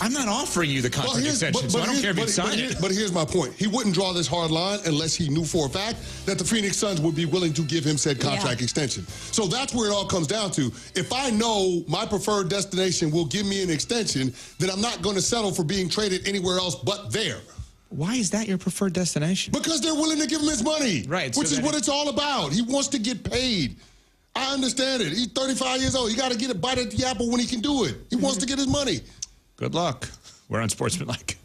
I'm not offering you the contract extension, so I don't care if you sign it. But here's my point. He wouldn't draw this hard line unless he knew for a fact that the Phoenix Suns would be willing to give him said contract extension. So that's where it all comes down to. If I know my preferred destination will give me an extension, then I'm not going to settle for being traded anywhere else but there. Why is that your preferred destination? Because they're willing to give him his money, right? Which is what it's all about. He wants to get paid. I understand it. He's 35 years old. He got to get a bite at the apple when he can do it. He wants to get his money. Good luck. We're unsportsmanlike.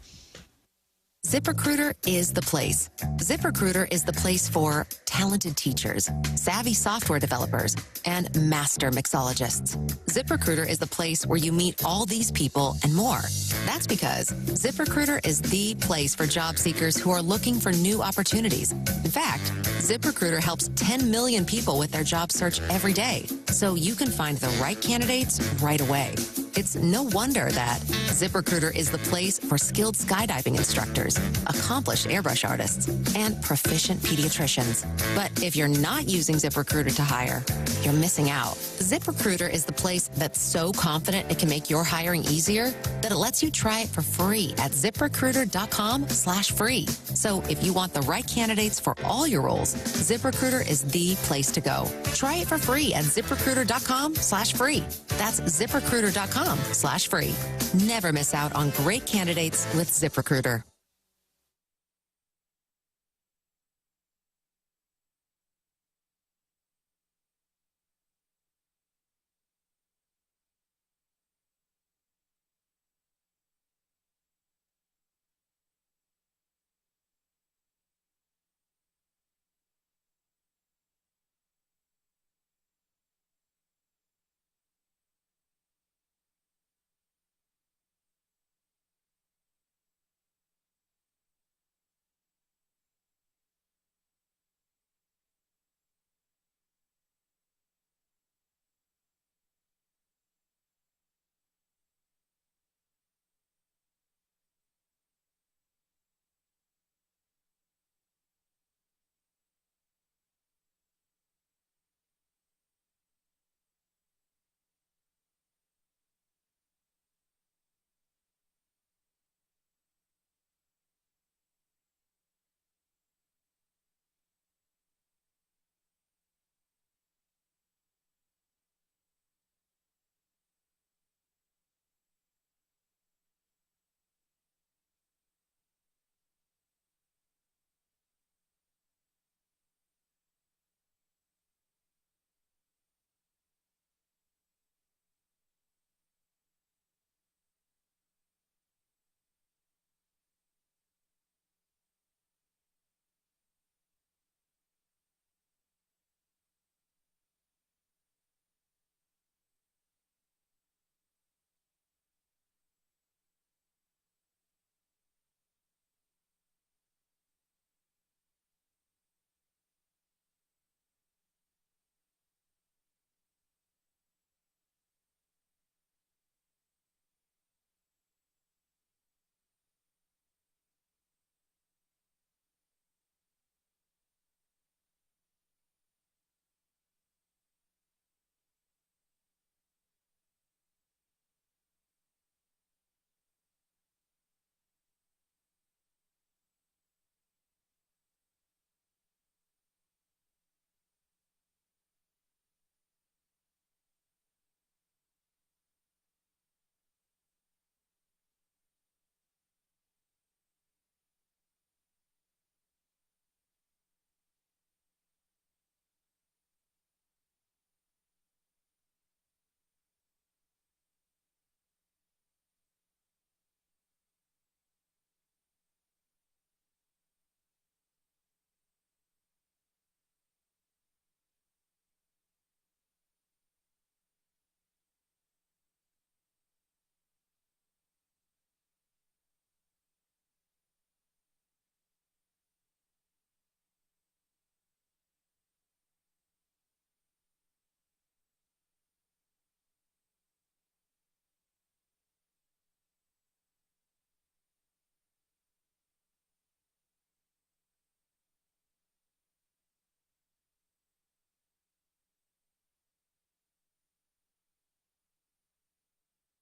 ZipRecruiter is the place. ZipRecruiter is the place for talented teachers, savvy software developers, and master mixologists. ZipRecruiter is the place where you meet all these people and more. That's because ZipRecruiter is the place for job seekers who are looking for new opportunities. In fact, ZipRecruiter helps 10 million people with their job search every day, so you can find the right candidates right away. It's no wonder that ZipRecruiter is the place for skilled skydiving instructors, accomplished airbrush artists, and proficient pediatricians. But if you're not using ZipRecruiter to hire, you're missing out. ZipRecruiter is the place that's so confident it can make your hiring easier that it lets you try it for free at ZipRecruiter.com/free. So if you want the right candidates for all your roles, ZipRecruiter is the place to go. Try it for free at ZipRecruiter.com/free. That's ZipRecruiter.com/free. Never miss out on great candidates with ZipRecruiter.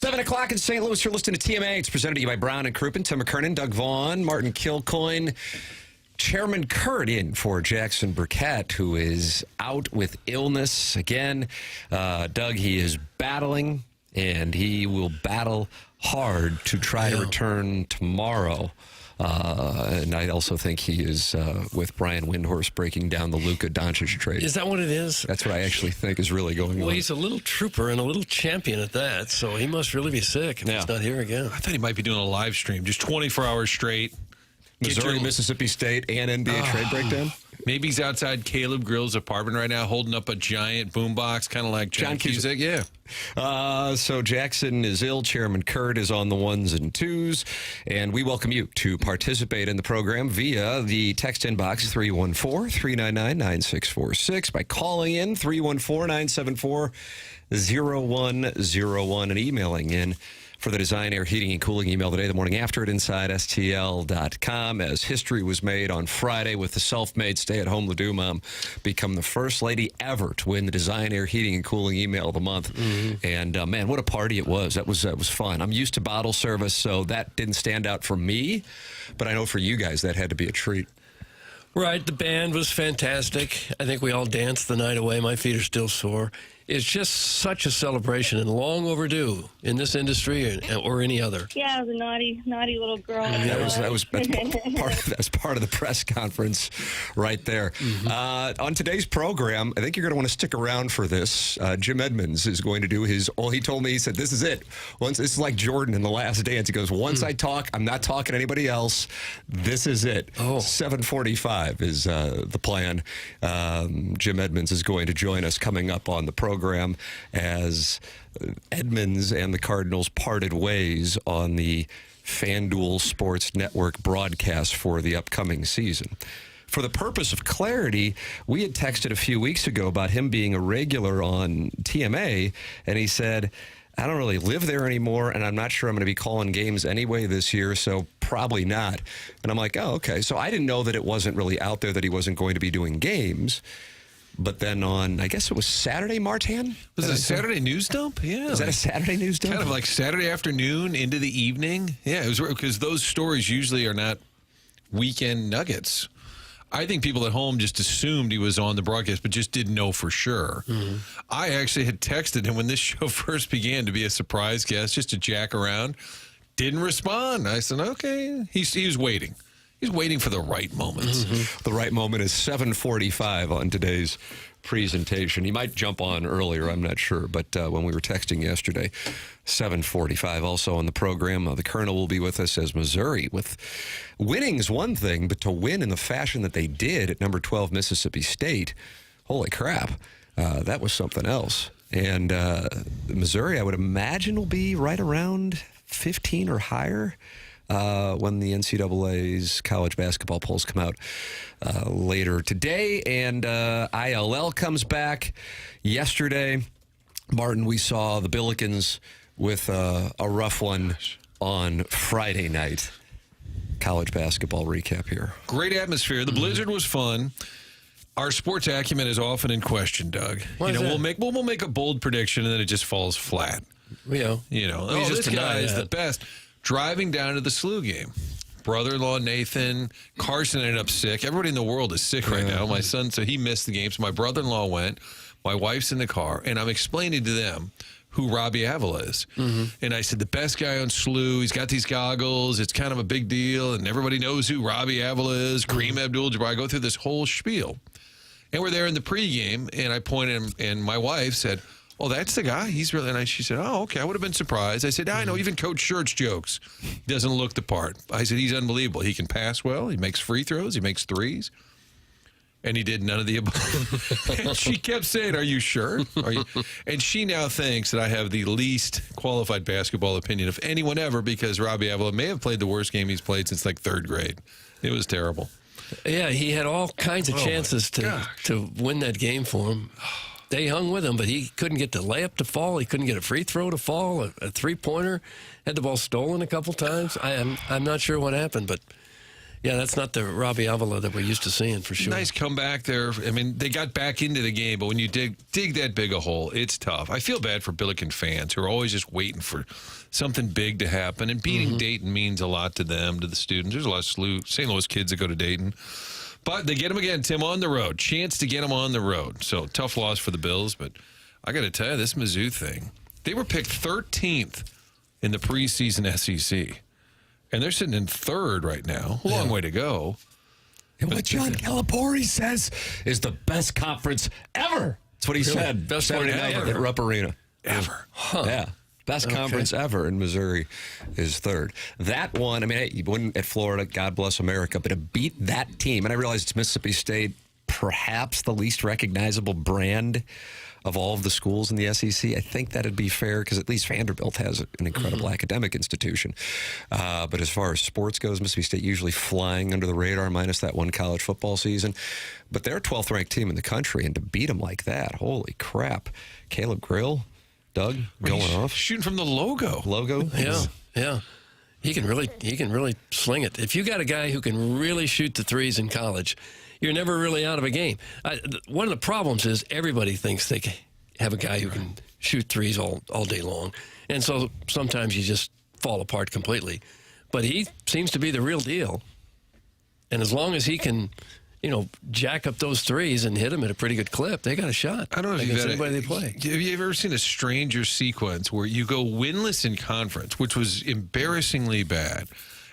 7 o'clock in St. Louis. You're listening to TMA. It's presented to you by Brown and Crouppen, Tim McKernan, Doug Vaughn, Martin Kilcoyne. Chairman Kurt in for Jackson Burkett, who is out with illness again. Doug, he is battling, and he will battle hard to try to return tomorrow. And I also think he is with Brian Windhorst breaking down the Luka Doncic trade. Is that what it is? That's what I actually think is really going on. Well, he's a little trooper and a little champion at that, so he must really be sick if he's not here again. I thought he might be doing a live stream, just 24 hours straight. Missouri, Mississippi State, and NBA trade breakdown? Maybe he's outside Caleb Grill's apartment right now holding up a giant boombox, kind of like John Cusack. Yeah. So Jackson is ill. Chairman Kurt is on the ones and twos. And we welcome you to participate in the program via the text inbox 314-399-9646 by calling in 314-974-0101 and emailing in for the Design, Air, Heating, and Cooling email today, the morning after at InsideSTL.com, as history was made on Friday with the self-made stay-at-home Ladue mom become the first lady ever to win the Design, Air, Heating, and Cooling email of the month. And, man, what a party it was. That was fun. I'm used to bottle service, so that didn't stand out for me, but I know for you guys that had to be a treat. Right, the band was fantastic. I think we all danced the night away. My feet are still sore. It's just such a celebration and long overdue in this industry or any other. Yeah, I was a naughty little girl. That's part of the press conference right there. On today's program, I think you're going to want to stick around for this. Jim Edmonds is going to do his, he told me, he said, this is it. This is like Jordan in The Last Dance. He goes, once I talk, I'm not talking to anybody else. This is it. 7:45 is the plan. Jim Edmonds is going to join us coming up on the program as Edmonds and the Cardinals parted ways on the FanDuel Sports Network broadcast for the upcoming season. For the purpose of clarity, we had texted a few weeks ago about him being a regular on TMA, and he said, I don't really live there anymore, and I'm not sure I'm going to be calling games anyway this year, so probably not. And I'm like, oh, okay. So I didn't know that it wasn't really out there that he wasn't going to be doing games. But then on, I guess it was Saturday, Martin? Was it a Saturday news dump? Yeah. Is that a Saturday news dump? Kind of like Saturday afternoon into the evening. Yeah, it was because those stories usually are not weekend nuggets. I think people at home just assumed he was on the broadcast, but just didn't know for sure. I actually had texted him when this show first began to be a surprise guest, just to jack around. Didn't respond. I said, okay. He was waiting. He's waiting for the right moments. The right moment is 7:45 on today's presentation. He might jump on earlier, I'm not sure, but when we were texting yesterday, 7:45. Also on the program, the Colonel will be with us as Missouri. With winning is one thing, but to win in the fashion that they did at number 12 Mississippi State, holy crap, that was something else. And Missouri, I would imagine, will be right around 15 or higher. When the NCAA's college basketball polls come out later today. And ILL comes back yesterday. Martin, we saw the Billikens with a rough one on Friday night. College basketball recap here. Great atmosphere. The Blizzard was fun. Our sports acumen is often in question, Doug. We'll make a bold prediction and then it just falls flat. This guy is the best. Driving down to the SLU game, brother-in-law Nathan, Carson ended up sick. Everybody in the world is sick right now. My son, so he missed the game. So my brother-in-law went. My wife's in the car, and I'm explaining to them who Robbie Avila is. And I said, the best guy on SLU. He's got these goggles. It's kind of a big deal, and everybody knows who Robbie Avila is. Kareem Abdul-Jabbar. I go through this whole spiel. And we're there in the pregame, and I pointed, and my wife said, oh, that's the guy. He's really nice. She said, oh, okay. I would have been surprised. I said, I know. Even Coach Shirt's jokes doesn't look the part. I said, he's unbelievable. He can pass well. He makes free throws. He makes threes. And he did none of the above. And she kept saying, are you sure? And she now thinks that I have the least qualified basketball opinion of anyone ever because Robbie Avila may have played the worst game he's played since like third grade. It was terrible. Yeah, he had all kinds of chances to win that game for him. They hung with him, but he couldn't get the layup to fall. He couldn't get a free throw to fall, a three-pointer. Had the ball stolen a couple times. I'm not sure what happened, but Yeah, that's not the Robbie Avila that we're used to seeing for sure. Nice comeback there. I mean, they got back into the game, but when you dig that big a hole, it's tough. I feel bad for Billiken fans who are always just waiting for something big to happen. And beating Dayton means a lot to them, to the students. There's a lot of St. Louis kids that go to Dayton. But they get them again, Tim, on the road. Chance to get them on the road. So tough loss for the Bills. But I got to tell you, this Mizzou thing, they were picked 13th in the preseason SEC. And they're sitting in third right now. A long way to go. And what John Calipari says is the best conference ever. That's what he said. Best Saturday night ever. at Rupp Arena. Ever. Huh. Yeah. Best conference ever, in Missouri is third. That one, I mean, hey, you win at Florida, God bless America, but to beat that team, and I realize it's Mississippi State, perhaps the least recognizable brand of all of the schools in the SEC. I think that'd be fair because at least Vanderbilt has an incredible academic institution. But as far as sports goes, Mississippi State usually flying under the radar, minus that one college football season. But they're a 12th ranked team in the country, and to beat them like that, holy crap. Caleb Grill, Doug, going off. Shooting from the logo. Yeah. He can really sling it. If you got a guy who can really shoot the threes in college, you're never really out of a game. One of the problems is everybody thinks they have a guy who can shoot threes all day long. And so sometimes you just fall apart completely. But he seems to be the real deal. And as long as he can, jack up those threes and hit them at a pretty good clip, they got a shot. I don't know if you've anybody they play. Have you ever seen a stranger sequence where you go winless in conference, which was embarrassingly bad?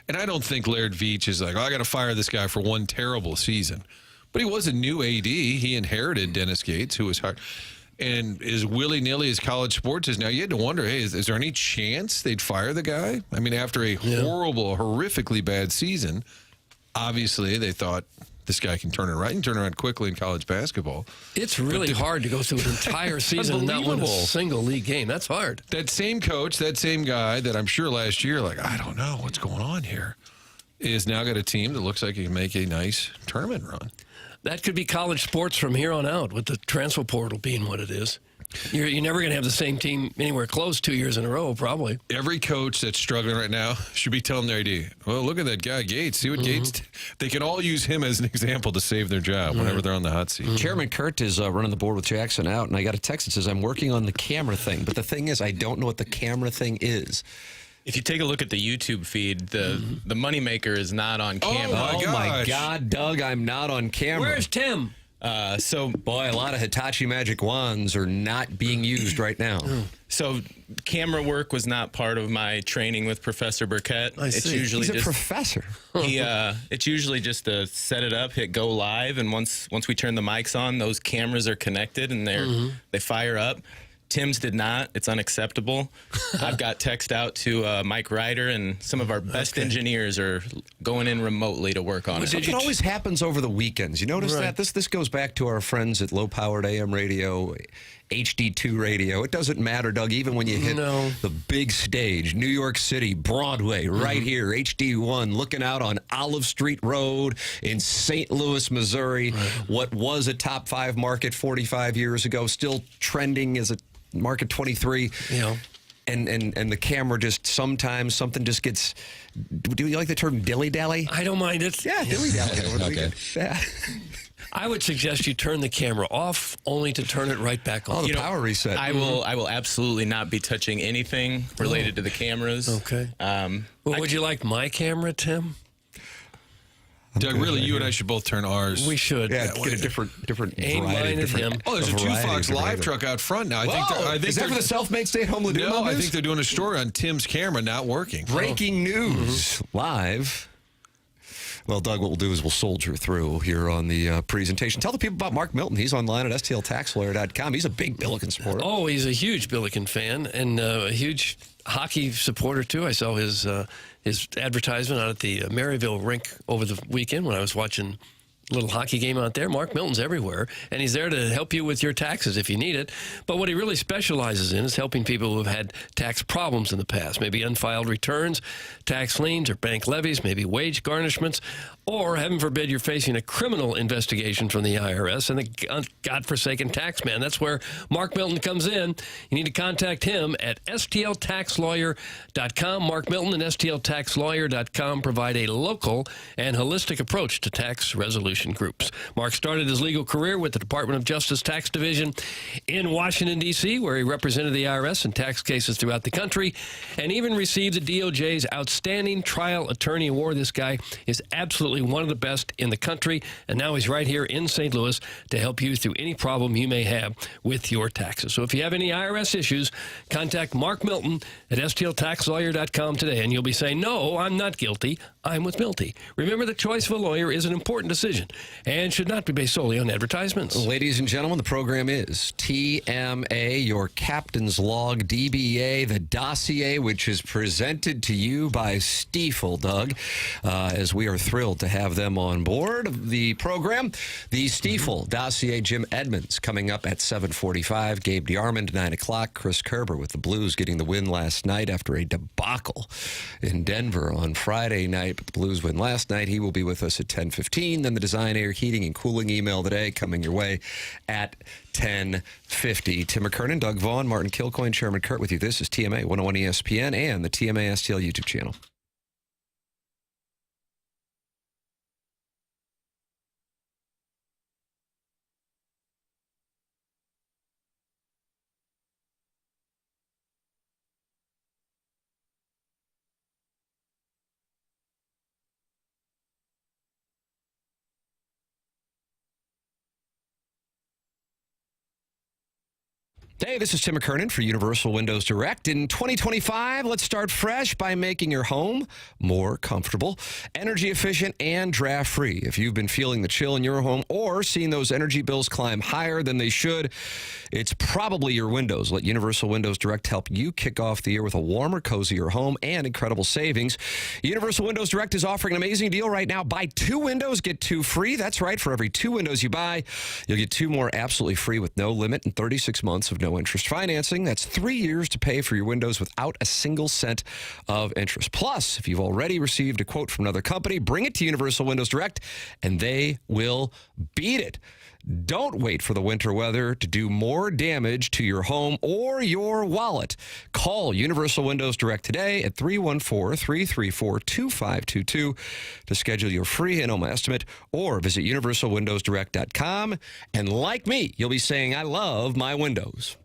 And I don't think Laird Veach is like, I got to fire this guy for one terrible season. But he was a new AD. He inherited Dennis Gates, who was hard. And as willy-nilly as college sports is now, you had to wonder, hey, is there any chance they'd fire the guy? I mean, after a horrifically bad season, obviously they thought this guy can turn it right and turn around quickly in college basketball. It's really hard to go through an entire season and not win a single league game. That's hard. That same coach, that same guy that I'm sure last year, I don't know what's going on here, is now got a team that looks like he can make a nice tournament run. That could be college sports from here on out, with the transfer portal being what it is. You're never going to have the same team anywhere close 2 years in a row, probably. Every coach that's struggling right now should be telling their AD, well, look at that guy, Gates. See what Gates... They can all use him as an example to save their job whenever they're on the hot seat. Chairman Kurt is running the board with Jackson out, and I got a text that says, I'm working on the camera thing. But the thing is, I don't know what the camera thing is. If you take a look at the YouTube feed, the moneymaker is not on camera. Oh my God, Doug, I'm not on camera. Where's Tim? Boy, a lot of Hitachi magic wands are not being used right now. So camera work was not part of my training with Professor Burkett. It's He's a professor. It's usually just to set it up, hit go live, and once we turn the mics on, those cameras are connected and they fire up. Tim's did not. It's unacceptable. I've got text out to Mike Ryder, and some of our best engineers are going in remotely to work on it. It always happens over the weekends. You notice that? This goes back to our friends at low-powered AM radio, HD2 radio. It doesn't matter, Doug, even when you hit the big stage, New York City, Broadway, right here, HD1, looking out on Olive Street Road in St. Louis, Missouri, what was a top 5 market 45 years ago, still trending as a market 23. And the camera just sometimes something just gets. Do you like the term dilly dally? I don't mind it. Yeah, dilly dally. Yeah. I would suggest you turn the camera off, only to turn it right back on. Oh, the power reset. I will absolutely not be touching anything related to the cameras. Okay. Would you like my camera, Tim? Doug, really, you and I should both turn ours. We should. Yeah, get a different Aim mine at him. Oh, there's a 2 Fox live truck out front now. I think is that for the self-made stay-at-home Laduma? No, I think they're doing a story on Tim's camera not working. Breaking news live. Well, Doug, what we'll do is we'll soldier through here on the presentation. Tell the people about Mark Milton. He's online at stltaxlawyer.com. He's a big Billiken supporter. Oh, he's a huge Billiken fan and a huge hockey supporter, too. I saw his advertisement out at the Maryville rink over the weekend when I was watching little hockey game out there. Mark Milton's everywhere, and he's there to help you with your taxes if you need it. But what he really specializes in is helping people who have had tax problems in the past, maybe unfiled returns, tax liens, or bank levies, maybe wage garnishments, or, heaven forbid, you're facing a criminal investigation from the IRS and the godforsaken tax man. That's where Mark Milton comes in. You need to contact him at stltaxlawyer.com. Mark Milton and stltaxlawyer.com provide a local and holistic approach to tax resolution groups. Mark started his legal career with the Department of Justice Tax Division in Washington, D.C., where he represented the IRS in tax cases throughout the country and even received the DOJ's Outstanding Trial Attorney Award. This guy is absolutely one of the best in the country, and now he's right here in St. Louis to help you through any problem you may have with your taxes. So if you have any IRS issues, contact Mark Milton at stltaxlawyer.com today, and you'll be saying, no, I'm not guilty. I'm with Milty. Remember, the choice of a lawyer is an important decision and should not be based solely on advertisements. Ladies and gentlemen, the program is TMA, your Captain's Log DBA, the dossier, which is presented to you by Stiefel, Doug, as we are thrilled to have them on board the program. The Stiefel dossier, Jim Edmonds, coming up at 7:45. Gabe DeArmond, 9 o'clock. Chris Kerber with the Blues getting the win last night after a debacle in Denver on Friday night. But the Blues win last night. He will be with us at 10:15. Then the Design, Air, Heating, and Cooling email today coming your way at 10:50. Tim McKernan, Doug Vaughn, Martin Kilcoyne, Chairman Kurt with you. This is TMA 101 ESPN and the TMA STL YouTube channel. Hey, this is Tim McKernan for Universal Windows Direct. In 2025, let's start fresh by making your home more comfortable, energy efficient, and draft-free. If you've been feeling the chill in your home or seeing those energy bills climb higher than they should, it's probably your windows. Let Universal Windows Direct help you kick off the year with a warmer, cozier home and incredible savings. Universal Windows Direct is offering an amazing deal right now. Buy 2 windows, get 2 free. That's right. For every 2 windows you buy, you'll get 2 more absolutely free with no limit and 36 months of no interest financing. That's 3 years to pay for your windows without a single cent of interest. Plus, if you've already received a quote from another company, bring it to Universal Windows Direct, and they will beat it. Don't wait for the winter weather to do more damage to your home or your wallet. Call Universal Windows Direct today at 314-334-2522 to schedule your free in-home estimate, or visit universalwindowsdirect.com. And like me, you'll be saying, I love my windows.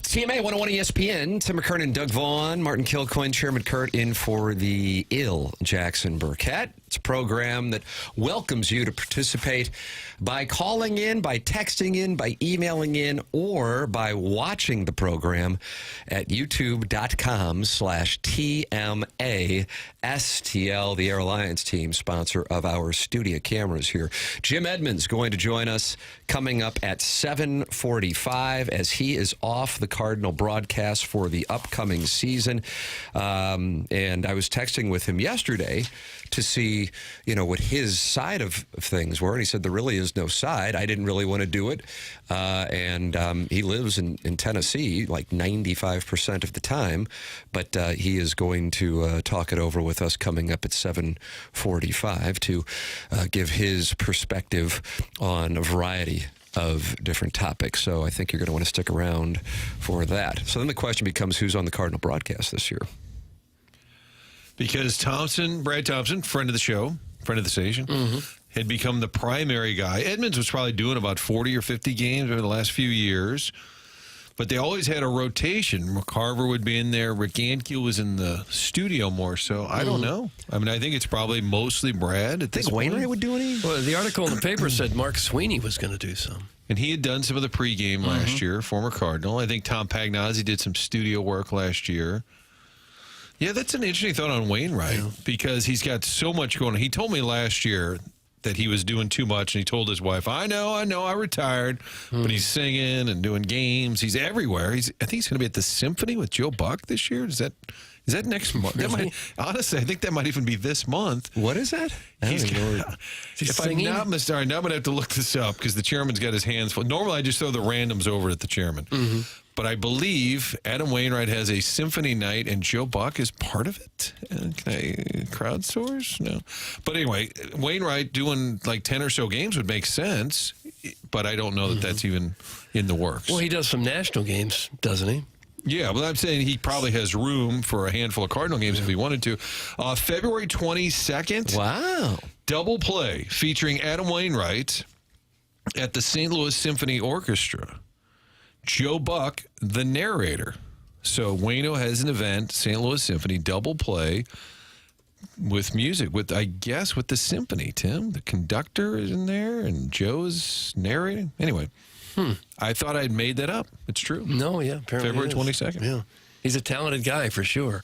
TMA 101 ESPN. Tim McKernan, Doug Vaughn, Martin Kilcoyne, Chairman Kurt in for the ill Jackson Burkett. It's a program that welcomes you to participate by calling in, by texting in, by emailing in, or by watching the program at youtube.com/TMASTL, the Air Alliance team, sponsor of our studio cameras here. Jim Edmonds going to join us coming up at 7:45 as he is off the Cardinal broadcast for the upcoming season. And I was texting with him yesterday to see, what his side of things were. And he said there really is no side. I didn't really want to do it. And he lives in Tennessee like 95% of the time. But he is going to talk it over with us coming up at 7:45 to give his perspective on a variety of different topics. So I think you're going to want to stick around for that. So then the question becomes, who's on the Cardinal broadcast this year? Because Brad Thompson, friend of the show, friend of the station, had become the primary guy. Edmonds was probably doing about 40 or 50 games over the last few years, but they always had a rotation. McCarver would be in there. Rick Ankiel was in the studio more so. I don't know. I mean, I think it's probably mostly Brad at this point. Wainwright would do any? Well, the article in the paper said Mark Sweeney was going to do some. And he had done some of the pregame last year, former Cardinal. I think Tom Pagnozzi did some studio work last year. Yeah, that's an interesting thought on Wainwright because he's got so much going on. He told me last year that he was doing too much, and he told his wife, I know, I retired, but he's singing and doing games. He's everywhere. I think he's going to be at the Symphony with Joe Buck this year. Is that next month? Honestly, I think that might even be this month. What is that? If I'm not mistaken, now I'm going to have to look this up because the chairman's got his hands full. Normally, I just throw the randoms over at the chairman. But I believe Adam Wainwright has a symphony night, and Joe Buck is part of it. Can I crowdsource? No. But anyway, Wainwright doing like 10 or so games would make sense, but I don't know that that's even in the works. Well, he does some national games, doesn't he? Yeah, well, I'm saying he probably has room for a handful of Cardinal games if he wanted to. February 22nd. Wow. Double play featuring Adam Wainwright at the St. Louis Symphony Orchestra. Joe Buck, the narrator. So Waino has an event, St. Louis Symphony, double play with music, with the symphony, Tim. The conductor is in there, and Joe's narrating. Anyway, I thought I'd made that up. It's true. No, yeah, apparently February 22nd. Yeah, he's a talented guy for sure.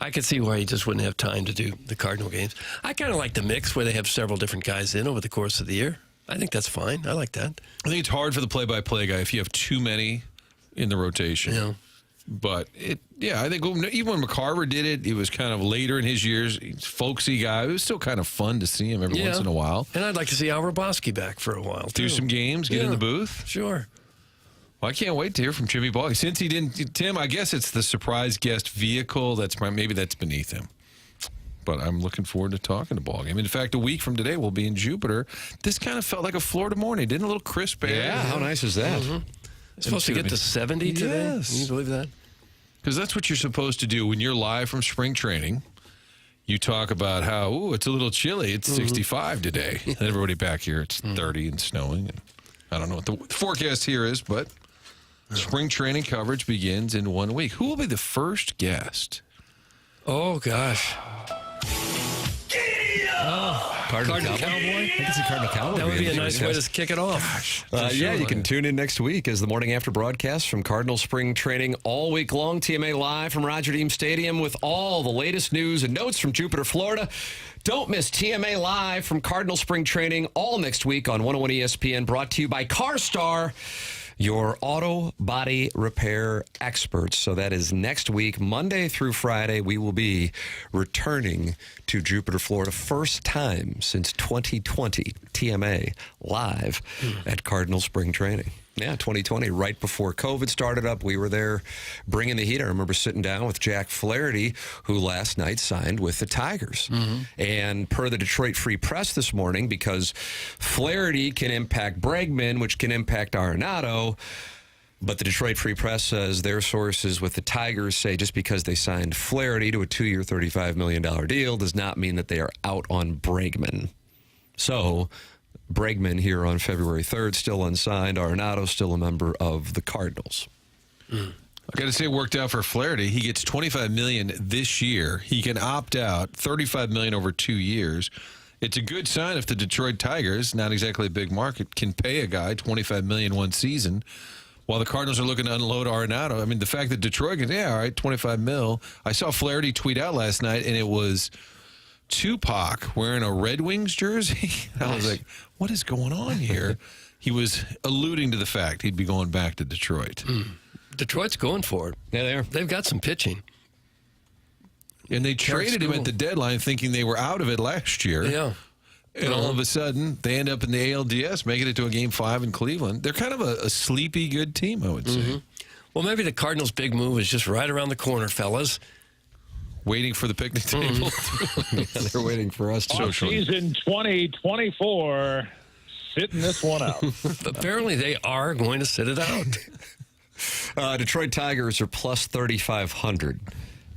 I could see why he just wouldn't have time to do the Cardinal games. I kind of like the mix where they have several different guys in over the course of the year. I think that's fine. I like that. I think it's hard for the play-by-play guy if you have too many in the rotation. Yeah. But, I think even when McCarver did it, he was kind of later in his years. He's a folksy guy. It was still kind of fun to see him every once in a while. And I'd like to see Al Roboski back for a while, too. Do some games, get in the booth. Sure. Well, I can't wait to hear from Jimmy Ball. Since he didn't, Tim, I guess it's the surprise guest vehicle. Maybe that's beneath him. But I'm looking forward to talking to Ballgame. In fact, a week from today, we'll be in Jupiter. This kind of felt like a Florida morning. Didn't a little crisp air? Yeah, how nice is that? It's supposed to get to 70 today? Yes. Can you believe that? Because that's what you're supposed to do when you're live from spring training. You talk about how, it's a little chilly. It's 65 today. And everybody back here, it's 30 and snowing. And I don't know what the forecast here is, but spring training coverage begins in 1 week. Who will be the first guest? Oh, gosh. Cardinal Cowboy? I can see Cardinal Cowboy. That would be a nice way to kick it off. You can tune in next week as the morning after broadcast from Cardinal Spring Training all week long. TMA live from Roger Dean Stadium with all the latest news and notes from Jupiter, Florida. Don't miss TMA live from Cardinal Spring Training all next week on 101 ESPN, brought to you by CarStar, your auto body repair experts. So that is next week, Monday through Friday. We will be returning to Jupiter, Florida, first time since 2020. TMA live at Cardinal Spring Training. Yeah, 2020, right before COVID started up, we were there bringing the heat. I remember sitting down with Jack Flaherty, who last night signed with the Tigers. And per the Detroit Free Press this morning, because Flaherty can impact Bregman, which can impact Arenado, but the Detroit Free Press says their sources with the Tigers say just because they signed Flaherty to a 2-year, $35 million deal does not mean that they are out on Bregman. So Bregman here on February 3rd, still unsigned. Arenado still a member of the Cardinals. I got to say, it worked out for Flaherty. He gets $25 million this year. He can opt out $35 million over 2 years. It's a good sign if the Detroit Tigers, not exactly a big market, can pay a guy $25 million one season, while the Cardinals are looking to unload Arenado. I mean, the fact that Detroit can, all right, $25 million. I saw Flaherty tweet out last night, and it was Tupac wearing a Red Wings jersey. I was like, what is going on here? He was alluding to the fact he'd be going back to Detroit. Detroit's going for it. Yeah, they've got some pitching. And they traded him at the deadline thinking they were out of it last year. Yeah. And all of a sudden, they end up in the ALDS, making it to a Game 5 in Cleveland. They're kind of a sleepy good team, I would say. Well, maybe the Cardinals' big move is just right around the corner, fellas. Waiting for the picnic table. They're waiting for us to. Season 2024, sitting this one out. Apparently, they are going to sit it out. Detroit Tigers are plus 3,500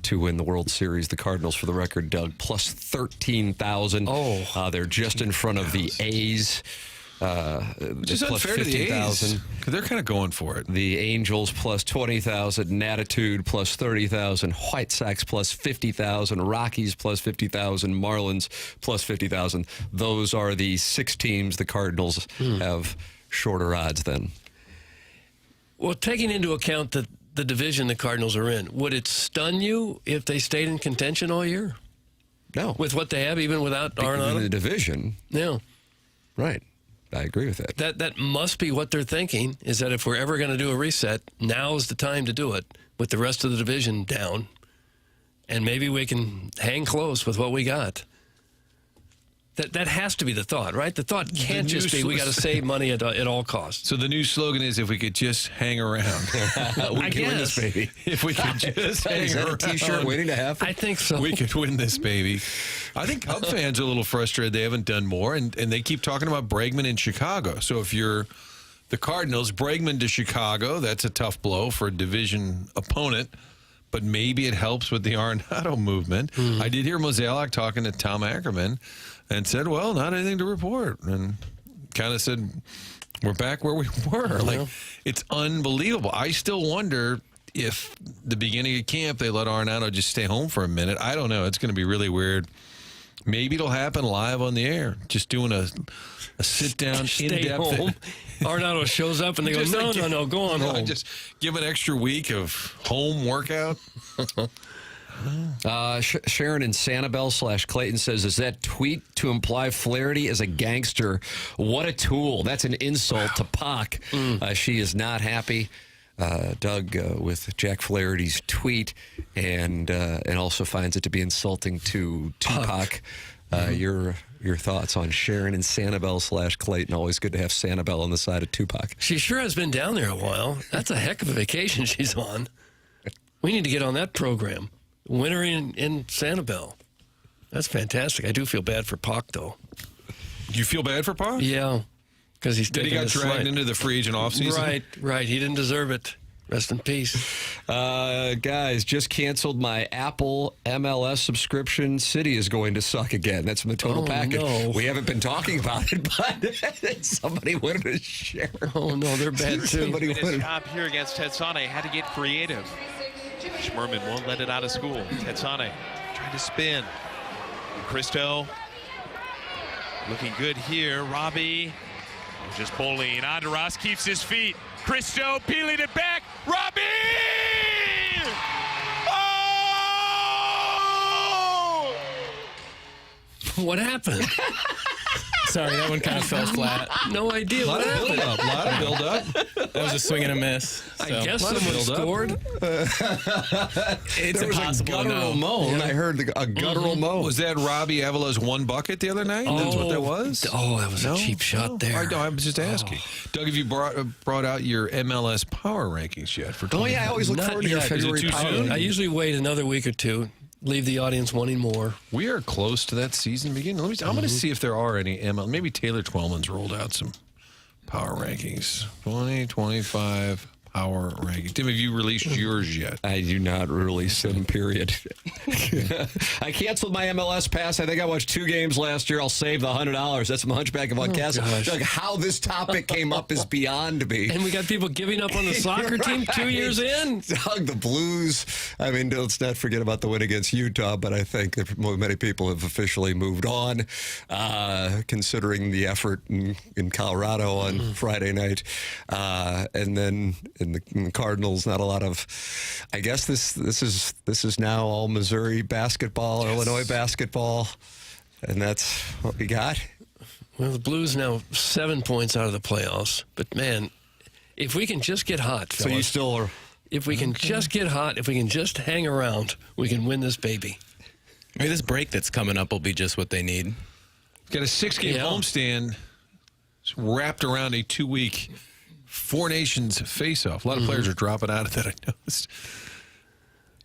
to win the World Series. The Cardinals, for the record, Doug, plus 13,000. They're just in front of the A's. Just plus unfair to the 50,000. A's, because they're kind of going for it. The Angels plus 20,000, Natitude plus 30,000, White Sox plus 50,000, Rockies plus 50,000, Marlins plus 50,000. Those are the 6 teams the Cardinals have shorter odds than. Well, taking into account the division the Cardinals are in, would it stun you if they stayed in contention all year? No. With what they have, even without Arenado? In the division. Yeah. Right. I agree with that. That must be what they're thinking, is that if we're ever going to do a reset, now's the time to do it with the rest of the division down. And maybe we can hang close with what we got. That has to be the thought, right? The thought can't just be we got to save money at all costs. So the new slogan is, if we could just hang around. We can win this, baby. If we could just hang around. A T-shirt waiting to happen? I think so. We could win this, baby. I think Cub fans are a little frustrated they haven't done more, and they keep talking about Bregman in Chicago. So if you're the Cardinals, Bregman to Chicago, that's a tough blow for a division opponent, but maybe it helps with the Arenado movement. I did hear Mozeliak talking to Tom Ackerman and said, well, not anything to report, and kind of said, we're back where we were. Like, it's unbelievable. I still wonder if the beginning of camp they let Arenado just stay home for a minute. I don't know. It's going to be really weird. Maybe it'll happen live on the air. Just doing a sit-down, in-depth. Home. Arenado shows up and they go, no, go on home. Just give an extra week of home workout. Sharon in Sanibel / Clayton says, is that tweet to imply Flaherty is a gangster? What a tool. That's an insult to Pac. She is not happy, Doug, with Jack Flaherty's tweet, and also finds it to be insulting to Tupac. Your thoughts on Sharon and Sanibel / Clayton? Always good to have Sanibel on the side of Tupac. She sure has been down there a while. That's a heck of a vacation she's on. We need to get on that program. Winter in Sanibel. That's fantastic. I do feel bad for Pac, though. Do you feel bad for Pac? Yeah, because he got dragged into the free agent offseason. Right. He didn't deserve it. Rest in peace. Guys, just canceled my Apple MLS subscription. City is going to suck again. That's from the total package. No. We haven't been talking about it, but somebody wanted to share. Oh, no, they're bad, too. His job here against Tetsane had to get creative. Schmerman won't let it out of school. Tetsane trying to spin. Cristo looking good here. Robbie just pulling. Andras keeps his feet. Cristo peeling it back. Robbie! Oh! What happened? Sorry, that one kind of fell flat. No idea. A lot of build-up. That was a swing and a miss. I guess someone scored. It's impossible to know. Moan. Yeah. I heard a guttural moan. Was that Robbie Avila's one bucket the other night? That's what that was? Oh, that was a cheap shot there. I was just asking. Doug, have you brought out your MLS power rankings yet? Oh, yeah, I always look forward to your February power. I usually wait another week or two. Leave the audience wanting more. We are close to that season beginning. I'm going to see if there are any ML. Maybe Taylor Twellman's rolled out some power rankings. 2025 power rankings. Tim, have you released yours yet? I do not release them, period. I canceled my MLS pass. I think I watched 2 games last year. I'll save the $100. That's from Hunchback of Von Castle. Like, how this topic came up is beyond me. And we got people giving up on the soccer team 2 years in. Doug, the Blues. I mean, let's not forget about the win against Utah, but I think that many people have officially moved on, considering the effort in Colorado on Friday night. And then in the Cardinals, not a lot of, I guess this is now all Missouri basketball, Illinois basketball, and that's what we got. Well, the Blues now 7 points out of the playoffs, but man, if we can just get hot, fellas, So you still are. If we can just get hot, if we can just hang around, we can win this baby. Maybe this break that's coming up will be just what they need. Got a 6-game homestand wrapped around a 2-week Four Nations face-off. A lot of players are dropping out of that, I noticed.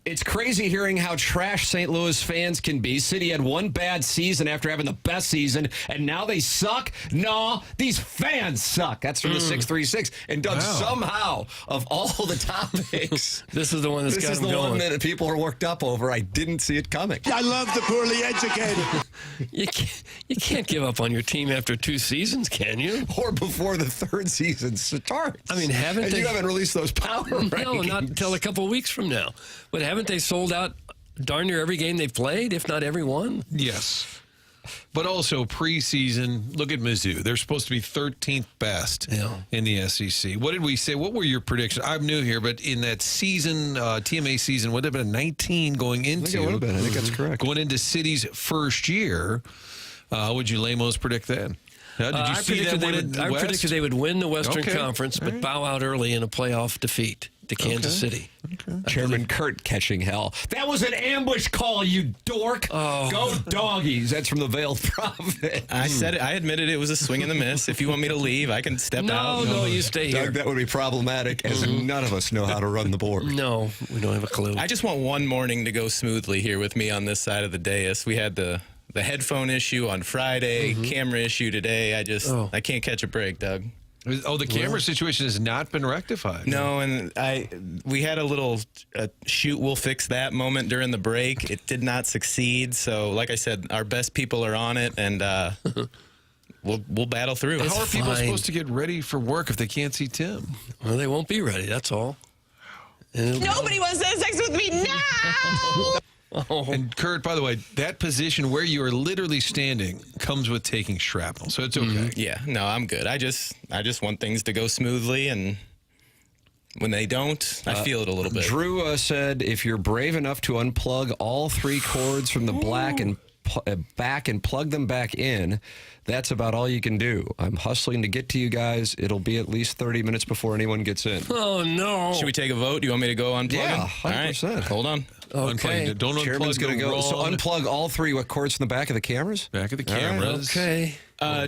It's crazy hearing how trash St. Louis fans can be. City had one bad season after having the best season, and now they suck? No, these fans suck. That's from the 636. And Doug, somehow, of all the topics, this is the one that's got them going. This is the one that people are worked up over. I didn't see it coming. I love the poorly educated. You can't give up on your team after 2 seasons, can you? Or before the 3rd season starts. I mean, haven't they? You haven't released those power rankings. No, not until a couple of weeks from now. But haven't they sold out darn near every game they've played, if not every one? Yes. But also preseason, look at Mizzou. They're supposed to be 13th best in the SEC. What did we say? What were your predictions? I'm new here, but in that season, TMA season, would have been 19 going into. I think it would have been. I think that's correct. Going into City's first year, would you Lamos predict that? Did you see that I predicted they would win the Western Conference, but bow out early in a playoff defeat to Kansas City. Chairman Kurt catching hell. That was an ambush call, you dork. Go Doggies. That's from the Veiled Prophet. I said it. I admitted it was a swing and a miss. If you want me to leave, I can step out. No, you stay here. Doug, that would be problematic, as none of us know how to run the board. No, we don't have a clue. I just want one morning to go smoothly here with me on this side of the dais. We had the headphone issue on Friday, camera issue today. I can't catch a break, Doug. Oh, the camera situation has not been rectified. No, and we had a little shoot, we'll fix that moment during the break. It did not succeed. So, like I said, our best people are on it, and we'll battle through. How are people supposed to get ready for work if they can't see Tim? Well, they won't be ready. That's all. Nobody wants to have sex with me now. And Kurt, by the way, that position where you are literally standing comes with taking shrapnel, so it's okay. Yeah, no, I'm good. I just want things to go smoothly, and when they don't, I feel it a little bit. Drew said, if you're brave enough to unplug all 3 cords from the back and plug them back in, that's about all you can do. I'm hustling to get to you guys. It'll be at least 30 minutes before anyone gets in. Oh, no. Should we take a vote? Do you want me to go unplug them? Yeah, 100%. All right, hold on. Okay. Don't Chairman's unplug going to go. So wrong. unplug all 3 cords from the back of the cameras? Back of the cameras. Okay.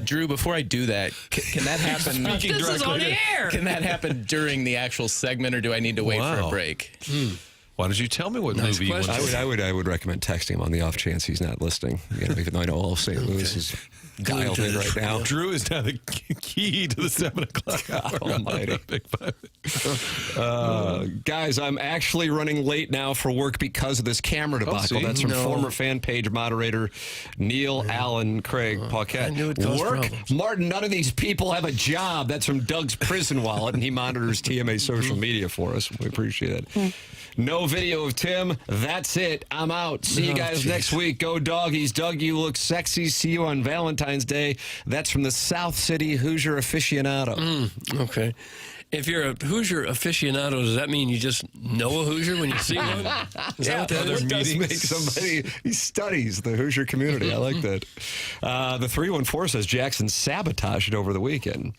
Drew, before I do that, can that happen? This is on air. Can that happen during the actual segment, or do I need to wait for a break? Why don't you tell me what movie you want to see? I would recommend texting him on the off chance he's not listening. Even though I know all of St. Louis is dialed in right now. Drew is now the key to the 7 o'clock hour. Almighty. Guys, I'm actually running late now for work because of this camera debacle. That's from former fan page moderator Neil Allen Craig Paquette. I knew it caused Work? problems. Martin, none of these people have a job. That's from Doug's prison wallet, and he monitors TMA social media for us. We appreciate it. No video of Tim. That's it. I'm out. See you guys next week. Go Doggies. Doug, you look sexy. See you on Valentine's Day. That's from the South City Hoosier aficionado. Okay. If you're a Hoosier aficionado, does that mean you just know a Hoosier when you see one? Is that what that is? It does make somebody, he studies the Hoosier community. I like that. The 314 says Jackson sabotaged it over the weekend.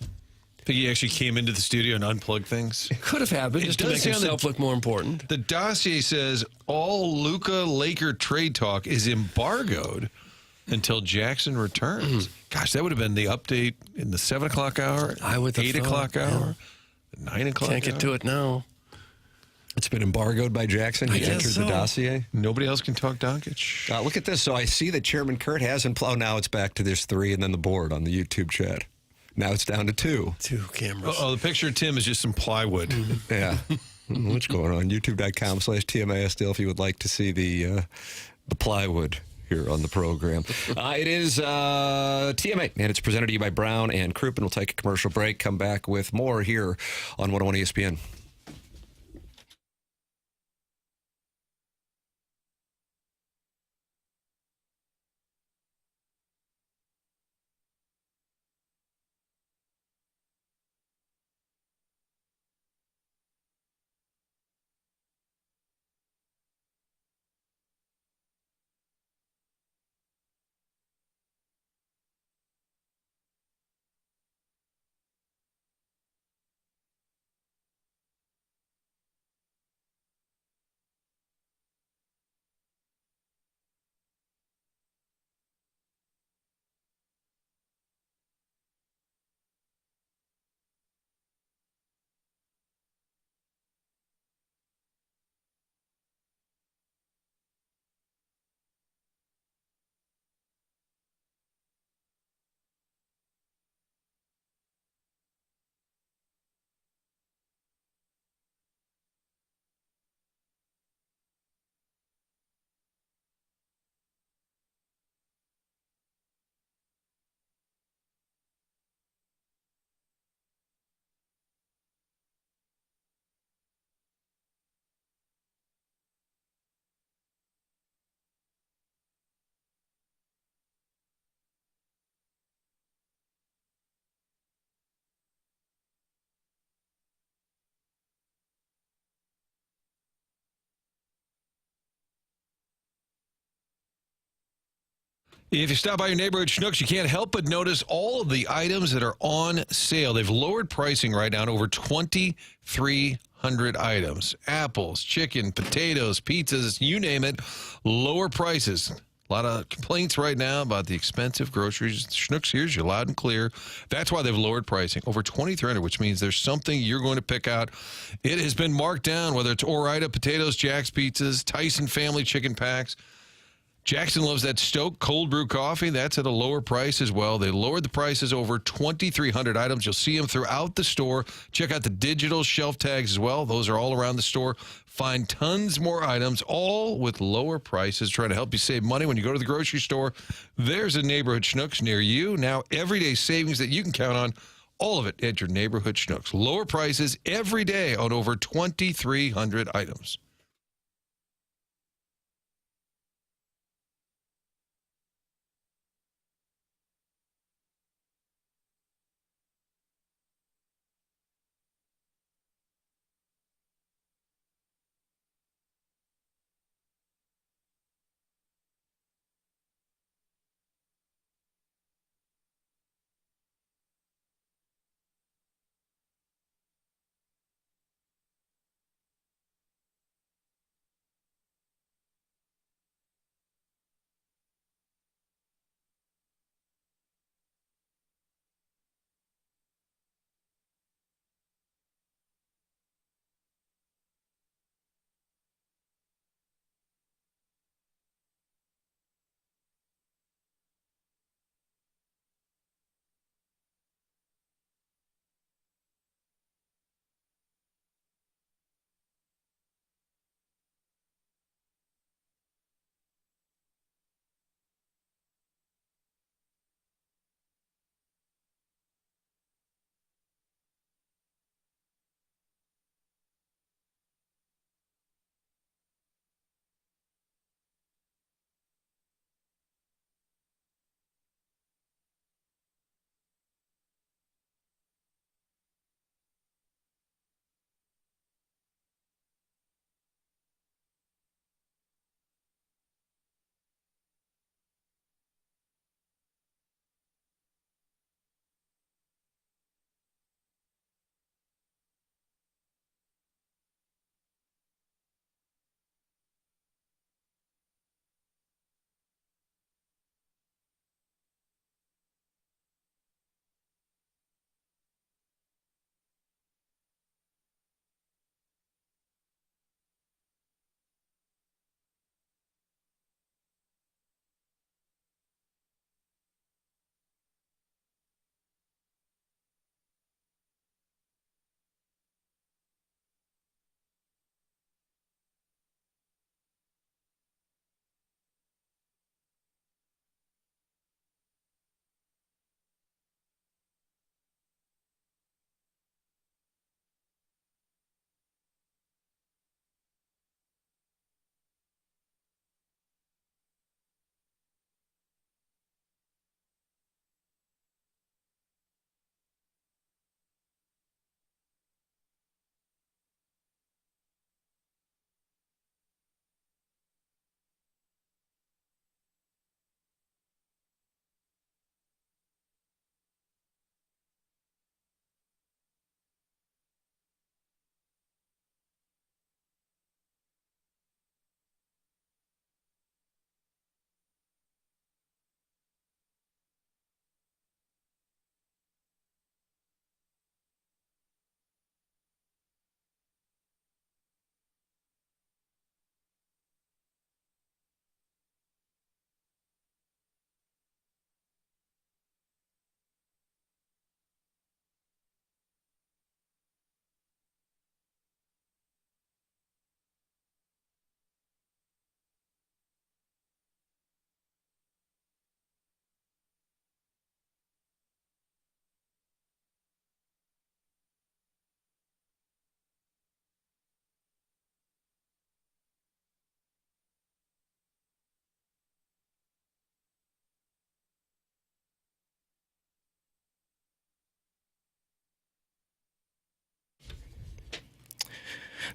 I think he actually came into the studio and unplugged things. It could have happened just to make himself look more important. The dossier says all Luka Laker trade talk is embargoed until Jackson returns. Gosh, that would have been the update in the 7 o'clock hour, I would have 8 o'clock hour, 9 o'clock Can't get to it now. It's been embargoed by Jackson. He entered the dossier. Nobody else can talk Doncic. Look at this. So I see that Chairman Kurt has now it's back to this 3 and then the board on the YouTube chat. Now it's down to 2. 2 cameras. Oh, the picture of Tim is just some plywood. Yeah. What's going on? YouTube.com/TMASDL if you would like to see the plywood here on the program. It is TMA, and it's presented to you by Brown and Crouppen. We'll take a commercial break, come back with more here on 101 ESPN. If you stop by your neighborhood Schnucks, you can't help but notice all of the items that are on sale. They've lowered pricing right now to over 2,300 items. Apples, chicken, potatoes, pizzas, you name it, lower prices. A lot of complaints right now about the expensive groceries. Schnucks hears you loud and clear. That's why they've lowered pricing. Over 2,300, which means there's something you're going to pick out. It has been marked down, whether it's Ore-Ida potatoes, Jack's pizzas, Tyson family chicken packs. Jackson loves that Stoke cold brew coffee. That's at a lower price as well. They lowered the prices over 2,300 items. You'll see them throughout the store. Check out the digital shelf tags as well. Those are all around the store. Find tons more items, all with lower prices, trying to help you save money when you go to the grocery store. There's a neighborhood Schnucks near you. Now, everyday savings that you can count on, all of it at your neighborhood Schnucks. Lower prices every day on over 2,300 items.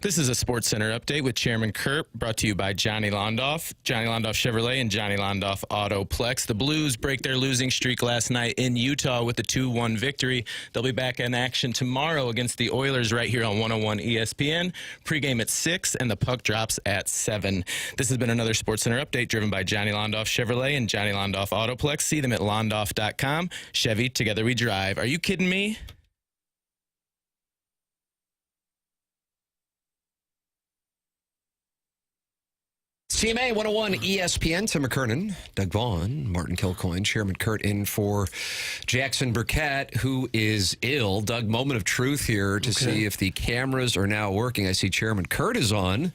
This is a Sports Center update with Chairman Kurt, brought to you by Johnny Londoff, Johnny Londoff Chevrolet, and Johnny Londoff Autoplex. The Blues break their losing streak last night in Utah with a 2-1 victory. They'll be back in action tomorrow against the Oilers right here on 101 ESPN. Pregame at 6, and the puck drops at 7. This has been another Sports Center update driven by Johnny Londoff Chevrolet and Johnny Londoff Autoplex. See them at londoff.com. Chevy, together we drive. Are you kidding me? CMA 101 ESPN, Tim McKernan, Doug Vaughn, Martin Kilcoyne, Chairman Kurt in for Jackson Burkett, who is ill. Doug, moment of truth here to see if the cameras are now working. I see Chairman Kurt is on.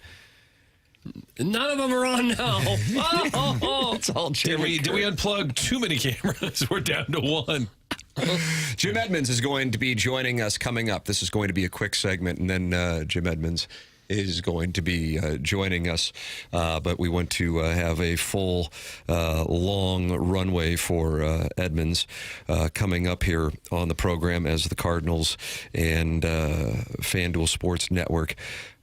None of them are on now. It's all Chairman Did we unplug too many cameras? We're down to one. Jim Edmonds is going to be joining us coming up. This is going to be a quick segment, and then Jim Edmonds is going to be joining us, but we want to have a full, long runway for Edmonds coming up here on the program as the Cardinals and FanDuel Sports Network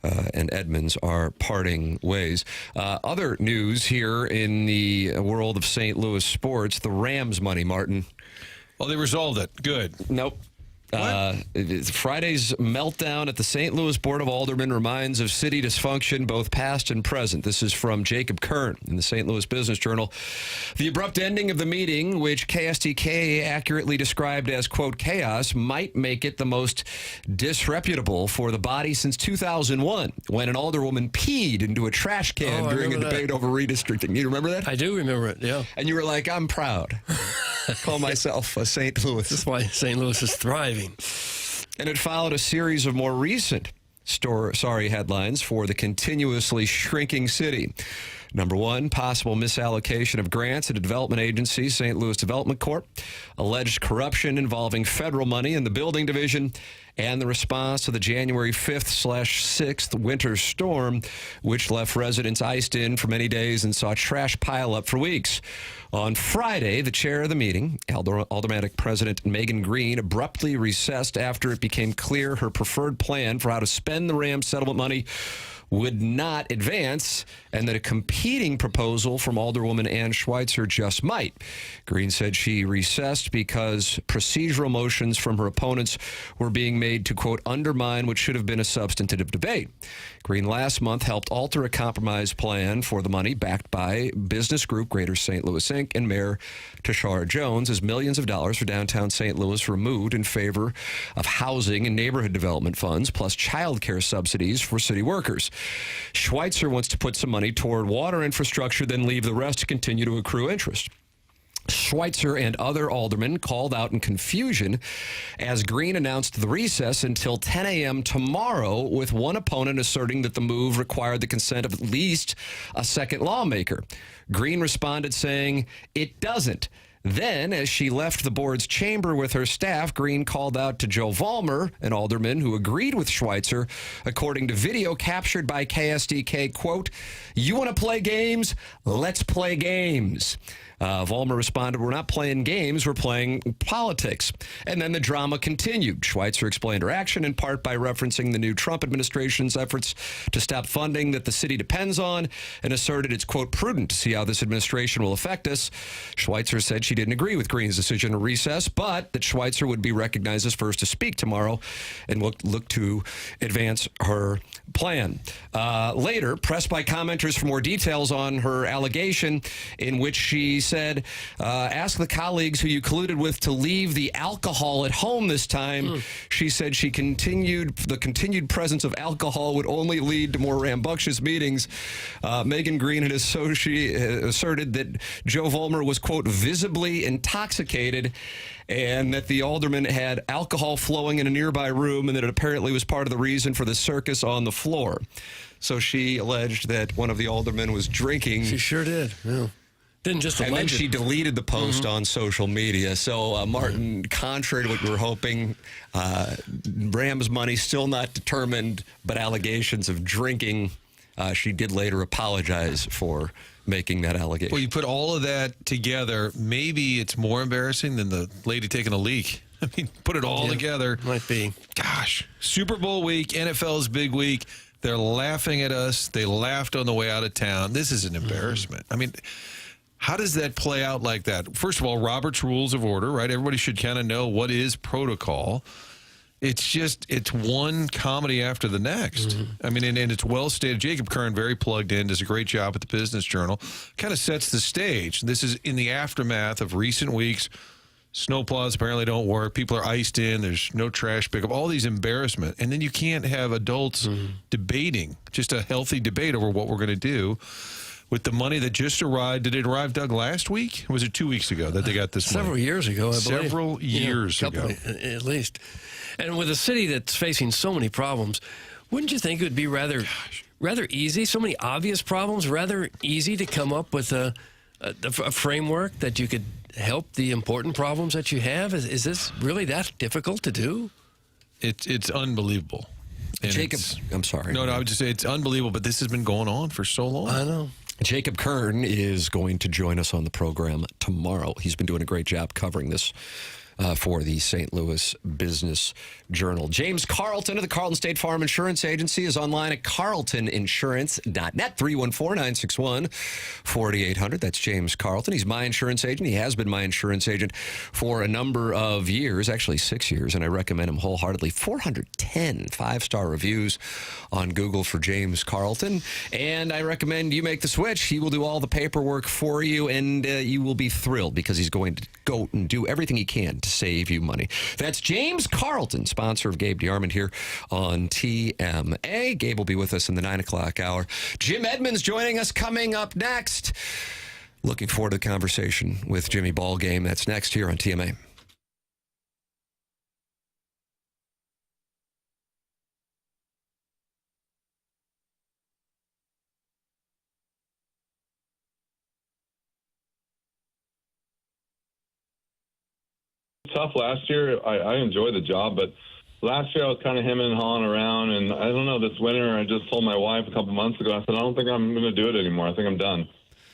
and Edmonds are parting ways. Other news here in the world of St. Louis sports, the Rams money, Martin. Well, they resolved it. Good. Nope. Friday's meltdown at the St. Louis Board of Aldermen reminds of city dysfunction, both past and present. This is from Jacob Kern in the St. Louis Business Journal. The abrupt ending of the meeting, which KSTK accurately described as, quote, chaos, might make it the most disreputable for the body since 2001, when an alderwoman peed into a trash can during a debate over redistricting. You remember that? I do remember it, yeah. And you were like, I'm proud. Call myself a St. Louis. That's why St. Louis is thriving. And it followed a series of more recent headlines for the continuously shrinking city. Number one, possible misallocation of grants at a development agency, St. Louis Development Corp., alleged corruption involving federal money in the building division, and the response to the January 5th/6th winter storm, which left residents iced in for many days and saw trash pile up for weeks. On Friday, the chair of the meeting, Aldermanic President Megan Green, abruptly recessed after it became clear her preferred plan for how to spend the Rams settlement money would not advance, and that a competing proposal from Alderwoman Ann Schweitzer just might. Green said she recessed because procedural motions from her opponents were being made to, quote, undermine what should have been a substantive debate. Green last month helped alter a compromise plan for the money backed by business group Greater St. Louis Inc. and Mayor Tashara Jones as millions of dollars for downtown St. Louis were moved in favor of housing and neighborhood development funds, plus child care subsidies for city workers. Schweitzer wants to put some money toward water infrastructure, then leave the rest to continue to accrue interest. Schweitzer and other aldermen called out in confusion as Green announced the recess until 10 a.m. tomorrow, with one opponent asserting that the move required the consent of at least a second lawmaker. Green responded saying, it doesn't. Then, as she left the board's chamber with her staff, Green called out to Joe Vollmer, an alderman who agreed with Schweitzer, according to video captured by KSDK, quote, you want to play games? Let's play games. Vollmer responded, we're not playing games, we're playing politics. And then the drama continued. Schweitzer explained her action in part by referencing the new Trump administration's efforts to stop funding that the city depends on, and asserted it's, quote, prudent to see how this administration will affect us. Schweitzer said she didn't agree with Green's decision to recess, but that Schweitzer would be recognized as first to speak tomorrow and look to advance her plan. Later, pressed by commenters for more details on her allegation, in which she said, ask the colleagues who you colluded with to leave the alcohol at home this time. She said the continued presence of alcohol would only lead to more rambunctious meetings. Megan Green had asserted that Joe Vollmer was, quote, visibly intoxicated, and that the alderman had alcohol flowing in a nearby room, and that it apparently was part of the reason for the circus on the floor. So she alleged that one of the aldermen was drinking. She sure did, yeah. Didn't just and then she deleted the post on social media. So, Martin, contrary to what we were hoping, Rams money still not determined, but allegations of drinking. She did later apologize for making that allegation. Well, you put all of that together, maybe it's more embarrassing than the lady taking a leak. I mean, put it all together. Might be. Gosh, Super Bowl week, NFL's big week. They're laughing at us. They laughed on the way out of town. This is an embarrassment. I mean, how does that play out like that? First of all, Robert's Rules of Order, right? Everybody should kind of know what is protocol. It's one comedy after the next. I mean, and it's well stated. Jacob Kern, very plugged in, does a great job at the Business Journal, kind of sets the stage. This is in the aftermath of recent weeks. Snowplows apparently don't work. People are iced in. There's no trash pickup. All these embarrassment. And then you can't have adults debating, just a healthy debate over what we're going to do with the money that just arrived. Did it arrive, Doug, last week? Or was it 2 weeks ago that they got this money? Several years ago, I believe. Several years ago. At least. And with a city that's facing so many problems, wouldn't you think it would be rather easy, so many obvious problems, rather easy to come up with a framework that you could help the important problems that you have? Is this really that difficult to do? It's unbelievable. And Jacob, I'm sorry. No, I would just say it's unbelievable, but this has been going on for so long. I know. Jacob Kern is going to join us on the program tomorrow. He's been doing a great job covering this for the St. Louis Business Journal. James Carlton of the Carlton State Farm Insurance Agency is online at carltoninsurance.net, 314-961-4800. That's James Carlton. He's my insurance agent. He has been my insurance agent for a number of years, actually 6 years, and I recommend him wholeheartedly. 410 five-star reviews on Google for James Carlton, and I recommend you make the switch. He will do all the paperwork for you, and you will be thrilled because he's going to go and do everything he can to save you money. That's James Carlton, sponsor of Gabe DeArmond here on TMA. Gabe will be with us in the 9 o'clock hour. Jim Edmonds joining us coming up next. Looking forward to the conversation with Jimmy Ballgame. That's next here on TMA. Tough last year. I enjoyed the job, but last year I was kind of hemming and hawing around, and I don't know, this winter I just told my wife a couple months ago, I said, I don't think I'm going to do it anymore. I think I'm done.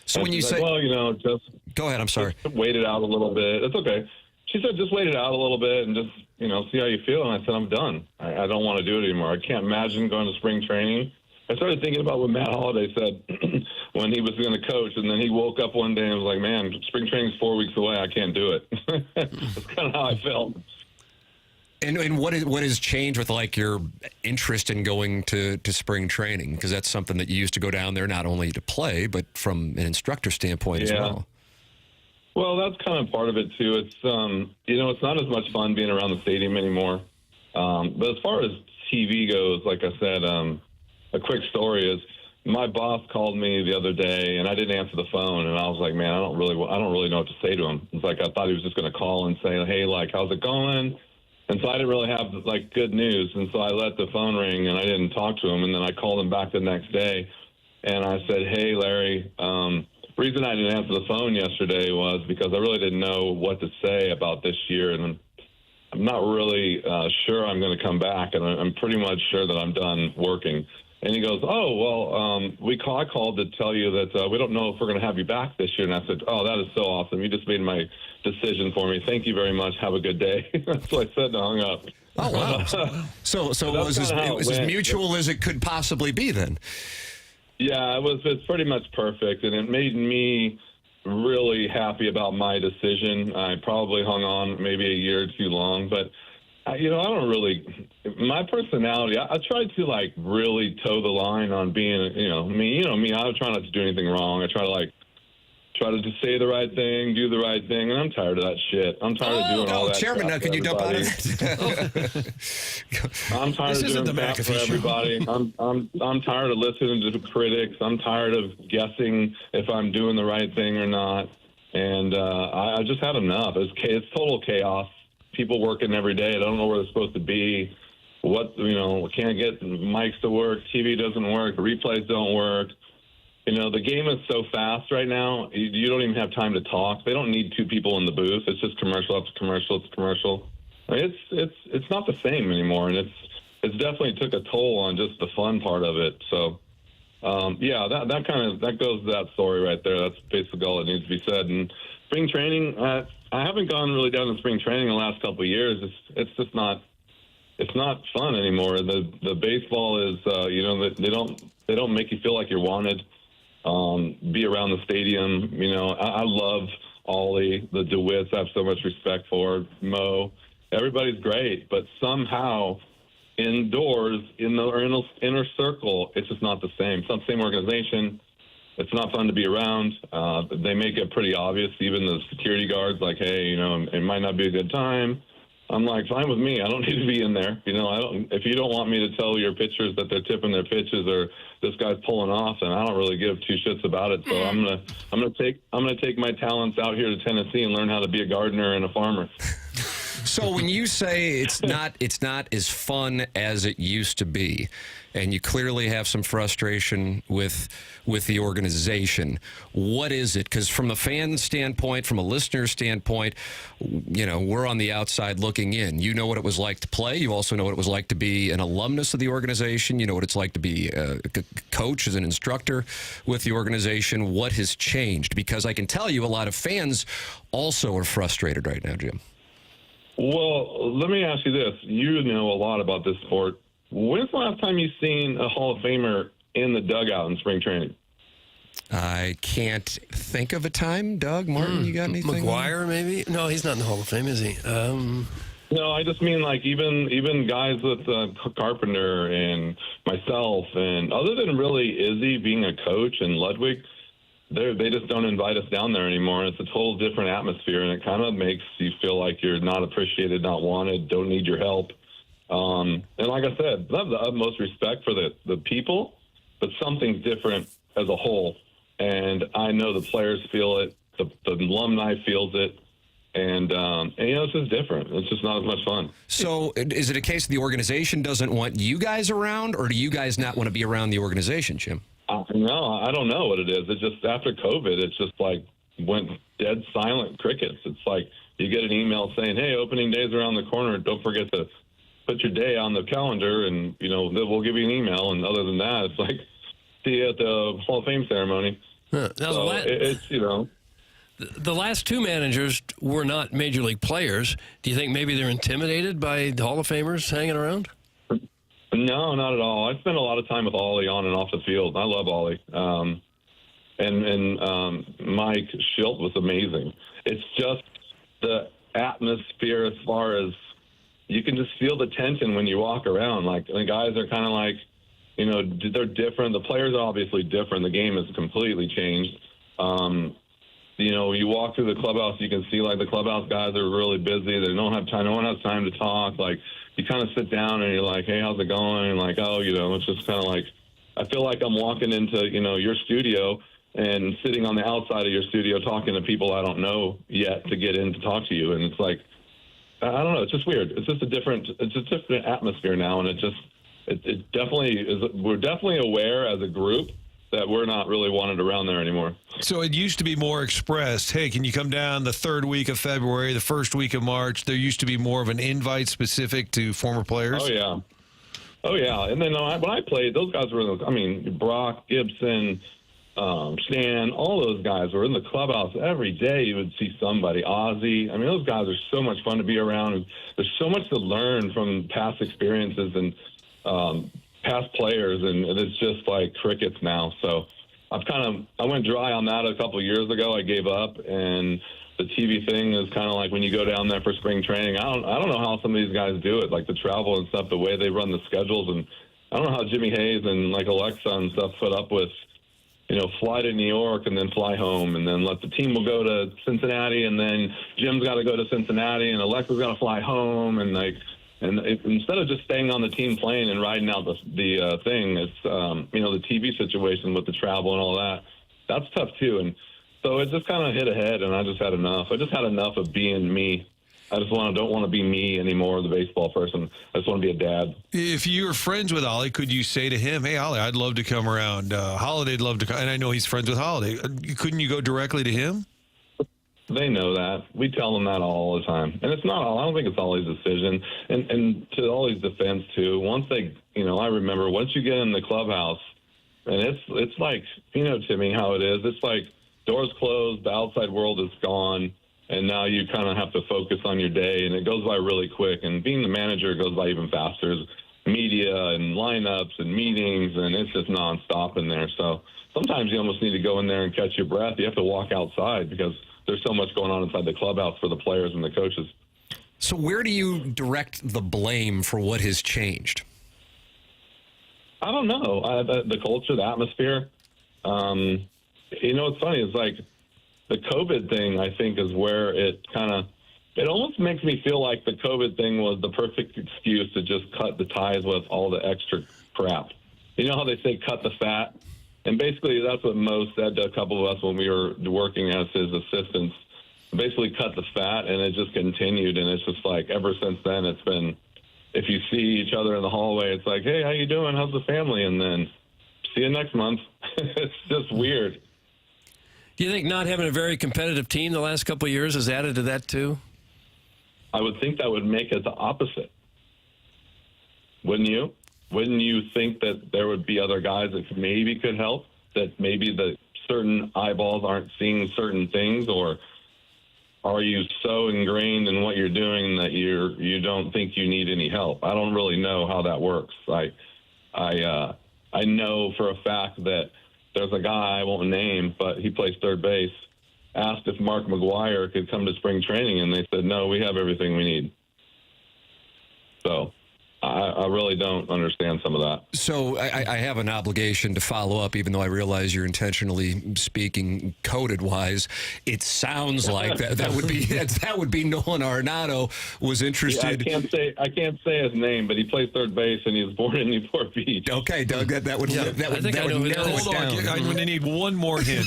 So and when you say, say... well, just... Go ahead, I'm sorry. Just wait it out a little bit. It's okay. She said, just wait it out a little bit and just, see how you feel. And I said, I'm done. I don't want to do it anymore. I can't imagine going to spring training. I started thinking about what Matt Holliday said when he was going to coach, and then he woke up one day and was like, man, spring training's 4 weeks away. I can't do it. That's kind of how I felt. And what has changed with, like, your interest in going to spring training? Because that's something that you used to go down there not only to play, but from an instructor standpoint as well. Well, that's kind of part of it, too. It's, it's not as much fun being around the stadium anymore. But as far as TV goes, like I said, a quick story is my boss called me the other day, and I didn't answer the phone, and I was like, man, I don't really know what to say to him. It's like I thought he was just going to call and say, hey, like, how's it going? And so I didn't really have, like, good news, and so I let the phone ring, and I didn't talk to him, and then I called him back the next day, and I said, hey, Larry, reason I didn't answer the phone yesterday was because I really didn't know what to say about this year, and I'm not really sure I'm going to come back, and I'm pretty much sure that I'm done working. And he goes, oh, well, I called to tell you that we don't know if we're going to have you back this year. And I said, oh, that is so awesome. You just made my decision for me. Thank you very much. Have a good day. That's what I said and hung up. Oh, wow. So it was as mutual as it could possibly be then. Yeah, it's pretty much perfect. And it made me really happy about my decision. I probably hung on maybe a year too long, but I don't really, my personality, I try to, like, really toe the line on being, me, I try not to do anything wrong. I try to just say the right thing, do the right thing, and I'm tired of that shit. I'm tired of doing all that. Chairman, now can you dump out of it? I'm tired of doing that for everybody. I'm tired of listening to the critics. I'm tired of guessing if I'm doing the right thing or not. And I just had enough. It's total chaos. People working every day. I don't know where they're supposed to be. Can't get mics to work. TV doesn't work. Replays don't work. The game is so fast right now. You don't even have time to talk. They don't need two people in the booth. It's just commercial after commercial. It's commercial. It's not the same anymore, and it's definitely took a toll on just the fun part of it. So, that goes to that story right there. That's basically all that needs to be said. And spring training, I haven't gone really down to spring training the last couple of years. It's just not it's not fun anymore. The baseball is, they don't make you feel like you're wanted. Be around the stadium. I love Ollie, the DeWitts. I have so much respect for Mo. Everybody's great, but somehow indoors in the inner circle, it's just not the same. It's not the same organization. It's not fun to be around. They make it pretty obvious. Even the security guards, like, hey, it might not be a good time. I'm like, fine with me. I don't need to be in there. If you don't want me to tell your pitchers that they're tipping their pitches or this guy's pulling off, then I don't really give two shits about it. So I'm gonna take my talents out here to Tennessee and learn how to be a gardener and a farmer. So when you say it's not as fun as it used to be, and you clearly have some frustration with the organization, what is it? Because from a fan standpoint, from a listener standpoint, we're on the outside looking in. You know what it was like to play. You also know what it was like to be an alumnus of the organization. You know what it's like to be a coach, as an instructor with the organization. What has changed? Because I can tell you a lot of fans also are frustrated right now, Jim. Well, let me ask you this. You know a lot about this sport. When's the last time you've seen a Hall of Famer in the dugout in spring training? I can't think of a time. Doug, Martin, you got anything? McGuire, maybe? No, he's not in the Hall of Fame, is he? No, I just mean like even guys with Carpenter and myself, and other than really Izzy being a coach and Ludwig, they just don't invite us down there anymore. It's a total different atmosphere, and it kind of makes you feel like you're not appreciated, not wanted, don't need your help. And like I said, I have the utmost respect for the people, but something's different as a whole. And I know the players feel it, the alumni feels it, and it's just different. It's just not as much fun. So is it a case the organization doesn't want you guys around, or do you guys not want to be around the organization, Jim? No, I don't know what it is. It's just after COVID, it's just like went dead silent crickets. It's like you get an email saying, hey, opening day's around the corner. Don't forget to put your day on the calendar, and, we'll give you an email. And other than that, it's like, see you at the Hall of Fame ceremony. Now, so the last two managers were not Major League players. Do you think maybe they're intimidated by the Hall of Famers hanging around? No, not at all. I spent a lot of time with Ollie on and off the field. I love Ollie. And Mike Schilt was amazing. It's just the atmosphere as far as you can just feel the tension when you walk around. Like, the guys are kind of like, they're different. The players are obviously different. The game has completely changed. You walk through the clubhouse, you can see, like, the clubhouse guys are really busy. They don't have time. No one has time to talk. Like, you kind of sit down and you're like, hey, how's it going? And like, it's just kind of like, I feel like I'm walking into, your studio and sitting on the outside of your studio talking to people I don't know yet to get in to talk to you. And it's like, I don't know. It's just weird. It's just a different atmosphere now. And it definitely is. We're definitely aware as a group that we're not really wanted around there anymore. So it used to be more expressed. Hey, can you come down the third week of February, the first week of March? There used to be more of an invite specific to former players. Oh yeah. And then when I played, those guys were. Brock, Gibson, Stan, all those guys were in the clubhouse every day. You would see somebody. Ozzy. Those guys are so much fun to be around. And there's so much to learn from past experiences and past players, and it's just like crickets now. So I went dry on that a couple of years ago. I gave up, and the TV thing is kind of like when you go down there for spring training. I don't know how some of these guys do it, like the travel and stuff, the way they run the schedules, and I don't know how Jimmy Hayes and like Alexa and stuff put up with, fly to New York and then fly home, and then let the team will go to Cincinnati, and then Jim's got to go to Cincinnati, and Alexa's got to fly home, and instead of just staying on the team plane and riding out the thing, it's the TV situation with the travel and all that. That's tough too, and so it just kind of hit ahead, and I just had enough. I just had enough of being me. I just don't want to be me anymore, the baseball person. I just want to be a dad. If you were friends with Ollie, could you say to him, hey, Ollie, I'd love to come around. Holiday'd love to come, and I know he's friends with Holiday. Couldn't you go directly to him? They know that. We tell them that all the time. And it's not all. I don't think it's Ollie's decision. And to Ollie's defense, too, once they, I remember once you get in the clubhouse, and it's like, Timmy, how it is. It's like doors closed, the outside world is gone. and now you kind of have to focus on your day, and it goes by really quick. And being the manager, it goes by even faster. There's media and lineups and meetings, and it's just nonstop in there. So sometimes you almost need to go in there and catch your breath. You have to walk outside because there's so much going on inside the clubhouse for the players and the coaches. So where do you direct the blame for what has changed? I don't know. The culture, the atmosphere. What's funny is like the COVID thing, I think, is where it almost makes me feel like the COVID thing was the perfect excuse to just cut the ties with all the extra crap. You know how they say cut the fat? And basically that's what Mo said to a couple of us when we were working as his assistants. Basically cut the fat, and it just continued. And it's just like ever since then it's been, if you see each other in the hallway, it's like, hey, how you doing? How's the family? And then see you next month. It's just weird. Do you think not having a very competitive team the last couple of years has added to that too? I would think that would make it the opposite. Wouldn't you? Wouldn't you think that there would be other guys that maybe could help, that maybe the certain eyeballs aren't seeing certain things, or are you so ingrained in what you're doing that you don't think you need any help? I don't really know how that works. I know for a fact that there's a guy I won't name, but he plays third base, asked if Mark McGuire could come to spring training, and they said, no, we have everything we need. So I really don't understand some of that. So I have an obligation to follow up, even though I realize you're intentionally speaking coded-wise. It sounds like that would be Nolan Arenado was interested. Yeah, I can't say his name, but he plays third base, and he was born in Newport Beach. Okay, Doug, that would narrow it down. I'm going to need one more hint.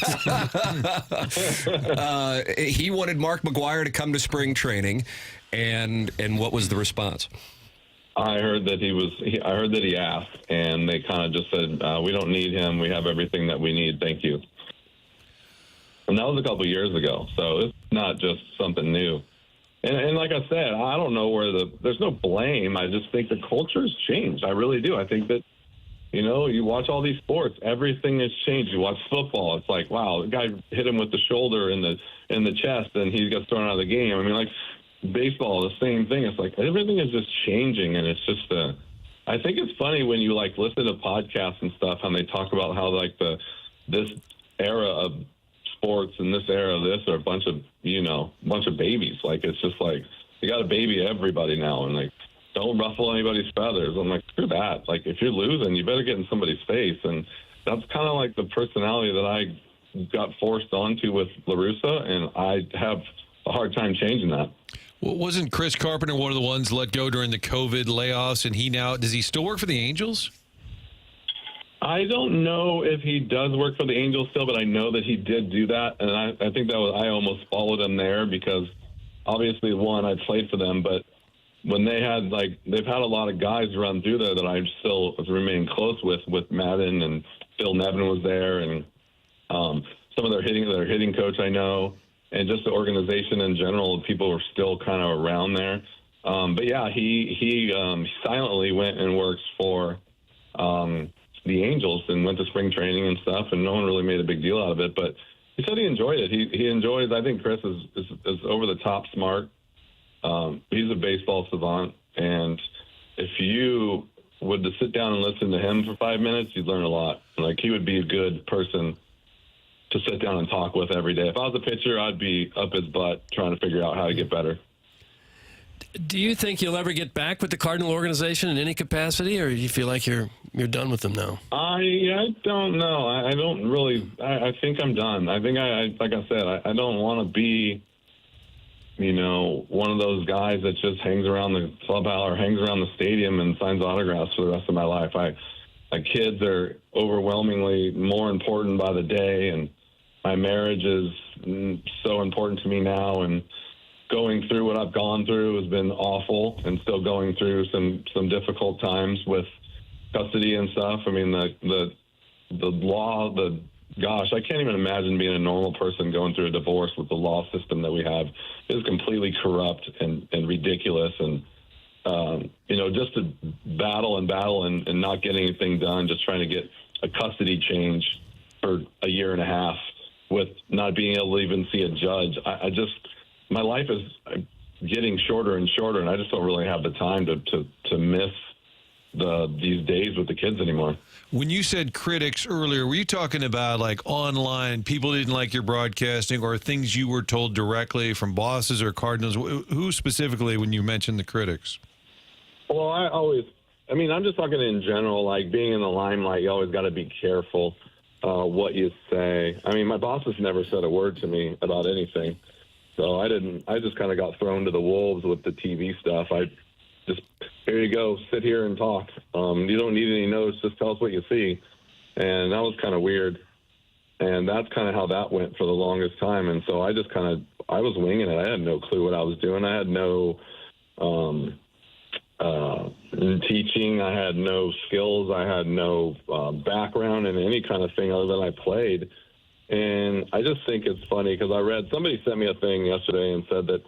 He wanted Mark McGuire to come to spring training, and what was the response? I heard that he asked, and they kind of just said, we don't need him. We have everything that we need. Thank you. And that was a couple of years ago, so it's not just something new. And like I said, I don't know there's no blame. I just think the culture's changed. I really do. I think that, you watch all these sports, everything has changed. You watch football, it's like, wow, the guy hit him with the shoulder in the chest, and he gets thrown out of the game. I mean, like, baseball, the same thing. It's like everything is just changing, and it's just I think it's funny when you like listen to podcasts and stuff, and they talk about how like this era of sports and this era of this are a bunch of babies. Like, it's just like you got to baby everybody now, and like don't ruffle anybody's feathers. I'm like, screw that. Like, if you're losing, you better get in somebody's face, and that's kind of like the personality that I got forced onto with La Russa, and I have a hard time changing that. Well, wasn't Chris Carpenter one of the ones let go during the COVID layoffs, and does he still work for the Angels? I don't know if he does work for the Angels still, but I know that he did do that, and I think I almost followed him there because obviously, one, I played for them, but when they've had a lot of guys run through there that I still remain close with Madden, and Phil Nevin was there, and some of their hitting coach I know. And just the organization in general, people were still kind of around there. But yeah, he silently went and worked for the Angels and went to spring training and stuff, and no one really made a big deal out of it. But he said he enjoyed it. He enjoys. I think Chris is over the top smart. He's a baseball savant, and if you would to sit down and listen to him for 5 minutes, you'd learn a lot. Like, he would be a good person to sit down and talk with every day. If I was a pitcher, I'd be up his butt trying to figure out how to get better. Do you think you'll ever get back with the Cardinal organization in any capacity, or do you feel like you're done with them now? I don't know. I don't really. I think I'm done. I think like I said, I don't want to be, one of those guys that just hangs around the clubhouse or hangs around the stadium and signs autographs for the rest of my life. My kids are overwhelmingly more important by the day, and my marriage is so important to me now, and going through what I've gone through has been awful, and still going through some difficult times with custody and stuff. I mean, the law, gosh, I can't even imagine being a normal person going through a divorce with the law system that we have. It is completely corrupt and ridiculous, and just to battle and not get anything done, just trying to get a custody change for a year and a half with not being able to even see a judge. my life is getting shorter and shorter, and I just don't really have the time to miss these days with the kids anymore. When you said critics earlier, were you talking about like online, people didn't like your broadcasting, or things you were told directly from bosses or Cardinals? Who specifically when you mentioned the critics? Well, I'm just talking in general, like being in the limelight, you always got to be careful what you say. I mean, my bosses never said a word to me about anything. So I just kind of got thrown to the wolves with the TV stuff. Here you go, sit here and talk. You don't need any notes, just tell us what you see. And that was kind of weird. And that's kind of how that went for the longest time. And so I was winging it. I had no clue what I was doing. I had no teaching. I had no skills. I had no background in any kind of thing other than I played. And I just think it's funny because somebody sent me a thing yesterday and said that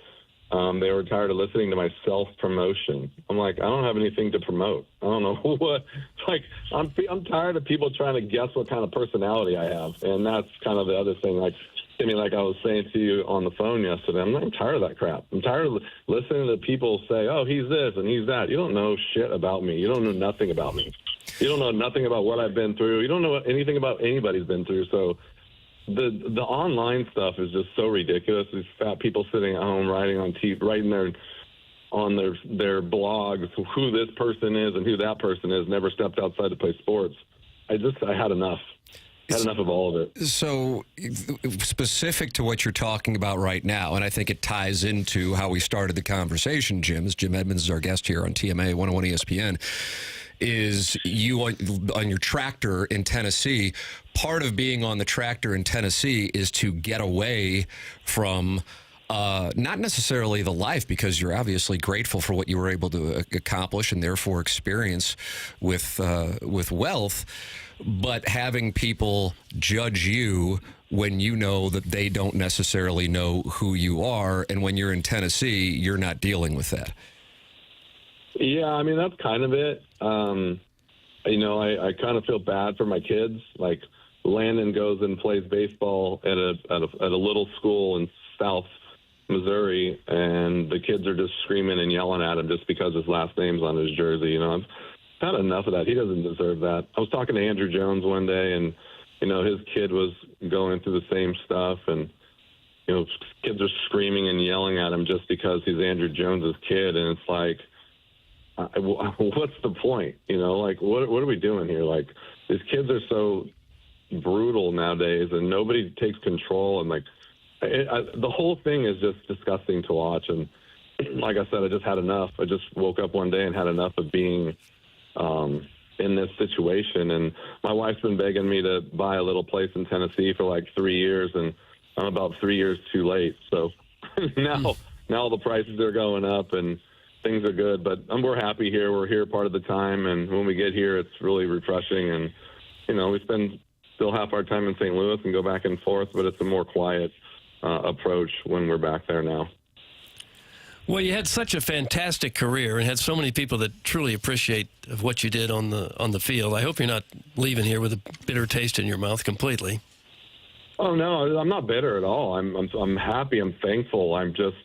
they were tired of listening to my self-promotion. I'm like, I don't have anything to promote. I don't know what. Like, I'm tired of people trying to guess what kind of personality I have. And that's kind of the other thing. Like, I mean, like I was saying to you on the phone yesterday, I'm tired of that crap. I'm tired of listening to people say, oh, he's this and he's that. You don't know shit about me. You don't know nothing about me. You don't know nothing about what I've been through. You don't know anything about anybody's been through. So the online stuff is just so ridiculous. These fat people sitting at home writing on their blogs who this person is and who that person is, never stepped outside to play sports. I had enough. I had enough of all of it. So specific to what you're talking about right now, and I think it ties into how we started the conversation, Jim, as Jim Edmonds is our guest here on TMA 101 ESPN, is you on your tractor in Tennessee. Part of being on the tractor in Tennessee is to get away from not necessarily the life, because you're obviously grateful for what you were able to accomplish and therefore experience with wealth, but having people judge you when you know that they don't necessarily know who you are. And when you're in Tennessee, you're not dealing with that. Yeah, I mean, that's kind of it. I kind of feel bad for my kids. Like, Landon goes and plays baseball at a little school in South Missouri, and the kids are just screaming and yelling at him just because his last name's on his jersey. I've had enough of that. He doesn't deserve that. I was talking to Andrew Jones one day, and his kid was going through the same stuff, and kids are screaming and yelling at him just because he's Andrew Jones's kid, and it's like, what's the point? Like, what are we doing here? Like, these kids are so brutal nowadays, and nobody takes control, and like, the whole thing is just disgusting to watch. And like I said, I just had enough. I just woke up one day and had enough of being in this situation. And my wife's been begging me to buy a little place in Tennessee for like 3 years, and I'm about 3 years too late. So now the prices are going up and things are good, but we're happy here. We're here part of the time, and when we get here, it's really refreshing. And we spend still half our time in St. Louis and go back and forth, but it's a more quiet approach when we're back there now. Well, you had such a fantastic career and had so many people that truly appreciate of what you did on the field. I hope you're not leaving here with a bitter taste in your mouth completely. Oh no, I'm not bitter at all. I'm happy. I'm thankful. I'm just,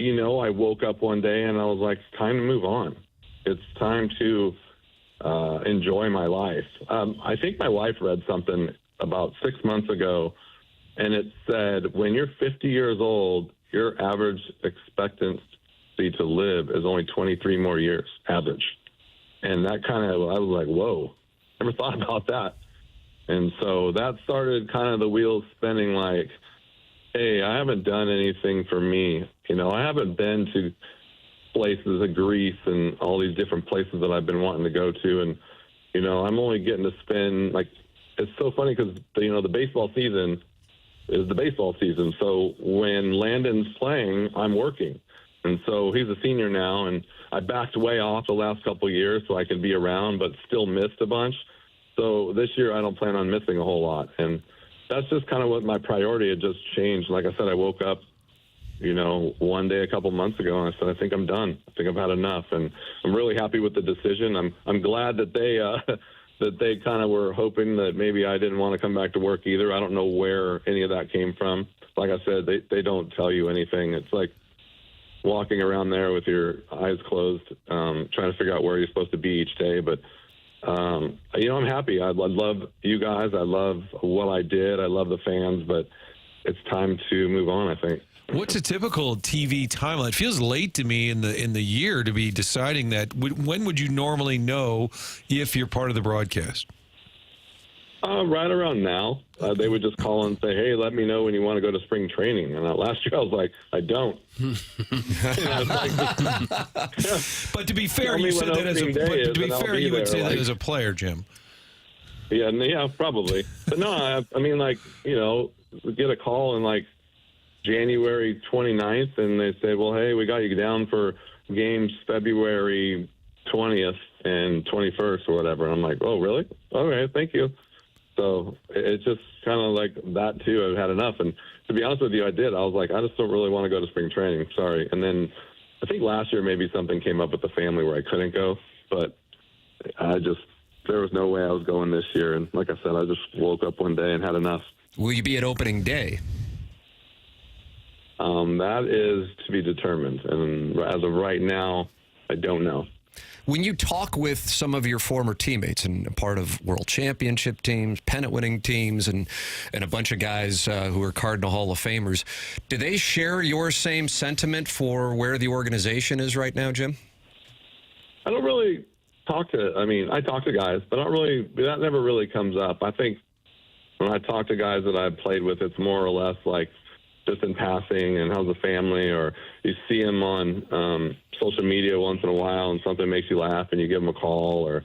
I woke up one day and I was like, it's time to move on. It's time to enjoy my life. I think my wife read something about 6 months ago, and it said, when you're 50 years old, your average expectancy to live is only 23 more years, average. And that I was like, whoa, never thought about that. And so that started kind of the wheels spinning, like, hey, I haven't done anything for me. I haven't been to places of Greece and all these different places that I've been wanting to go to. And, I'm only getting to spend, like, it's so funny because, the baseball season is the baseball season. So when Landon's playing, I'm working. And so he's a senior now, and I backed way off the last couple of years so I could be around, but still missed a bunch. So this year I don't plan on missing a whole lot. And that's just kind of what my priority had just changed. Like I said, I woke up, one day a couple months ago, and I said, I think I'm done. I think I've had enough. And I'm really happy with the decision. I'm glad that that they kind of were hoping that maybe I didn't want to come back to work either. I don't know where any of that came from. Like I said, they don't tell you anything. It's like walking around there with your eyes closed, trying to figure out where you're supposed to be each day. But, I'm happy. I love you guys. I love what I did. I love the fans, but it's time to move on, I think. What's a typical TV timeline? It feels late to me in the year to be deciding that. When would you normally know if you're part of the broadcast? Right around now. They would just call and say, hey, let me know when you want to go to spring training. And last year I was like, I don't. But to be fair, you said that you would say that as a player, Jim. Yeah, probably. But no, we get a call in January 29th, and they say, well, hey, we got you down for games February 20th and 21st or whatever. And I'm like, oh, really? Okay, thank you. So it's just kind of like that, too. I've had enough. And to be honest with you, I did. I was like, I just don't really want to go to spring training. Sorry. And then I think last year maybe something came up with the family where I couldn't go. But there was no way I was going this year. And like I said, I just woke up one day and had enough. Will you be at opening day? That is to be determined. And as of right now, I don't know. When you talk with some of your former teammates and a part of world championship teams, pennant-winning teams, and a bunch of guys who are Cardinal Hall of Famers, do they share your same sentiment for where the organization is right now, Jim? I don't really I talk to guys, but that never really comes up. I think when I talk to guys that I've played with, it's more or less like just in passing and how's the family, or you see them on social media once in a while and something makes you laugh and you give them a call, or,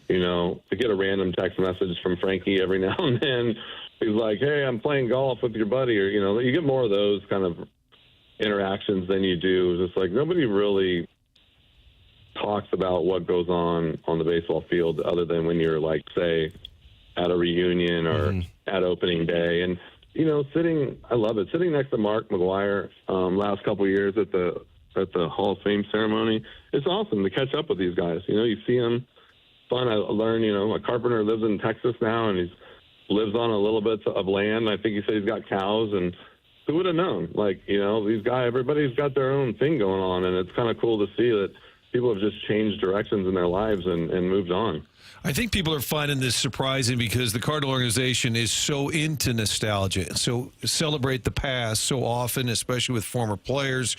to get a random text message from Frankie every now and then. He's like, hey, I'm playing golf with your buddy, or, you get more of those kind of interactions than you do. Just like nobody really talks about what goes on the baseball field other than when you're say at a reunion or at opening day. And, I love it. Sitting next to Mark McGwire last couple of years at the Hall of Fame ceremony, it's awesome to catch up with these guys. You see them. Fun. I learned, a carpenter lives in Texas now, and he lives on a little bit of land. I think he said he's got cows, and who would have known? These guys, everybody's got their own thing going on, and it's kind of cool to see that people have just changed directions in their lives and moved on. I think people are finding this surprising because the Cardinal organization is so into nostalgia, so celebrate the past so often, especially with former players.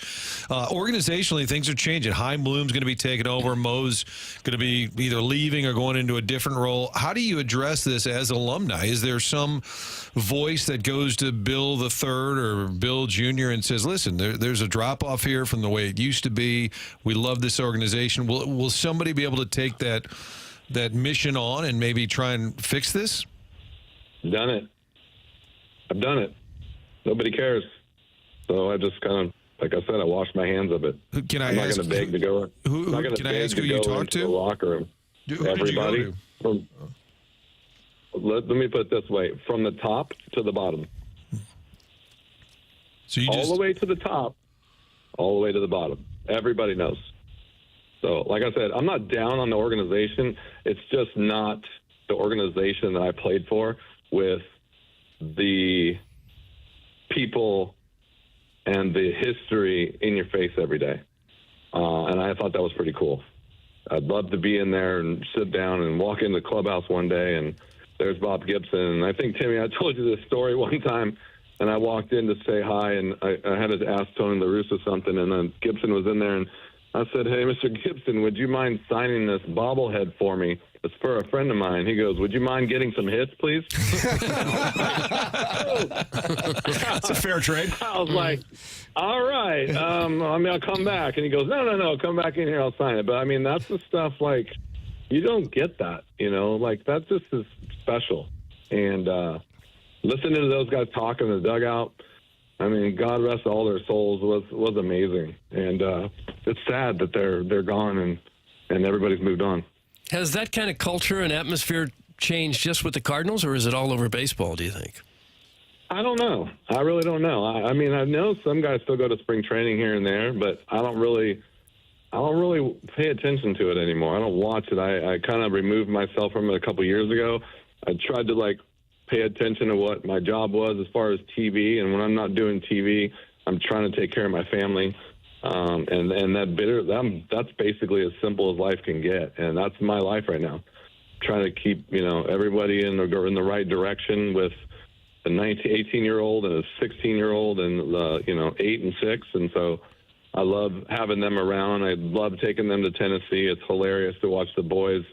Organizationally, things are changing. Chaim Bloom's going to be taking over. Mo's going to be either leaving or going into a different role. How do you address this as alumni? Is there some voice that goes to Bill the Third or Bill Jr. and says, listen, there's a drop-off here from the way it used to be. We love this organization. Will somebody be able to take that mission on and maybe try and fix this? Done it. I've done it. Nobody cares. So I just kind of, like I said, I washed my hands of it. I'm not going to beg to go. Can I ask who you talked to? The locker room. Everybody. Let me put it this way: from the top to the bottom. So all the way to the top, all the way to the bottom. Everybody knows. So, like I said, I'm not down on the organization. It's just not the organization that I played for with the people and the history in your face every day. And I thought that was pretty cool. I'd love to be in there and sit down and walk into the clubhouse one day, and there's Bob Gibson. And I think, Timmy, I told you this story one time, and I walked in to say hi, and I had to ask Tony La Russa something, and then Gibson was in there, and I said, hey, Mr. Gibson, would you mind signing this bobblehead for me? It's for a friend of mine. He goes, would you mind getting some hits, please? That's a fair trade. I was like, all right. I'll come back. And he goes, no, come back in here. I'll sign it. But, that's the stuff, you don't get that, that just is special. And listening to those guys talk in the dugout, God rest all their souls, was amazing. And it's sad that they're gone and everybody's moved on. Has that kind of culture and atmosphere changed just with the Cardinals, or is it all over baseball, do you think? I don't know. I really don't know. I know some guys still go to spring training here and there, but I don't really I don't really pay attention to it anymore. I don't watch it. I kind of removed myself from it a couple years ago. I tried to pay attention to what my job was as far as TV, and when I'm not doing TV, I'm trying to take care of my family. That's basically as simple as life can get, and that's my life right now. Trying to keep everybody in the right direction with a 18-year-old and a 16-year-old and 8 and 6, and so I love having them around. I love taking them to Tennessee. It's hilarious to watch the boys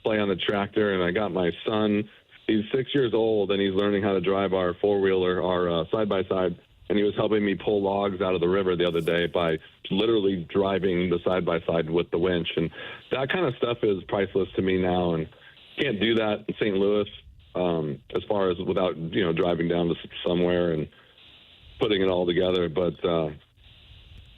play on the tractor, and I got my son. He's 6 years old, and he's learning how to drive our four-wheeler, our side-by-side, and he was helping me pull logs out of the river the other day by literally driving the side-by-side with the winch. And that kind of stuff is priceless to me now, and can't do that in St. Louis as far as without, driving down to somewhere and putting it all together. But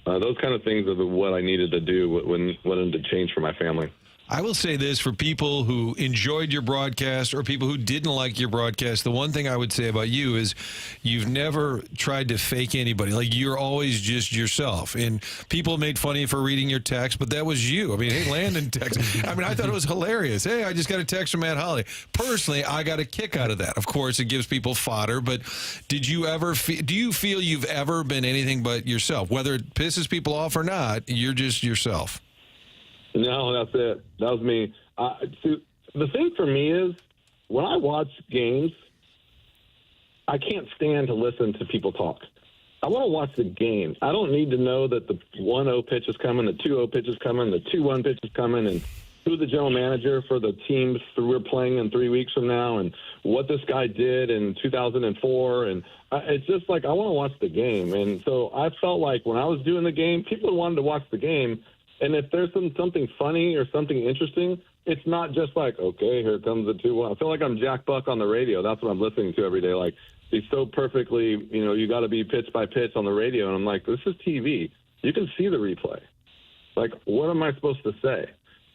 those kind of things are what I needed to do when wanted to change for my family. I will say this for people who enjoyed your broadcast or people who didn't like your broadcast. The one thing I would say about you is you've never tried to fake anybody. You're always just yourself. And people made fun of you for reading your text, but that was you. I mean, hey, Landon texted. I thought it was hilarious. Hey, I just got a text from Matt Holly. Personally, I got a kick out of that. Of course, it gives people fodder, but do you feel you've ever been anything but yourself? Whether it pisses people off or not, you're just yourself. No, that's it. That was me. The thing for me is when I watch games, I can't stand to listen to people talk. I want to watch the game. I don't need to know that the 1-0 pitch is coming, the 2-0 pitch is coming, the 2-1 pitch is coming, and who the general manager for the teams we're playing in 3 weeks from now, and what this guy did in 2004. And it's just I want to watch the game. And so I felt like when I was doing the game, people wanted to watch the game. And if there's something funny or something interesting, it's not just okay, here comes the 2-1. I feel like I'm Jack Buck on the radio. That's what I'm listening to every day. He's so perfectly, you got to be pitch by pitch on the radio. And I'm like, this is TV. You can see the replay. What am I supposed to say?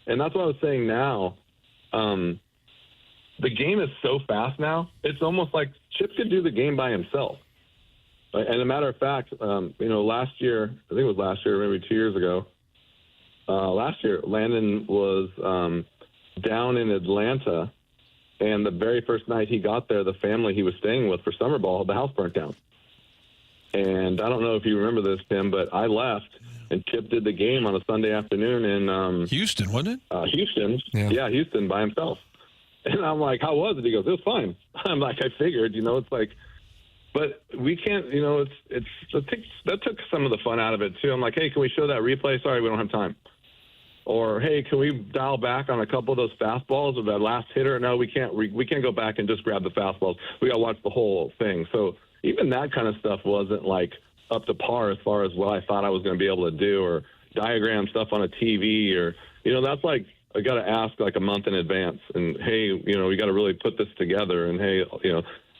And that's what I was saying now. The game is so fast now. It's almost like Chip could do the game by himself. And a matter of fact, last year, I think it was last year, maybe 2 years ago, last year, Landon was down in Atlanta, and the very first night he got there, the family he was staying with for summer ball, the house burnt down. And I don't know if you remember this, Tim, but I left, and Chip did the game on a Sunday afternoon in Houston, wasn't it? Houston. Yeah, Houston by himself. And I'm like, how was it? He goes, it was fine. I'm like, I figured, but we can't, that took some of the fun out of it, too. I'm like, hey, can we show that replay? Sorry, we don't have time. Or, hey, can we dial back on a couple of those fastballs or that last hitter? No, we can't. We can't go back and just grab the fastballs. We got to watch the whole thing. So even that kind of stuff wasn't up to par as far as what I thought I was going to be able to do, or diagram stuff on a TV, or that's I got to ask a month in advance. And hey, we got to really put this together. And hey,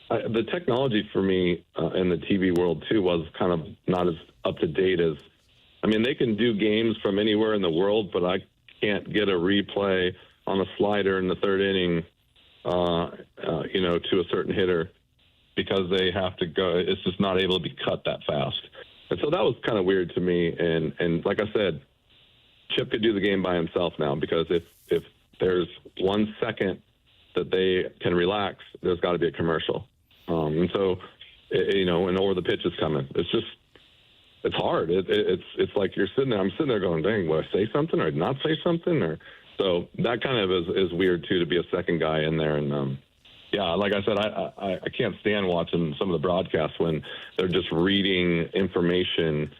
the technology for me in the TV world too was kind of not as up to date as. They can do games from anywhere in the world, but I can't get a replay on a slider in the third inning, to a certain hitter because they have to go. It's just not able to be cut that fast. And so that was kind of weird to me. And like I said, Chip could do the game by himself now because if there's 1 second that they can relax, there's got to be a commercial. And so, or the pitch is coming. It's hard. It's like you're sitting there. I'm sitting there going, dang, will I say something or not say something? Or so that kind of is weird too, to be a second guy in there. And like I said, I can't stand watching some of the broadcasts when they're just reading information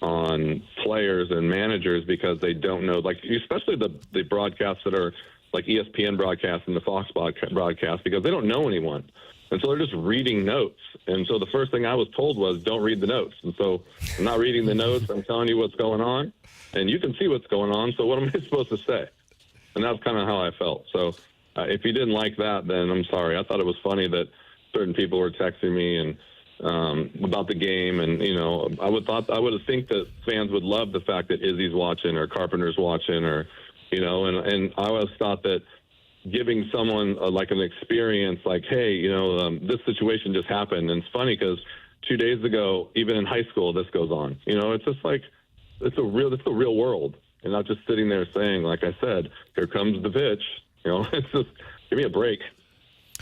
on players and managers because they don't know, especially the broadcasts that are like ESPN broadcasts and the Fox broadcasts, because they don't know anyone. And so they're just reading notes. And so the first thing I was told was, don't read the notes. And so I'm not reading the notes. I'm telling you what's going on. And you can see what's going on. So what am I supposed to say? And that's kind of how I felt. So if you didn't like that, then I'm sorry. I thought it was funny that certain people were texting me and about the game. And, I would have think that fans would love the fact that Izzy's watching or Carpenter's watching or, and I always thought that giving someone an experience hey, this situation just happened. And it's funny because 2 days ago, even in high school, this goes on. It's just it's the real world. and not just sitting there saying, like I said, here comes the pitch. It's just, give me a break.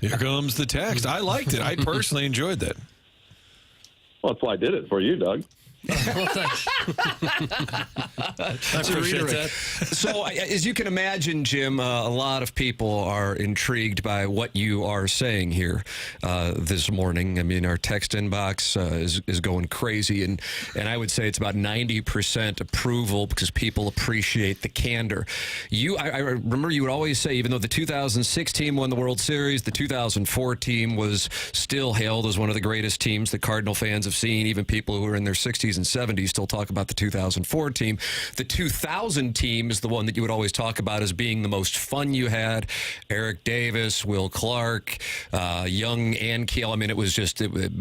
Here comes the text. I liked it. I personally enjoyed that. Well, that's why I did it for you, Doug. Well, thanks. I appreciate that. So, as you can imagine, Jim, a lot of people are intrigued by what you are saying here this morning. I mean, our text inbox is going crazy, and I would say it's about 90% approval because people appreciate the candor. I remember you would always say, even though the 2006 team won the World Series, the 2004 team was still hailed as one of the greatest teams that Cardinal fans have seen. Even people who are in their 60s and 70s still talk about the 2004 team. The 2000 team is the one that you would always talk about as being the most fun you had. Eric Davis, Will Clark, Young and Keel. I mean, it was just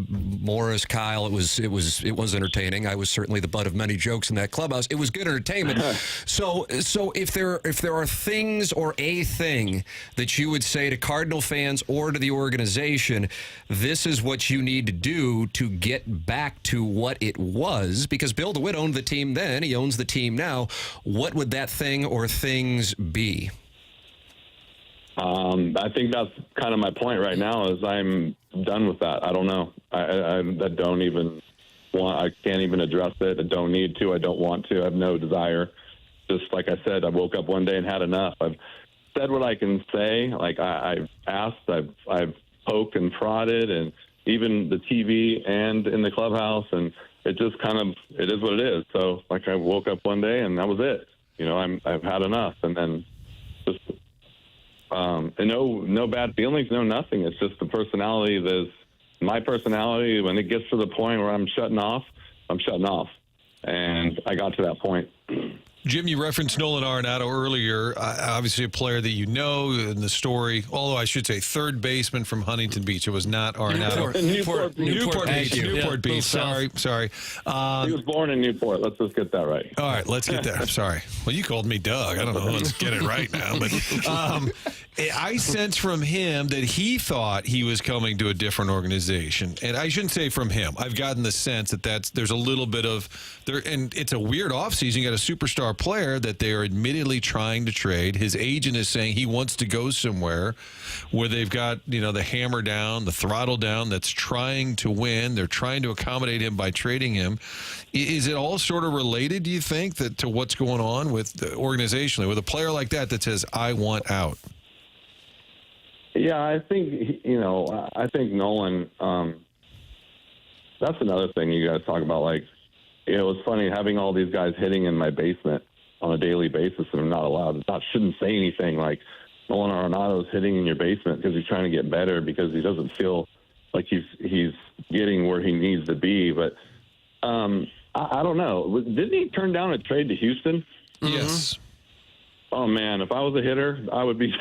Morris, Kyle. It was entertaining. I was certainly the butt of many jokes in that clubhouse. It was good entertainment. So if there are things or a thing that you would say to Cardinal fans or to the organization, this is what you need to do to get back to what it was, because Bill DeWitt owned the team then, he owns the team now. What would that thing or things be? I think that's kind of my point right now is I'm done with that. I don't know. I don't even want, I can't even address it. I don't need to. I don't want to. I have no desire. Just like I said, I woke up one day and had enough. I've said what I can say. Like I've asked, I've poked and prodded, and even the TV and in the clubhouse, and it just kind of, it is what it is. So, like, I woke up one day and that was it. I've had enough. And then just, and no bad feelings, no nothing. It's just the personality my personality. When it gets to the point where I'm shutting off, I'm shutting off. And I got to that point. Jim, you referenced Nolan Arenado earlier, obviously a player that you know in the story, although I should say third baseman from Huntington Beach. It was not Arenado. Newport Beach. Sorry. He was born in Newport. Let's just get that right. All right, let's get that. I'm sorry. Well, you called me Doug. I don't know. Let's get it right now. But I sense from him that he thought he was coming to a different organization. And I shouldn't say from him. I've gotten the sense that there's a little bit of there, and it's a weird offseason. You got a superstar player that they are admittedly trying to trade. His agent is saying he wants to go somewhere where they've got, the hammer down, the throttle down, that's trying to win. They're trying to accommodate him by trading him. Is it all sort of related, do you think, to what's going on with organizationally with a player like that says, I want out? Yeah, I think, I think Nolan, that's another thing you guys talk about. Like, it was funny having all these guys hitting in my basement on a daily basis, and I'm not allowed. Shouldn't say anything like Nolan Arenado's hitting in your basement because he's trying to get better, because he doesn't feel like he's getting where he needs to be. But I don't know. Didn't he turn down a trade to Houston? Yes. Oh man, if I was a hitter, I would be.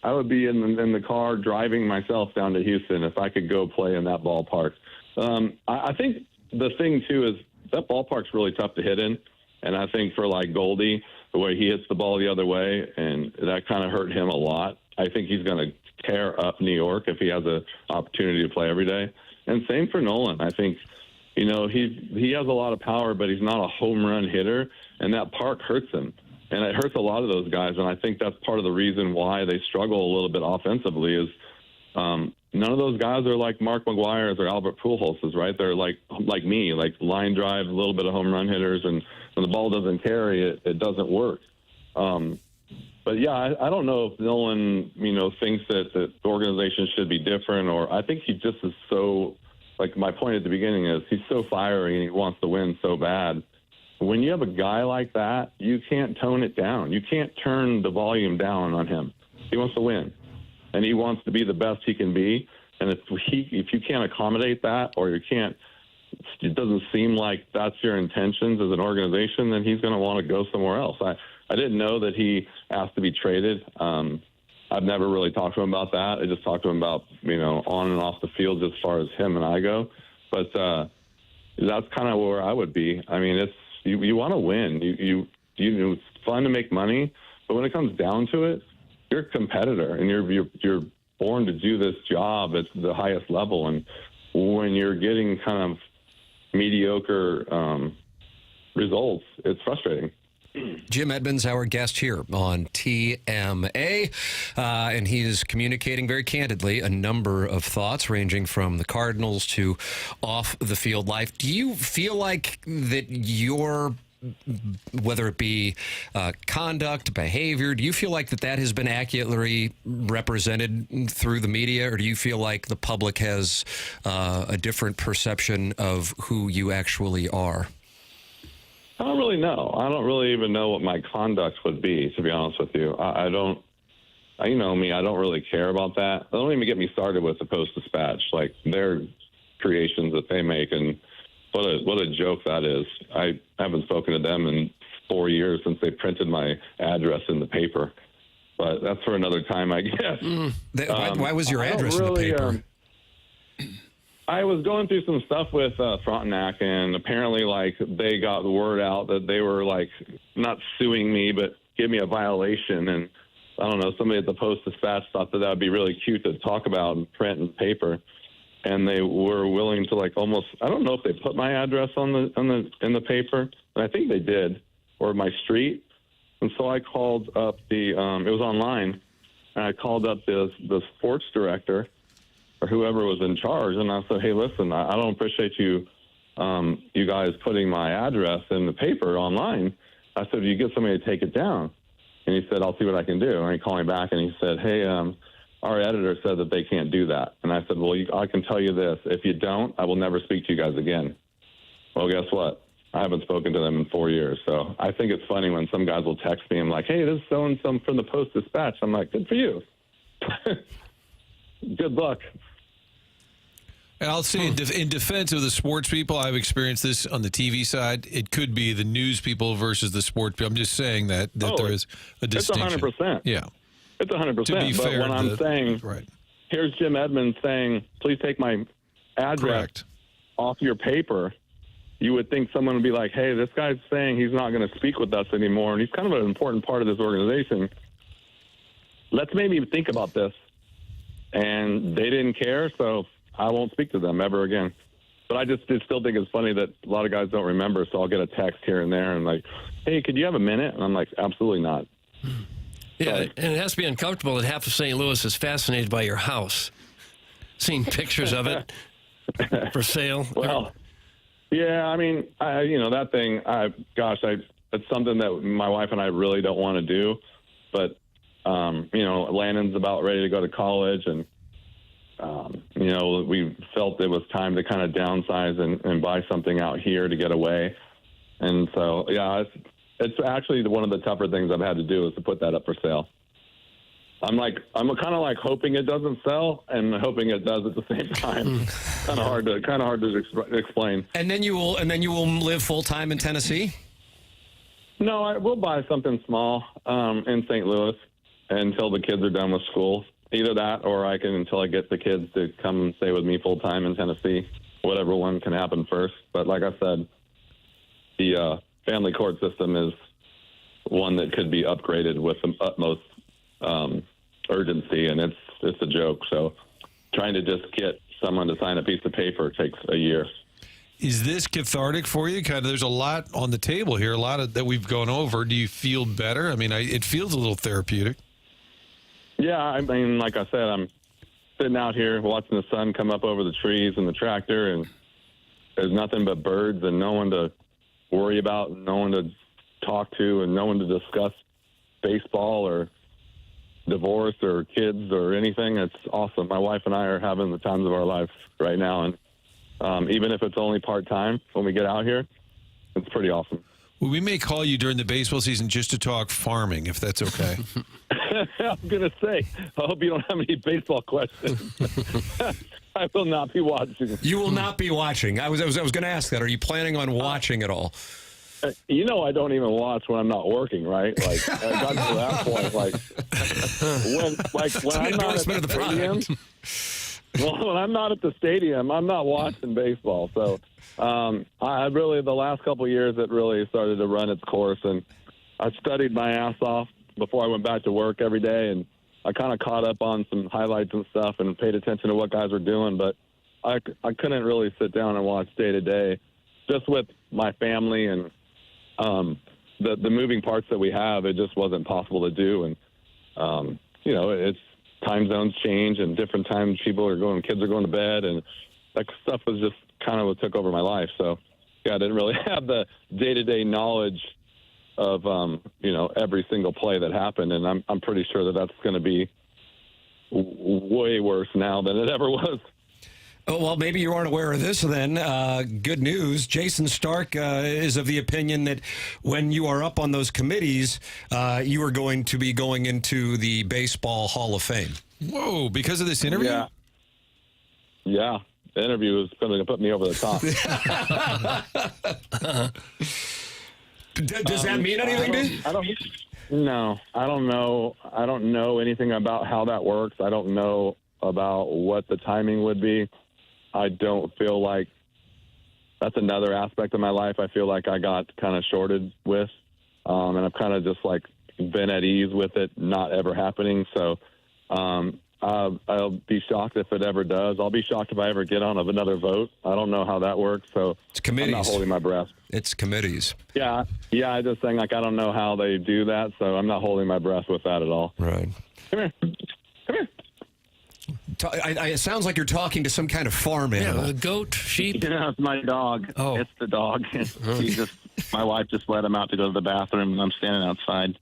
I would be in the car driving myself down to Houston if I could go play in that ballpark. I think the thing, too, is that ballpark's really tough to hit in. And I think for, like, Goldie, the way he hits the ball the other way, and that kind of hurt him a lot. I think he's going to tear up New York if he has an opportunity to play every day. And same for Nolan. I think, he has a lot of power, but he's not a home run hitter, and that park hurts him. And it hurts a lot of those guys, and I think that's part of the reason why they struggle a little bit offensively is none of those guys are like Mark McGwire's or Albert Pujols, right? They're like me, like line drive, a little bit of home run hitters, and when the ball doesn't carry, it doesn't work. But, yeah, I don't know if Nolan, thinks that the organization should be different, or I think he just is so, like my point at the beginning is he's so fiery and he wants to win so bad. When you have a guy like that, you can't tone it down. You can't turn the volume down on him. He wants to win, and he wants to be the best he can be. And if you can't accommodate that, or it doesn't seem like that's your intentions as an organization, then he's going to want to go somewhere else. I didn't know that he asked to be traded. I've never really talked to him about that. I just talked to him about, on and off the field as far as him and I go. But that's kind of where I would be. I mean, you want to win. It's fun to make money, but when it comes down to it, you're a competitor, and you're born to do this job at the highest level. And when you're getting kind of mediocre results, it's frustrating. Jim Edmonds, our guest here on TMA, and he is communicating very candidly a number of thoughts ranging from the Cardinals to off-the-field life. Do you feel like that your, whether it be conduct, behavior, do you feel like that has been accurately represented through the media, or do you feel like the public has a different perception of who you actually are? I don't really know. I don't really even know what my conduct would be, to be honest with you. I don't, you know me, I don't really care about that. Don't even get me started with the Post-Dispatch. Like, their creations that they make, and what a joke that is. I haven't spoken to them in 4 years since they printed my address in the paper. But that's for another time, I guess. Why was your address in the paper? I was going through some stuff with Frontenac, and apparently, like, they got the word out that they were, like, not suing me, but give me a violation. And I don't know, somebody at the Post-Dispatch thought that would be really cute to talk about and print in paper. And they were willing to, like, almost, I don't know if they put my address in the paper, and I think they did, or my street. And so I called up it was online, and I called up the sports director, or whoever was in charge, and I said, hey, listen, I don't appreciate you guys putting my address in the paper online. I said, you get somebody to take it down. And he said, I'll see what I can do. And he called me back, and he said, hey, our editor said that they can't do that. And I said, well, I can tell you this. If you don't, I will never speak to you guys again. Well, guess what? I haven't spoken to them in 4 years. So I think it's funny when some guys will text me. I'm like, hey, this is so-and-so from the Post-Dispatch. I'm like, good for you. Good luck. And I'll say in defense of the sports people, I've experienced this on the TV side. It could be the news people versus the sports people. I'm just saying that there is a distinction. It's 100%. Yeah. It's 100%. To be fair, when I'm saying, right. Here's Jim Edmonds saying, please take my address off your paper, you would think someone would be like, hey, this guy's saying he's not going to speak with us anymore, and he's kind of an important part of this organization. Let's maybe think about this. And they didn't care, so I won't speak to them ever again. But I just still think it's funny that a lot of guys don't remember, so I'll get a text here and there and like, hey, could you have a minute? And I'm like, absolutely not. Yeah, and it has to be uncomfortable that half of St. Louis is fascinated by your house. Seeing pictures of it for sale. Well, yeah, I mean, that thing, it's something that my wife and I really don't want to do. But, Landon's about ready to go to college, and we felt it was time to kind of downsize and buy something out here to get away. And so, yeah, it's actually one of the tougher things I've had to do is to put that up for sale. I'm kind of like hoping it doesn't sell and hoping it does at the same time. kind of hard to explain. And then you will live full time in Tennessee? No, I will buy something small in St. Louis until the kids are done with school. Either that, or I can until I get the kids to come stay with me full time in Tennessee. Whatever one can happen first. But like I said, the family court system is one that could be upgraded with the utmost urgency, and it's a joke. So trying to just get someone to sign a piece of paper takes a year. Is this cathartic for you? Kind of, there's a lot on the table here, a lot of that we've gone over. Do you feel better? I mean, it feels a little therapeutic. Yeah, I mean, like I said, I'm sitting out here watching the sun come up over the trees and the tractor, and there's nothing but birds and no one to worry about, and no one to talk to, and no one to discuss baseball or divorce or kids or anything. It's awesome. My wife and I are having the times of our life right now, and even if it's only part-time when we get out here, it's pretty awesome. Well, we may call you during the baseball season just to talk farming, if that's okay. I'm going to say, I hope you don't have any baseball questions. I will not be watching. You will not be watching. I was going to ask that. Are you planning on watching at all? I don't even watch when I'm not working, right? Like, I got to that point, when I'm not at the stadium. Well, when I'm not at the stadium, I'm not watching baseball. So, I really, the last couple of years, it really started to run its course, and I studied my ass off before I went back to work every day, and I kind of caught up on some highlights and stuff and paid attention to what guys were doing, but I couldn't really sit down and watch day to day, just with my family and the moving parts that we have, it just wasn't possible to do. And, it's time zones change and different times kids are going to bed, and that stuff was just kind of what took over my life. So, yeah, I didn't really have the day-to-day knowledge of, every single play that happened. And I'm pretty sure that's going to be way worse now than it ever was. Oh, well, maybe you aren't aware of this then. Good news. Jason Stark is of the opinion that when you are up on those committees, you are going to be going into the Baseball Hall of Fame. Whoa, because of this interview? Yeah. The interview is going to put me over the top. Does that mean anything to you? No, I don't know. I don't know anything about how that works. I don't know about what the timing would be. I don't feel like that's another aspect of my life I feel like I got kind of shorted with. And I've kind of just been at ease with it not ever happening. So I'll be shocked if it ever does. I'll be shocked if I ever get on another vote. I don't know how that works. So it's committees. I'm not holding my breath. It's committees. Yeah. I just think I don't know how they do that. So I'm not holding my breath with that at all. Right. Come here. It sounds like you're talking to some kind of farm animal. Yeah, a goat, sheep. It's my dog. Oh. It's the dog. My wife just let him out to go to the bathroom, and I'm standing outside.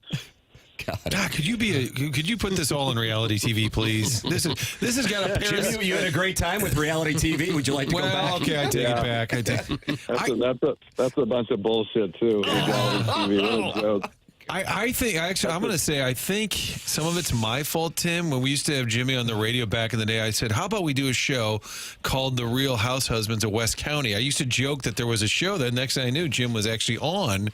God, could you put this all on reality TV, please? This has got a Jim, you had a great time with reality TV. Would you like to go back? Okay, I take it back. That's a bunch of bullshit too. Reality TV, what a joke. I think some of it's my fault, Tim. When we used to have Jimmy on the radio back in the day, I said, how about we do a show called The Real House Husbands of West County? I used to joke that there was a show that next thing I knew, Jim was actually on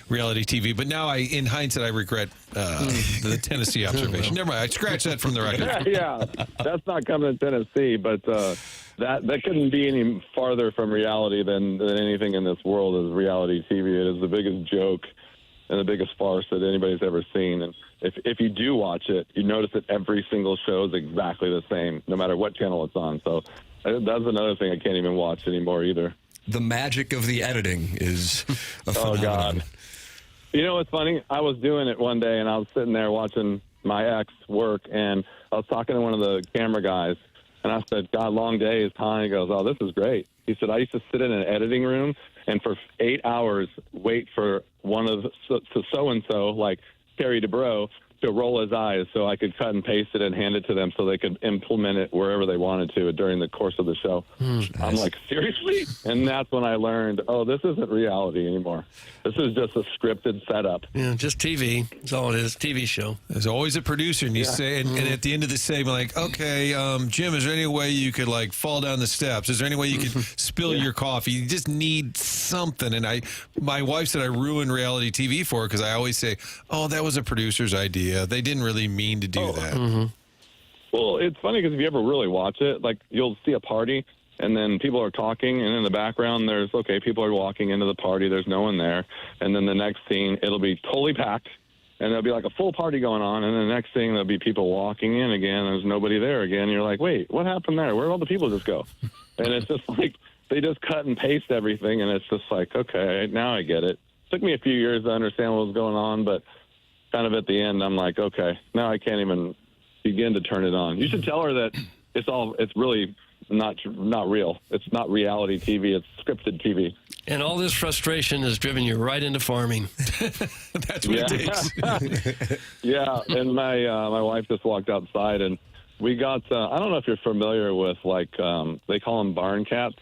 reality TV. But now, in hindsight, I regret the Tennessee observation. Never mind. I scratched that from the record. Yeah, that's not coming to Tennessee, but that couldn't be any farther from reality than anything in this world is reality TV. It is the biggest joke and the biggest farce that anybody's ever seen. And if you do watch it, you notice that every single show is exactly the same, no matter what channel it's on. So that's another thing I can't even watch anymore either. The magic of the editing is a phenomenon. Oh, God. You know what's funny? I was doing it one day, and I was sitting there watching my ex work, and I was talking to one of the camera guys, and I said, God, long days, huh? He goes, oh, this is great. He said, I used to sit in an editing room and for 8 hours wait for one of so-and-so, like Terry DeBro, to roll his eyes so I could cut and paste it and hand it to them so they could implement it wherever they wanted to during the course of the show. Nice. I'm like, seriously? And that's when I learned, this isn't reality anymore. This is just a scripted setup. Yeah, just TV. That's all it is, TV show. There's always a producer, and you say, and at the end of the segment, like, okay, Jim, is there any way you could, fall down the steps? Is there any way you could spill your coffee? You just need something. And my wife said I ruined reality TV for her because I always say, that was a producer's idea. They didn't really mean to do that. Mm-hmm. Well, it's funny because if you ever really watch it, you'll see a party, and then people are talking, and in the background people are walking into the party, there's no one there, and then the next scene, it'll be totally packed, and there'll be a full party going on, and the next thing, there'll be people walking in again, and there's nobody there again, and you're like, wait, what happened there? Where'd all the people just go? And it's just they just cut and paste everything, and it's just okay, now I get it. It took me a few years to understand what was going on, but kind of at the end, I'm like, okay, now I can't even begin to turn it on. You should tell her that it's really not real. It's not reality TV. It's scripted TV. And all this frustration has driven you right into farming. That's what it takes. Yeah, and my wife just walked outside, and we got, I don't know if you're familiar with, they call them barn cats.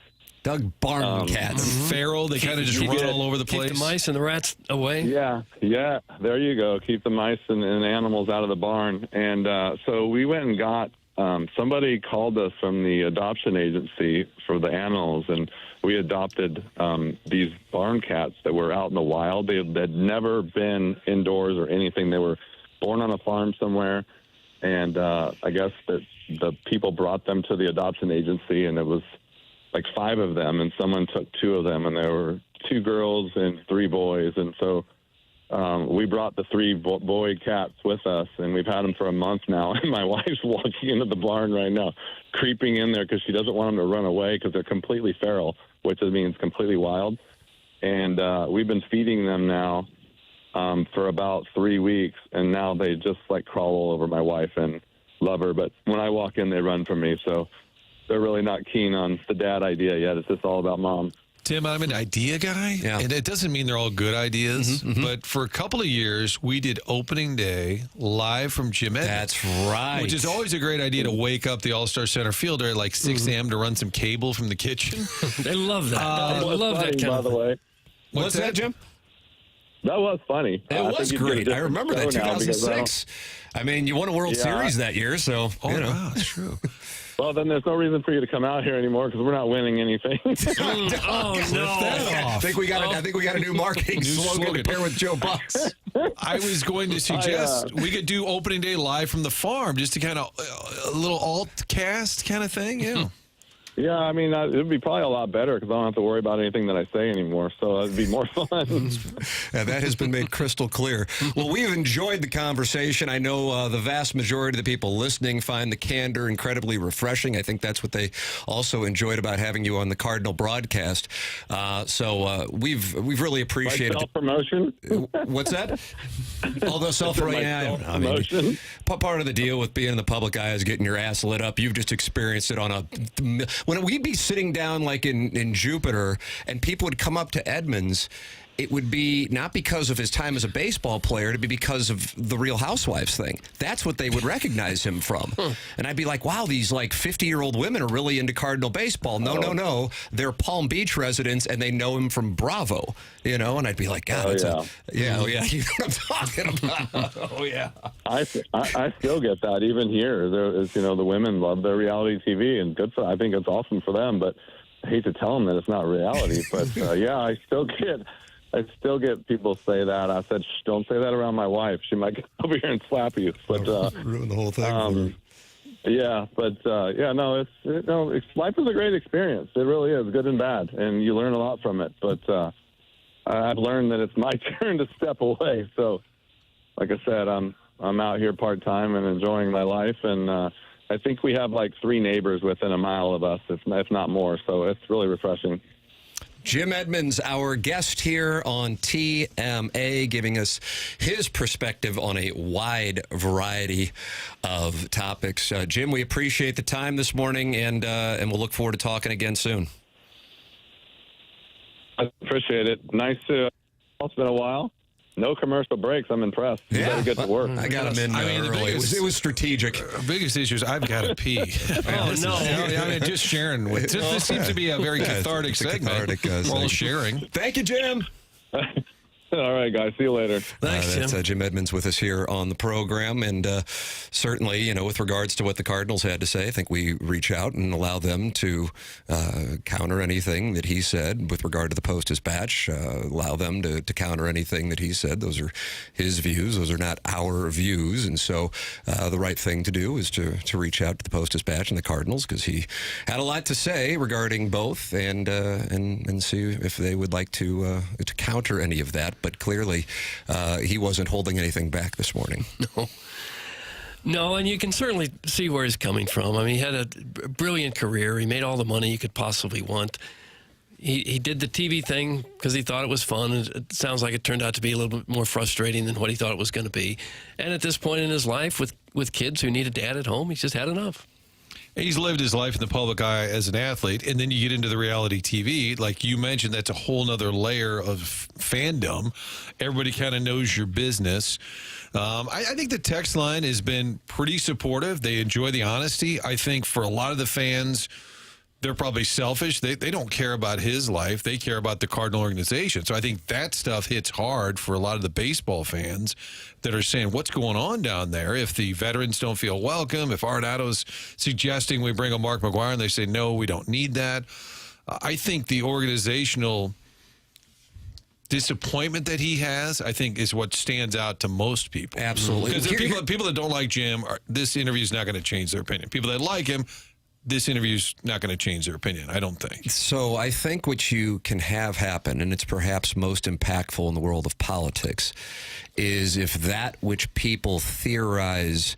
Doug barn cats. Feral, they kind of just run all over the place. Keep the mice and the rats away. Yeah, there you go. Keep the mice and animals out of the barn. And so we went and got, somebody called us from the adoption agency for the animals, and we adopted these barn cats that were out in the wild. They had never been indoors or anything. They were born on a farm somewhere, and I guess that the people brought them to the adoption agency, and it was 5 of them, and someone took 2 of them, and there were 2 girls and 3 boys. And so we brought the 3 boy cats with us, and we've had them for a month now. And my wife's walking into the barn right now, creeping in there because she doesn't want them to run away because they're completely feral, which means completely wild. And we've been feeding them now for about 3 weeks, and now they just like crawl all over my wife and love her. But when I walk in, they run from me. So they're really not keen on the dad idea yet. It's just all about mom. Tim, I'm an idea guy, and it doesn't mean they're all good ideas, but for a couple of years, we did opening day live from Jim Edmonds. That's right. Which is always a great idea to wake up the All-Star center fielder at like 6 a.m. to run some cable from the kitchen. They love that. They love that kind by of the way. What's that, Jim? That was funny. It was great. I remember that, 2006. I mean, you won a World Series that year, so, you know. Wow, that's true. Well, then there's no reason for you to come out here anymore because we're not winning anything. Oh, no. I think we got a new marketing slogan to pair with Joe Buck's. I was going to suggest we could do opening day live from the farm, just to kind of a little alt cast kind of thing. Yeah. Yeah, I mean, it would be probably a lot better because I don't have to worry about anything that I say anymore. So it'd be more fun. Yeah, that has been made crystal clear. Well, we've enjoyed the conversation. I know the vast majority of the people listening find the candor incredibly refreshing. I think that's what they also enjoyed about having you on the Cardinal broadcast. So we've really appreciated like self-promotion. What's that? Although self-promotion. Part of the deal with being in the public eye is getting your ass lit up. You've just experienced it on a. When we'd be sitting down like in Jupiter and people would come up to Edmonds, it would be not because of his time as a baseball player, it'd be because of the Real Housewives thing. That's what they would recognize him from. And I'd be like, wow, these like 50-year-old women are really into Cardinal baseball. No. They're Palm Beach residents and they know him from Bravo, you know? And I'd be like, God, you know what I'm talking about. Oh, yeah. I still get that even here. There is, the women love their reality TV and good for, I think it's awesome for them, but I hate to tell them that it's not reality. But I still get people say that. I said, shh, don't say that around my wife. She might get over here and slap you. But ruin the whole thing. Life is a great experience. It really is, good and bad, and you learn a lot from it. But I've learned that it's my turn to step away. So, like I said, I'm out here part time and enjoying my life, and I think we have like 3 neighbors within a mile of us, if not more. So it's really refreshing. Jim Edmonds, our guest here on TMA, giving us his perspective on a wide variety of topics. Jim, we appreciate the time this morning, and we'll look forward to talking again soon. I appreciate it. Nice to. It's been a while. No commercial breaks. I'm impressed. You better get to work. I got him in early. It was strategic. Biggest issue is I've got to pee. Just sharing. This seems to be a very cathartic segment. We're all sharing. Thank you, Jim. All right, guys. See you later. Thanks, Jim. That's Jim Edmonds with us here on the program. And certainly, with regards to what the Cardinals had to say, I think we reach out and allow them to counter anything that he said with regard to the Post-Dispatch, allow them to counter anything that he said. Those are his views. Those are not our views. And so the right thing to do is to reach out to the Post-Dispatch and the Cardinals, because he had a lot to say regarding both, and see if they would like to counter any of that. But clearly, he wasn't holding anything back this morning. No, and you can certainly see where he's coming from. I mean, he had a brilliant career. He made all the money you could possibly want. He did the TV thing because he thought it was fun. It sounds like it turned out to be a little bit more frustrating than what he thought it was going to be. And at this point in his life, with kids who need a dad at home, he's just had enough. He's lived his life in the public eye as an athlete, and then you get into the reality TV. Like you mentioned, that's a whole nother layer of fandom. Everybody kind of knows your business. I think the text line has been pretty supportive. They enjoy the honesty. I think for a lot of the fans, they're probably selfish. They don't care about his life. They care about the Cardinal organization. So I think that stuff hits hard for a lot of the baseball fans that are saying, what's going on down there? If the veterans don't feel welcome, if Arenado's suggesting we bring a Mark McGwire and they say, no, we don't need that. I think the organizational disappointment that he has, I think, is what stands out to most people. Absolutely. Because people that don't like Jim, this interview is not going to change their opinion. People that like him, this interview's not going to change their opinion, I don't think. So I think what you can have happen, and it's perhaps most impactful in the world of politics, is if that which people theorize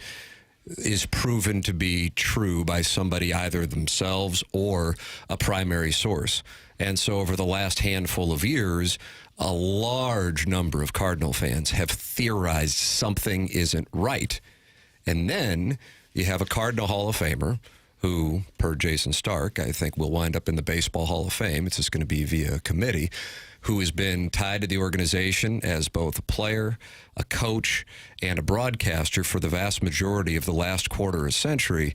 is proven to be true by somebody, either themselves or a primary source. And so over the last handful of years, a large number of Cardinal fans have theorized something isn't right. And then you have a Cardinal Hall of Famer who, per Jason Stark, I think will wind up in the Baseball Hall of Fame. It's just going to be via committee, who has been tied to the organization as both a player, a coach, and a broadcaster for the vast majority of the last quarter of a century,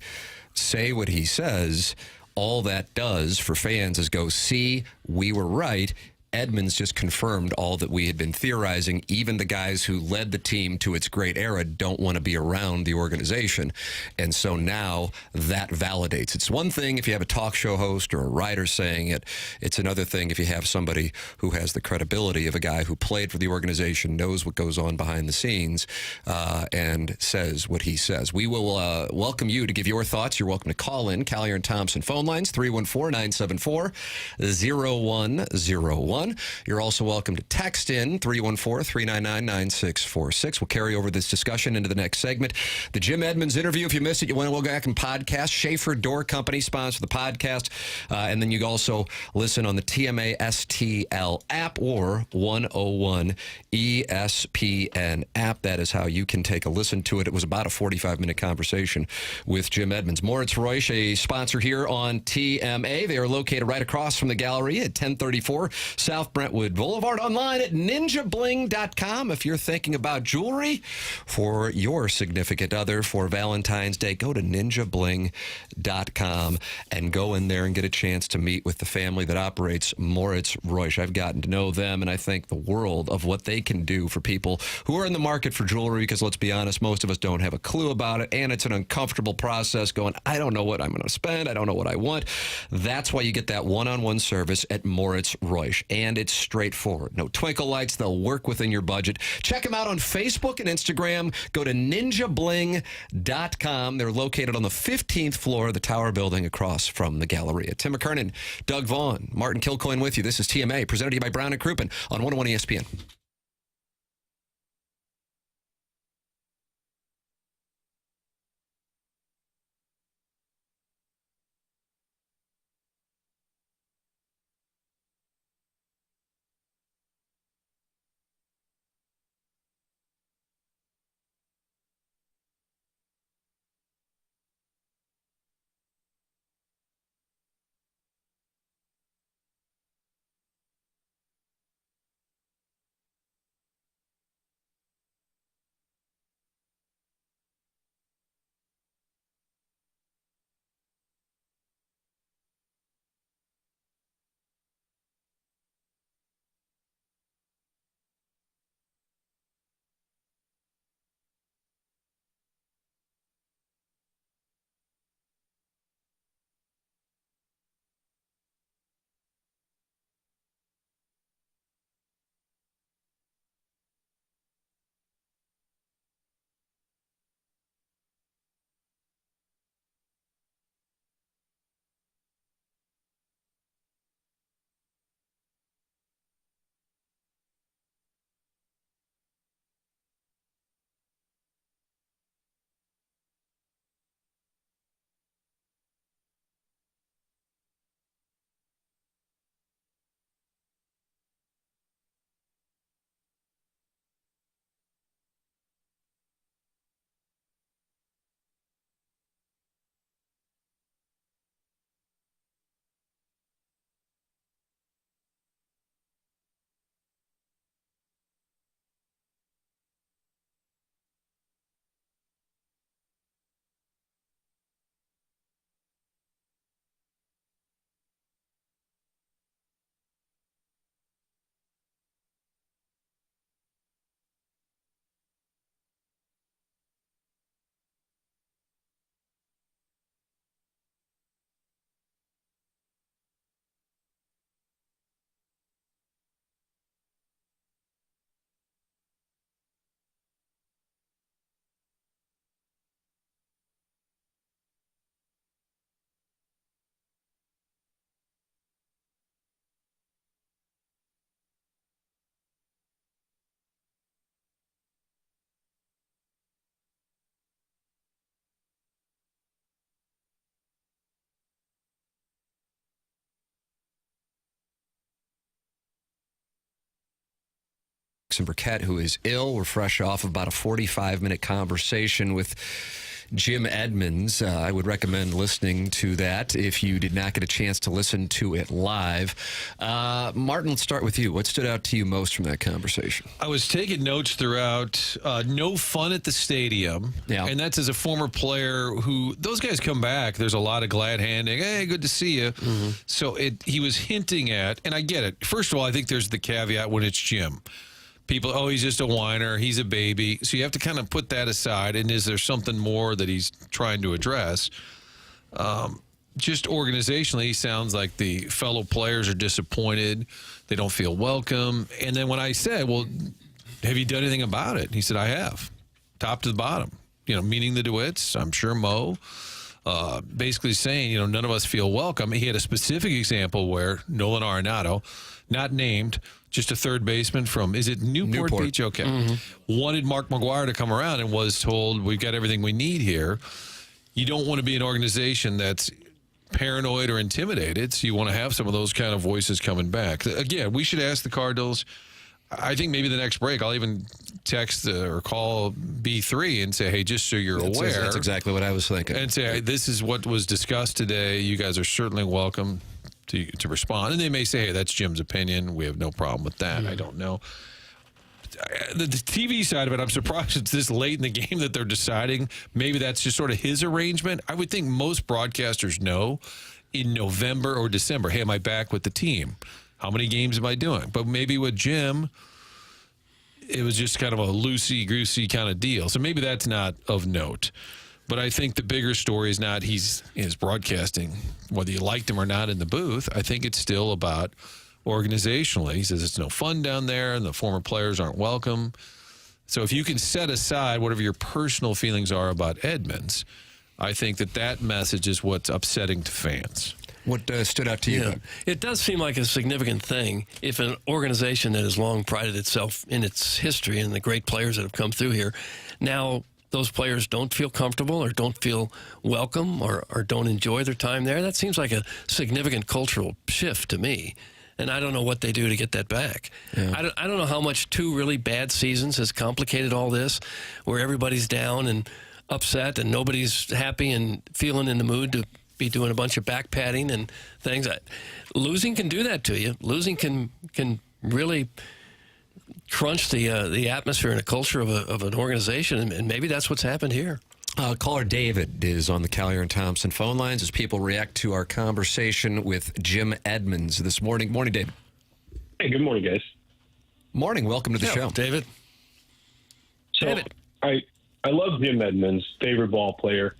say what he says. All that does for fans is go, see, we were right. Edmonds just confirmed all that we had been theorizing. Even the guys who led the team to its great era don't want to be around the organization. And so now that validates. It's one thing if you have a talk show host or a writer saying it. It's another thing if you have somebody who has the credibility of a guy who played for the organization, knows what goes on behind the scenes, and says what he says. We will welcome you to give your thoughts. You're welcome to call in. Collier and Thompson phone lines, 314-974-0101. You're also welcome to text in 314-399-9646. We'll carry over this discussion into the next segment. The Jim Edmonds interview, if you missed it, you want to go back and podcast. Schaefer Door Company sponsor the podcast. And then you can also listen on the TMA STL app or 101 ESPN app. That is how you can take a listen to it. It was about a 45-minute conversation with Jim Edmonds. Moritz Reusch, a sponsor here on TMA. They are located right across from the gallery at 1034 South Brentwood Boulevard. Online at ninjabling.com. If you're thinking about jewelry for your significant other for Valentine's Day, go to ninjabling.com and go in there and get a chance to meet with the family that operates Moritz Reusch. I've gotten to know them, and I think the world of what they can do for people who are in the market for jewelry, because let's be honest, most of us don't have a clue about it, and it's an uncomfortable process going, I don't know what I'm going to spend. I don't know what I want. That's why you get that one-on-one service at Moritz Reusch. And it's straightforward. No twinkle lights. They'll work within your budget. Check them out on Facebook and Instagram. Go to ninjabling.com. They're located on the 15th floor of the Tower Building across from the Galleria. Tim McKernan, Doug Vaughn, Martin Kilcoyne with you. This is TMA, presented to you by Brown and Crouppen on 101 ESPN. Jackson Burkett, who is ill. We're fresh off about a 45-minute conversation with Jim Edmonds. I would recommend listening to that if you did not get a chance to listen to it live. Martin, let's start with you. What stood out to you most from that conversation? I was taking notes throughout. No fun at the stadium. Yeah. And that's as a former player who, those guys come back. There's a lot of glad handing. Hey, good to see you. Mm-hmm. So he was hinting at, and I get it. First of all, I think there's the caveat when it's Jim. People, oh, he's just a whiner. He's a baby. So you have to kind of put that aside. And is there something more that he's trying to address? Just organizationally, he sounds like the fellow players are disappointed. They don't feel welcome. And then when I said, well, have you done anything about it? He said, I have. Top to the bottom. Meaning the DeWitts, I'm sure Mo. Basically saying, none of us feel welcome. He had a specific example where Nolan Arenado, not named, just a third baseman from, is it Newport Beach? Okay. Mm-hmm. Wanted Mark McGwire to come around and was told, we've got everything we need here. You don't want to be an organization that's paranoid or intimidated, so you want to have some of those kind of voices coming back. Again, we should ask the Cardinals. I think maybe the next break, I'll even text or call B3 and say, hey, just so you're aware. That's exactly what I was thinking. And say, hey, this is what was discussed today. You guys are certainly welcome to respond. And they may say, hey, that's Jim's opinion. We have no problem with that. I don't know. The TV side of it, I'm surprised it's this late in the game that they're deciding. Maybe that's just sort of his arrangement. I would think most broadcasters know in November or December, hey, am I back with the team? How many games am I doing? But maybe with Jim, it was just kind of a loosey-goosey kind of deal. So maybe that's not of note. But I think the bigger story is not he's broadcasting, whether you liked him or not in the booth. I think it's still about organizationally. He says it's no fun down there and the former players aren't welcome. So if you can set aside whatever your personal feelings are about Edmonds, I think that message is what's upsetting to fans. What stood out to you? Yeah. It does seem like a significant thing if an organization that has long prided itself in its history and the great players that have come through here, now those players don't feel comfortable or don't feel welcome or don't enjoy their time there. That seems like a significant cultural shift to me. And I don't know what they do to get that back. Yeah. I don't know how much 2 really bad seasons has complicated all this, where everybody's down and upset and nobody's happy and feeling in the mood to be doing a bunch of back patting and things. Losing can do that to you. Losing can really crunch the atmosphere and the culture of an organization, and maybe that's what's happened here. Caller David is on the Collier and Thompson phone lines as people react to our conversation with Jim Edmonds this morning. Morning, David. Hey, good morning, guys. Morning. Welcome to the show. David. So I love Jim Edmonds, favorite ball player.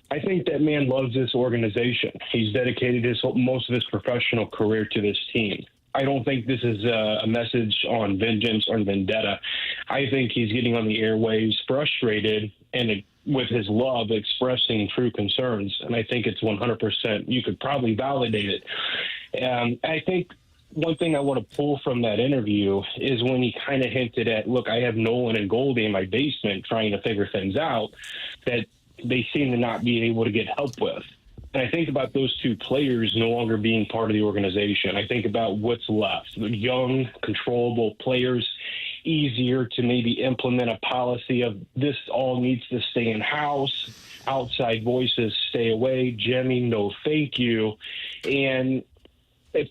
I think that man loves this organization. He's dedicated most of his professional career to this team. I don't think this is a message on vengeance or vendetta. I think he's getting on the airwaves frustrated and with his love expressing true concerns. And I think it's 100%. You could probably validate it. And I think one thing I want to pull from that interview is when he kind of hinted at, look, I have Nolan and Goldie in my basement trying to figure things out that they seem to not be able to get help with. And I think about those 2 players no longer being part of the organization. I think about what's left. The young, controllable players, easier to maybe implement a policy of this all needs to stay in-house, outside voices stay away, Jimmy, no thank you. And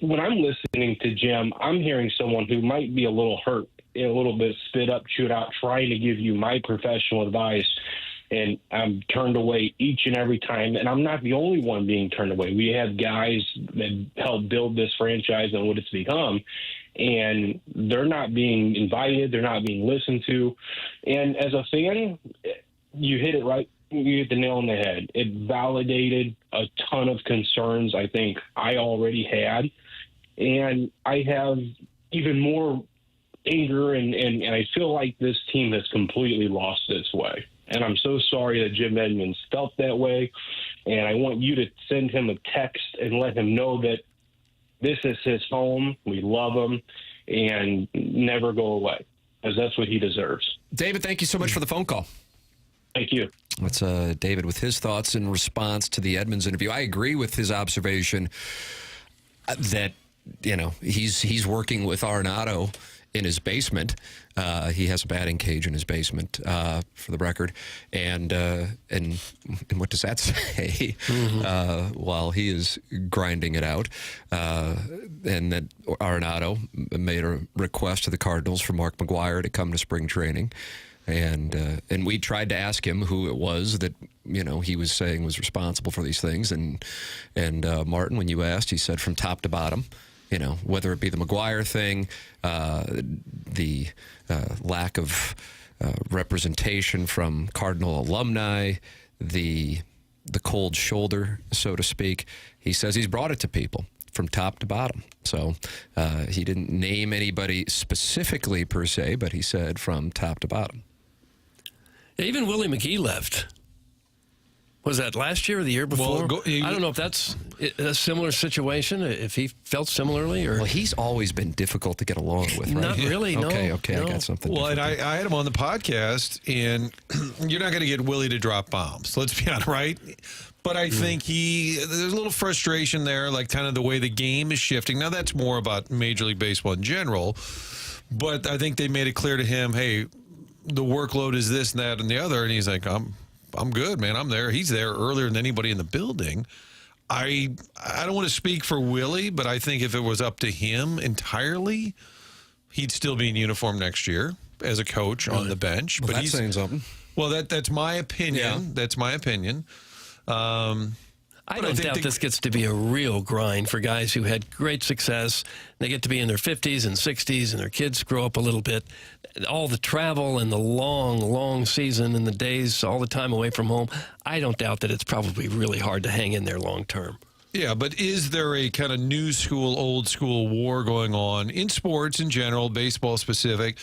when I'm listening to Jim, I'm hearing someone who might be a little hurt, a little bit spit up, chewed out, trying to give you my professional advice. And I'm turned away each and every time. And I'm not the only one being turned away. We have guys that helped build this franchise and what it's become. And they're not being invited. They're not being listened to. And as a fan, you hit it right. You hit the nail on the head. It validated a ton of concerns I think I already had. And I have even more anger. And I feel like this team has completely lost its way. And I'm so sorry that Jim Edmonds felt that way. And I want you to send him a text and let him know that this is his home. We love him and never go away, because that's what he deserves. David, thank you so much for the phone call. Thank you. That's David with his thoughts in response to the Edmonds interview. I agree with his observation that, he's working with Arenado in his basement. He has a batting cage in his basement, for the record. And what does that say? While he is grinding it out, and that Arenado made a request to the Cardinals for Mark McGwire to come to spring training. And we tried to ask him who it was that he was saying was responsible for these things. And Martin, when you asked, he said from top to bottom. Whether it be the McGwire thing, the lack of representation from Cardinal alumni, the cold shoulder, so to speak. He says he's brought it to people from top to bottom. So he didn't name anybody specifically per se, but he said from top to bottom. Even Willie McGee left. Was that last year or the year before? I don't know if that's a similar situation, if he felt similarly. Or Well, he's always been difficult to get along with, right? Not really, no. Okay, no. I got something. Well, and I had him on the podcast, and you're not going to get Willie to drop bombs. Let's be honest, right? But I think there's a little frustration there, like kind of the way the game is shifting. Now, that's more about Major League Baseball in general, but I think they made it clear to him, hey, the workload is this and that and the other, and he's like, I'm good, man. I'm there. He's there earlier than anybody in the building. I don't want to speak for Willie, but I think if it was up to him entirely, he'd still be in uniform next year as a coach on the bench. Well, but that's saying something. Well, that's my opinion. Yeah. That's my opinion. I don't doubt this gets to be a real grind for guys who had great success. They get to be in their 50s and 60s, and their kids grow up a little bit. All the travel and the long, long season and the days, all the time away from home, I don't doubt that it's probably really hard to hang in there long term. Yeah, but is there a kind of new school, old school war going on in sports in general, baseball specific,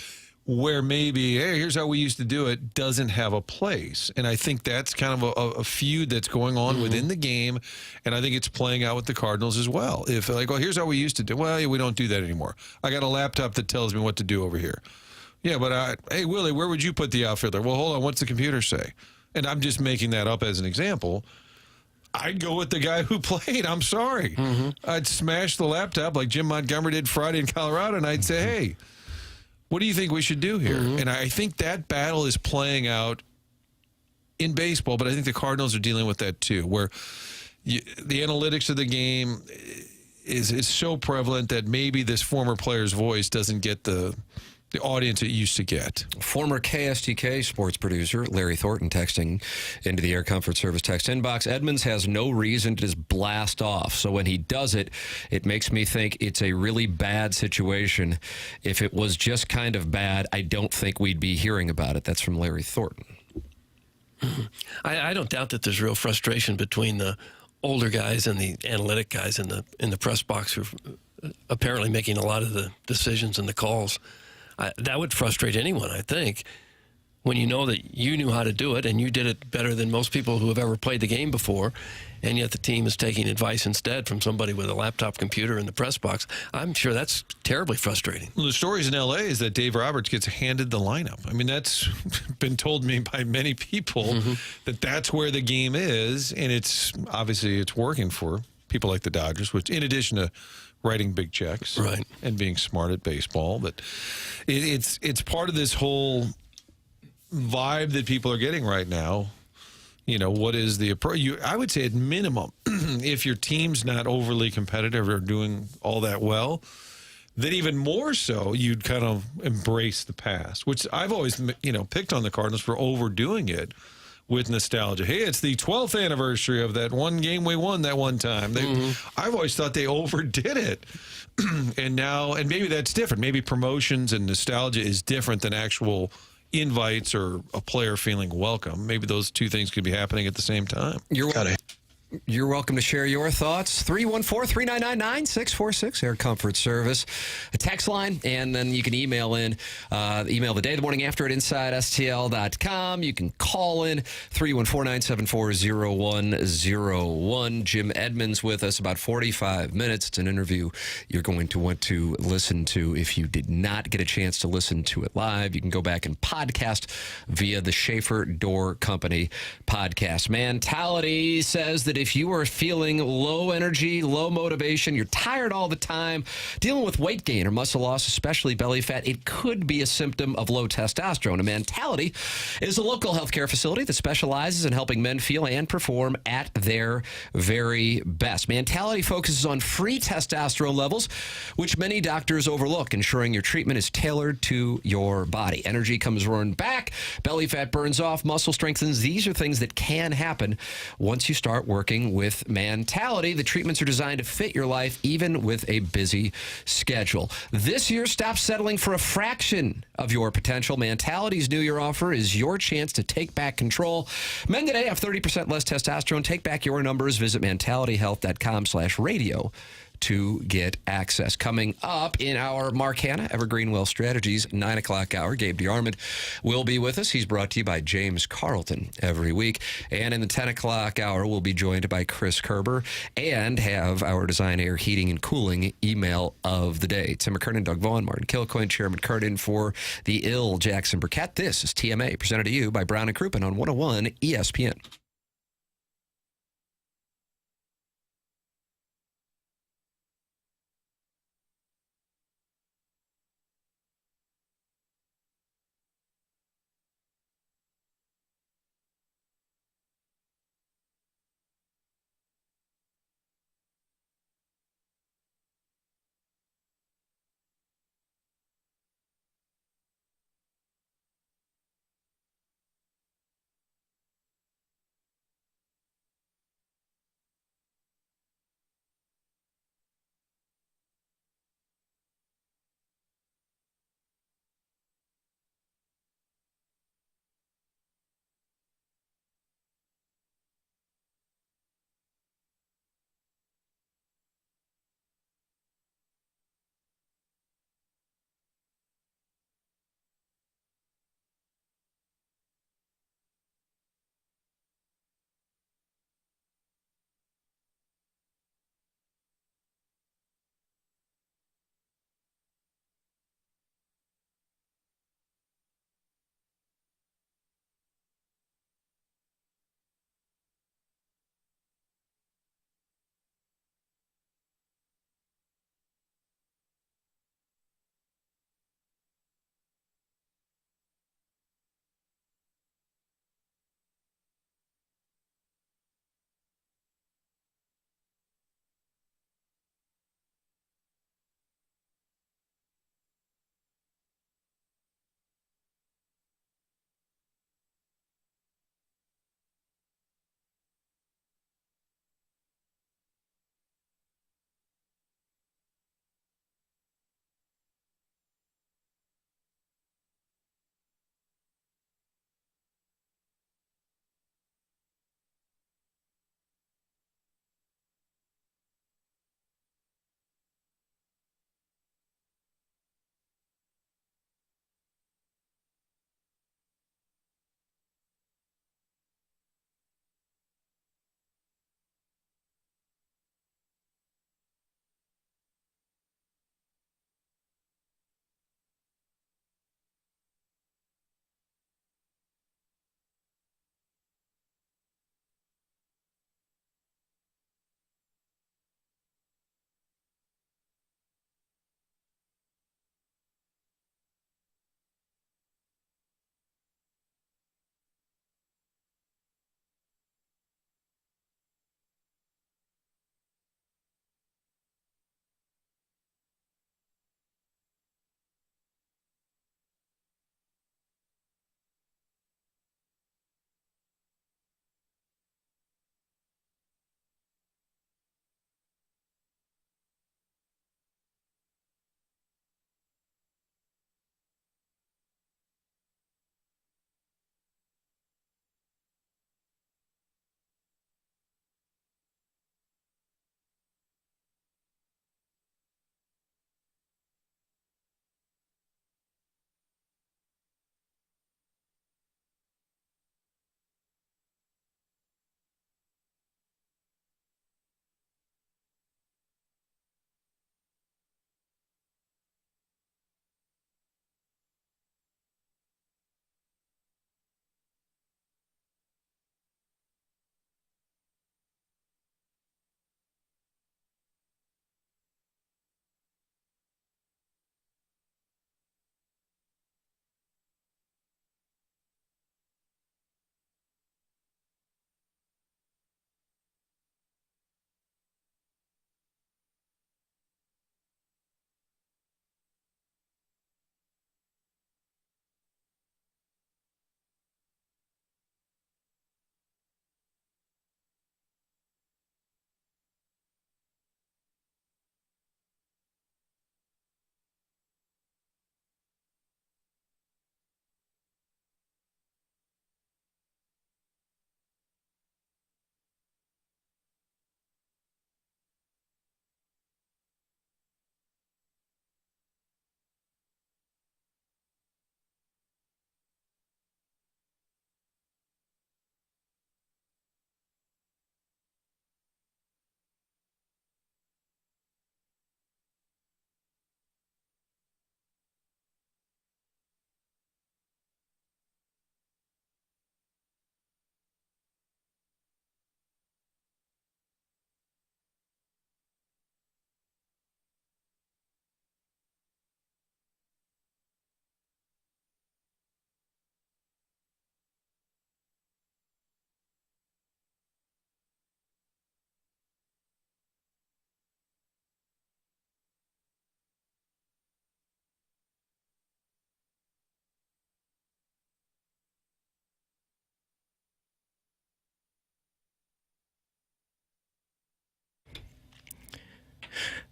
where maybe, hey, here's how we used to do it, doesn't have a place? And I think that's kind of a feud that's going on within the game, and I think it's playing out with the Cardinals as well. If like, well, here's how we used to do. Well, yeah, we don't do that anymore. I got a laptop that tells me what to do over here. Yeah, but hey, Willie, where would you put the outfielder? Well, hold on, what's the computer say? And I'm just making that up as an example. I'd go with the guy who played. I'm sorry. I'd smash the laptop like Jim Montgomery did Friday in Colorado, and I'd say, hey, what do you think we should do here? And I think that battle is playing out in baseball, but I think the Cardinals are dealing with that too, where the analytics of the game is so prevalent that maybe this former player's voice doesn't get the audience it used to get. Former KSTK sports producer Larry Thornton texting into the Air Comfort Service text inbox. Edmonds has no reason to just blast off. So when he does it, it makes me think it's a really bad situation. If it was just kind of bad, I don't think we'd be hearing about it. That's from Larry Thornton. I don't doubt that there's real frustration between the older guys and the analytic guys in the press box who are apparently making a lot of the decisions and the calls. That would frustrate anyone, I think, when you know that you knew how to do it and you did it better than most people who have ever played the game before, and yet the team is taking advice instead from somebody with a laptop computer in the press box. I'm sure that's terribly frustrating. Well, the stories in L.A. is that Dave Roberts gets handed the lineup. I mean, that's been told me by many people that that's where the game is, and it's working for people like the Dodgers, which in addition to writing big checks and being smart at baseball, but it's part of this whole vibe that people are getting right now. You know, what is the approach? I would say at minimum, if your team's not overly competitive or doing all that well, then even more so, you'd kind of embrace the past, which I've always, picked on the Cardinals for overdoing it with nostalgia. Hey, it's the 12th anniversary of that one game we won that one time. I've always thought they overdid it. And maybe that's different. Maybe promotions and nostalgia is different than actual invites or a player feeling welcome. Maybe those two things could be happening at the same time. You're welcome to share your thoughts. 314-399-9646, Air Comfort Service. A text line, and then you can email in. Email the day, the morning after at InsideSTL.com. You can call in 314-974-0101. Jim Edmonds with us, about 45 minutes. It's an interview you're going to want to listen to. If you did not get a chance to listen to it live, you can go back and podcast via the Schaefer Door Company podcast. Mentality says that if you are feeling low energy, low motivation, you're tired all the time, dealing with weight gain or muscle loss, especially belly fat, it could be a symptom of low testosterone. A Mentality is a local healthcare facility that specializes in helping men feel and perform at their very best. Mentality focuses on free testosterone levels, which many doctors overlook, ensuring your treatment is tailored to your body. Energy comes roaring back, belly fat burns off, muscle strengthens. These are things that can happen once you start working with Mentality. The treatments are designed to fit your life, even with a busy schedule. This year, stop settling for a fraction of your potential. Mentality's New Year offer is your chance to take back control. Men today have 30% less testosterone. Take back your numbers. Visit mentalityhealth.com/radio to get access. Coming up in our Mark Hanna Evergreen Wealth Strategies 9 o'clock hour, Gabe DeArmond will be with us. He's brought to you by James Carlton every week. And in the 10 o'clock hour, we'll be joined by Chris Kerber and have our Design Air Heating and Cooling email of the day. Tim McKernan, Doug Vaughn, Martin Kilcoyne, Chairman McKernan for the ill Jackson Burkett. This is TMA, presented to you by Brown & Crouppen on 101 ESPN.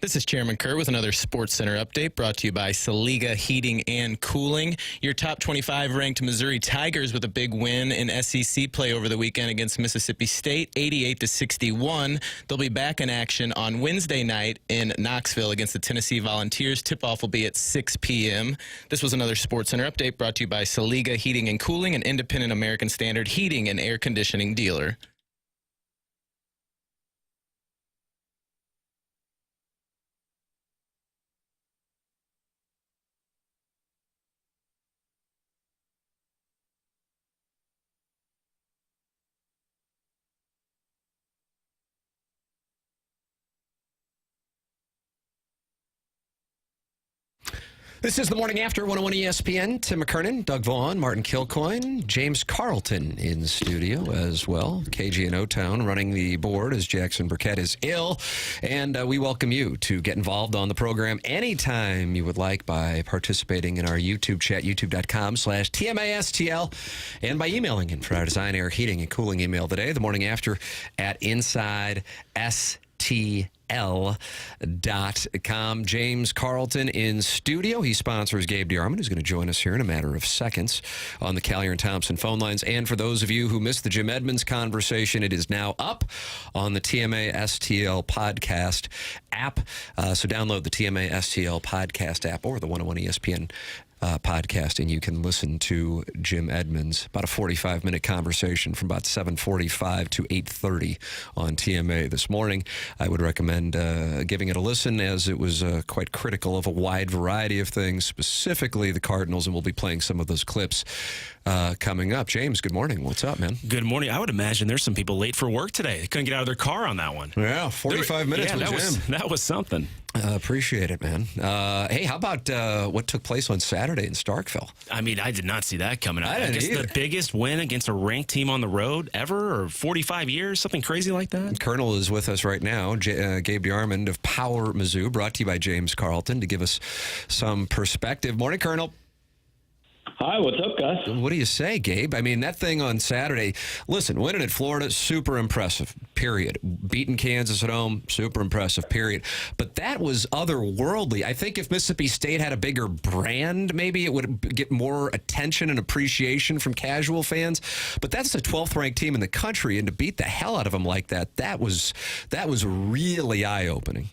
This is Chairman Kerr with another Sports Center update brought to you by Saliga Heating and Cooling. Your top 25 ranked Missouri Tigers with a big win in SEC play over the weekend against Mississippi State, 88-61. They'll be back in action on Wednesday night in Knoxville against the Tennessee Volunteers. Tip-off will be at 6 p.m. This was another Sports Center update brought to you by Saliga Heating and Cooling, an independent American Standard heating and air conditioning dealer. This is the morning after 101 ESPN. Tim McKernan, Doug Vaughn, Martin Kilcoyne, James Carlton in studio as well. KG in O-Town running the board as Jackson Burkett is ill. And we welcome you to get involved on the program anytime you would like by participating in our YouTube chat, youtube.com/TMASTL, and by emailing in for our Design, Air, Heating, and Cooling email today, the morning after at InsideSTL.com. James Carlton in studio. He sponsors Gabe DeArmond, who's going to join us here in a matter of seconds on the Callier and Thompson phone lines. And for those of you who missed the Jim Edmonds conversation, it is now up on the TMA STL podcast app. So download the TMA STL podcast app or the 101 ESPN podcast, and you can listen to Jim Edmonds, about a 45-minute conversation from about 7:45 to 8:30 on TMA this morning. I would recommend giving it a listen, as it was quite critical of a wide variety of things, specifically the Cardinals, and we'll be playing some of those clips coming up. James, good morning. What's up, man? Good morning. I would imagine there's some people late for work today. They couldn't get out of their car on that one. Yeah, 45 minutes with Jim. That was something. Appreciate it, man. Hey, how about what took place on Saturday in Starkville? I mean, I did not see that coming up. I didn't guess either. The biggest win against a ranked team on the road ever, or 45 years, something crazy like that. Colonel is with us right now, Gabe DeArmond of Power Mizzou, brought to you by James Carlton, to give us some perspective. Morning, Colonel. Hi, what's up, guys? What do you say, Gabe? I mean, that thing on Saturday, listen, winning at Florida, super impressive, period. Beating Kansas at home, super impressive, period. But that was otherworldly. I think if Mississippi State had a bigger brand, maybe it would get more attention and appreciation from casual fans. But that's the 12th ranked team in the country, and to beat the hell out of them like that, that was really eye-opening.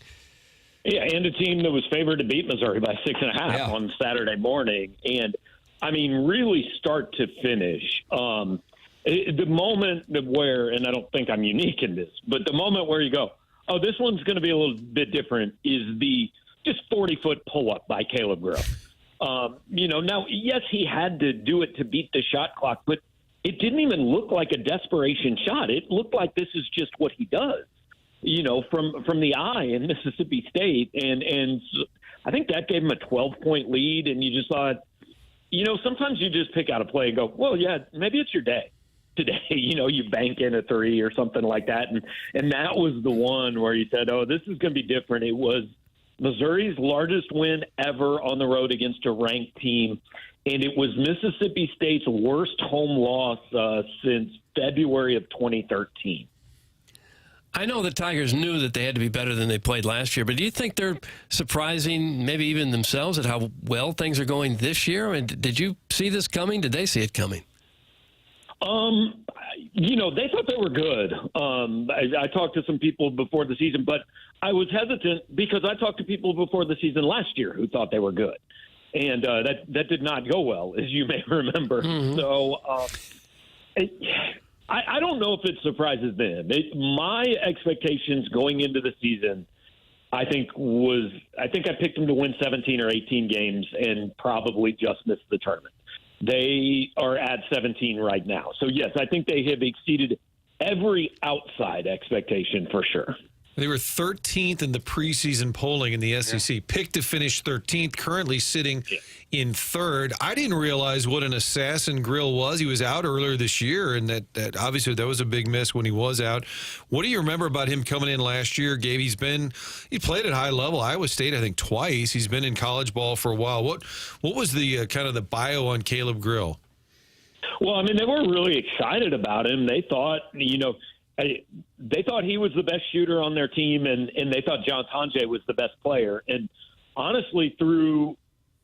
Yeah, and a team that was favored to beat Missouri by 6.5 on Saturday morning. And I mean, really start to finish. The moment where, and I don't think I'm unique in this, but the moment where you go, oh, this one's going to be a little bit different, is the just 40-foot pull-up by Caleb Grill. Now, yes, he had to do it to beat the shot clock, but it didn't even look like a desperation shot. It looked like this is just what he does, from the eye in Mississippi State. And I think that gave him a 12-point lead, and you just thought, sometimes you just pick out a play and go, well, yeah, maybe it's your day today. You bank in a three or something like that. And that was the one where you said, oh, this is going to be different. It was Missouri's largest win ever on the road against a ranked team. And it was Mississippi State's worst home loss since February of 2013. I know the Tigers knew that they had to be better than they played last year, but do you think they're surprising maybe even themselves at how well things are going this year? I mean, did you see this coming? Did they see it coming? They thought they were good. I talked to some people before the season, but I was hesitant because I talked to people before the season last year who thought they were good. And that did not go well, as you may remember. Mm-hmm. So I don't know if it surprises them. My expectations going into the season, I think I picked them to win 17 or 18 games and probably just missed the tournament. They are at 17 right now. So, yes, I think they have exceeded every outside expectation for sure. They were 13th in the preseason polling in the SEC, picked to finish 13th, currently sitting in third. I didn't realize what an assassin Grill was. He was out earlier this year, and that obviously that was a big miss when he was out. What do you remember about him coming in last year, Gabe? He played at high level, Iowa State, I think, twice. He's been in college ball for a while. What was the kind of the bio on Caleb Grill? Well, I mean, they were really excited about him. They thought, they thought he was the best shooter on their team, and they thought John Tonje was the best player. And honestly, through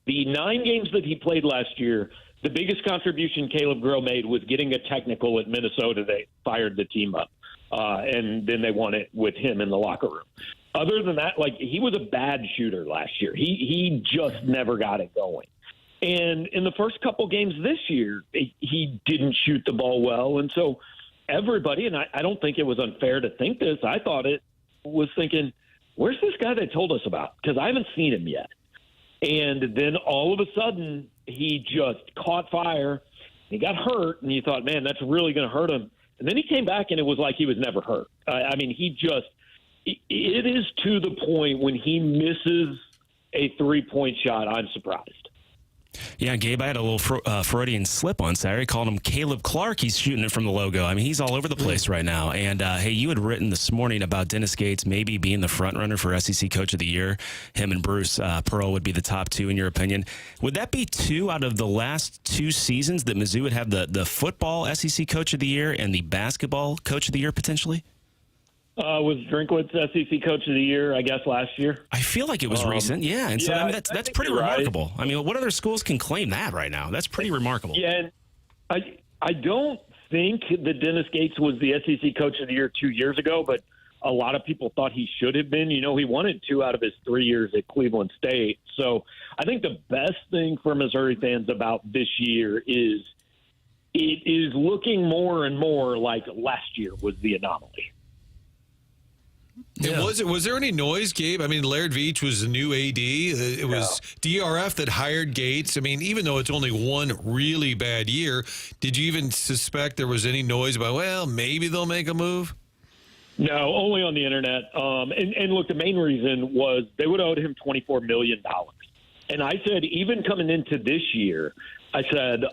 the 9 games that he played last year, the biggest contribution Caleb Grill made was getting a technical at Minnesota. They fired the team up, and then they won it with him in the locker room. Other than that, he was a bad shooter last year. He just never got it going. And in the first couple games this year, he didn't shoot the ball well. And so everybody, and I don't think it was unfair to think this, I thought it was thinking, where's this guy they told us about? Because I haven't seen him yet. And then all of a sudden, he just caught fire. He got hurt, and you thought, man, that's really going to hurt him. And then he came back, and it was like he was never hurt. It is to the point when he misses a three-point shot, I'm surprised. Yeah, Gabe, I had a little Freudian slip on Saturday. Called him Caleb Clark. He's shooting it from the logo. I mean, he's all over the place right now. And, hey, you had written this morning about Dennis Gates maybe being the front runner for SEC Coach of the Year. Him and Bruce Pearl would be the top 2, in your opinion. Would that be 2 out of the last 2 seasons that Mizzou would have the football SEC Coach of the Year and the basketball Coach of the Year potentially? Was Drinkwitz SEC Coach of the Year, I guess, last year? I feel like it was recent, yeah. And so, yeah, I mean, that's pretty remarkable. Right. I mean, what other schools can claim that right now? That's pretty remarkable. Yeah, and I don't think that Dennis Gates was the SEC Coach of the Year 2 years ago, but a lot of people thought he should have been. You know, he won it 2 out of his 3 years at Cleveland State. So I think the best thing for Missouri fans about this year is it is looking more and more like last year was the anomaly. Yeah. And was there any noise, Gabe? I mean, Laird Veach was the new AD. It was DRF that hired Gates. I mean, even though it's only one really bad year, did you even suspect there was any noise about, well, maybe they'll make a move? No, only on the internet. And look, the main reason was they would have owed him $24 million. And I said, even coming into this year, I said,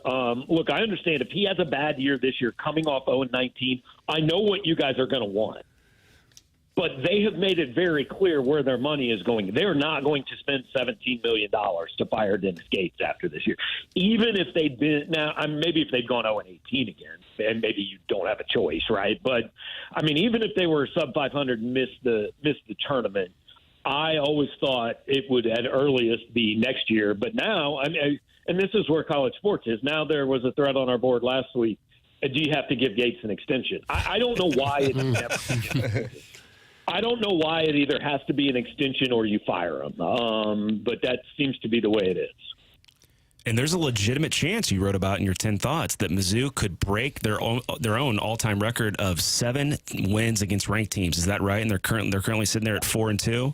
look, I understand if he has a bad year this year, coming off 0-19, I know what you guys are going to want. But they have made it very clear where their money is going. They're not going to spend $17 million to fire Dennis Gates after this year. Even if they'd been now, maybe if they'd gone 0-18 again, and maybe you don't have a choice, right? But I mean, even if they were sub 500 and missed the tournament, I always thought it would at earliest be next year. But now, I mean, and this is where college sports is. Now there was a thread on our board last week. Do you have to give Gates an extension? I don't know why it never. I don't know why it either has to be an extension or you fire him, but that seems to be the way it is. And there's a legitimate chance you wrote about in your 10 thoughts that Mizzou could break their own all-time record of 7 wins against ranked teams. Is that right? And they're currently sitting there at 4-2.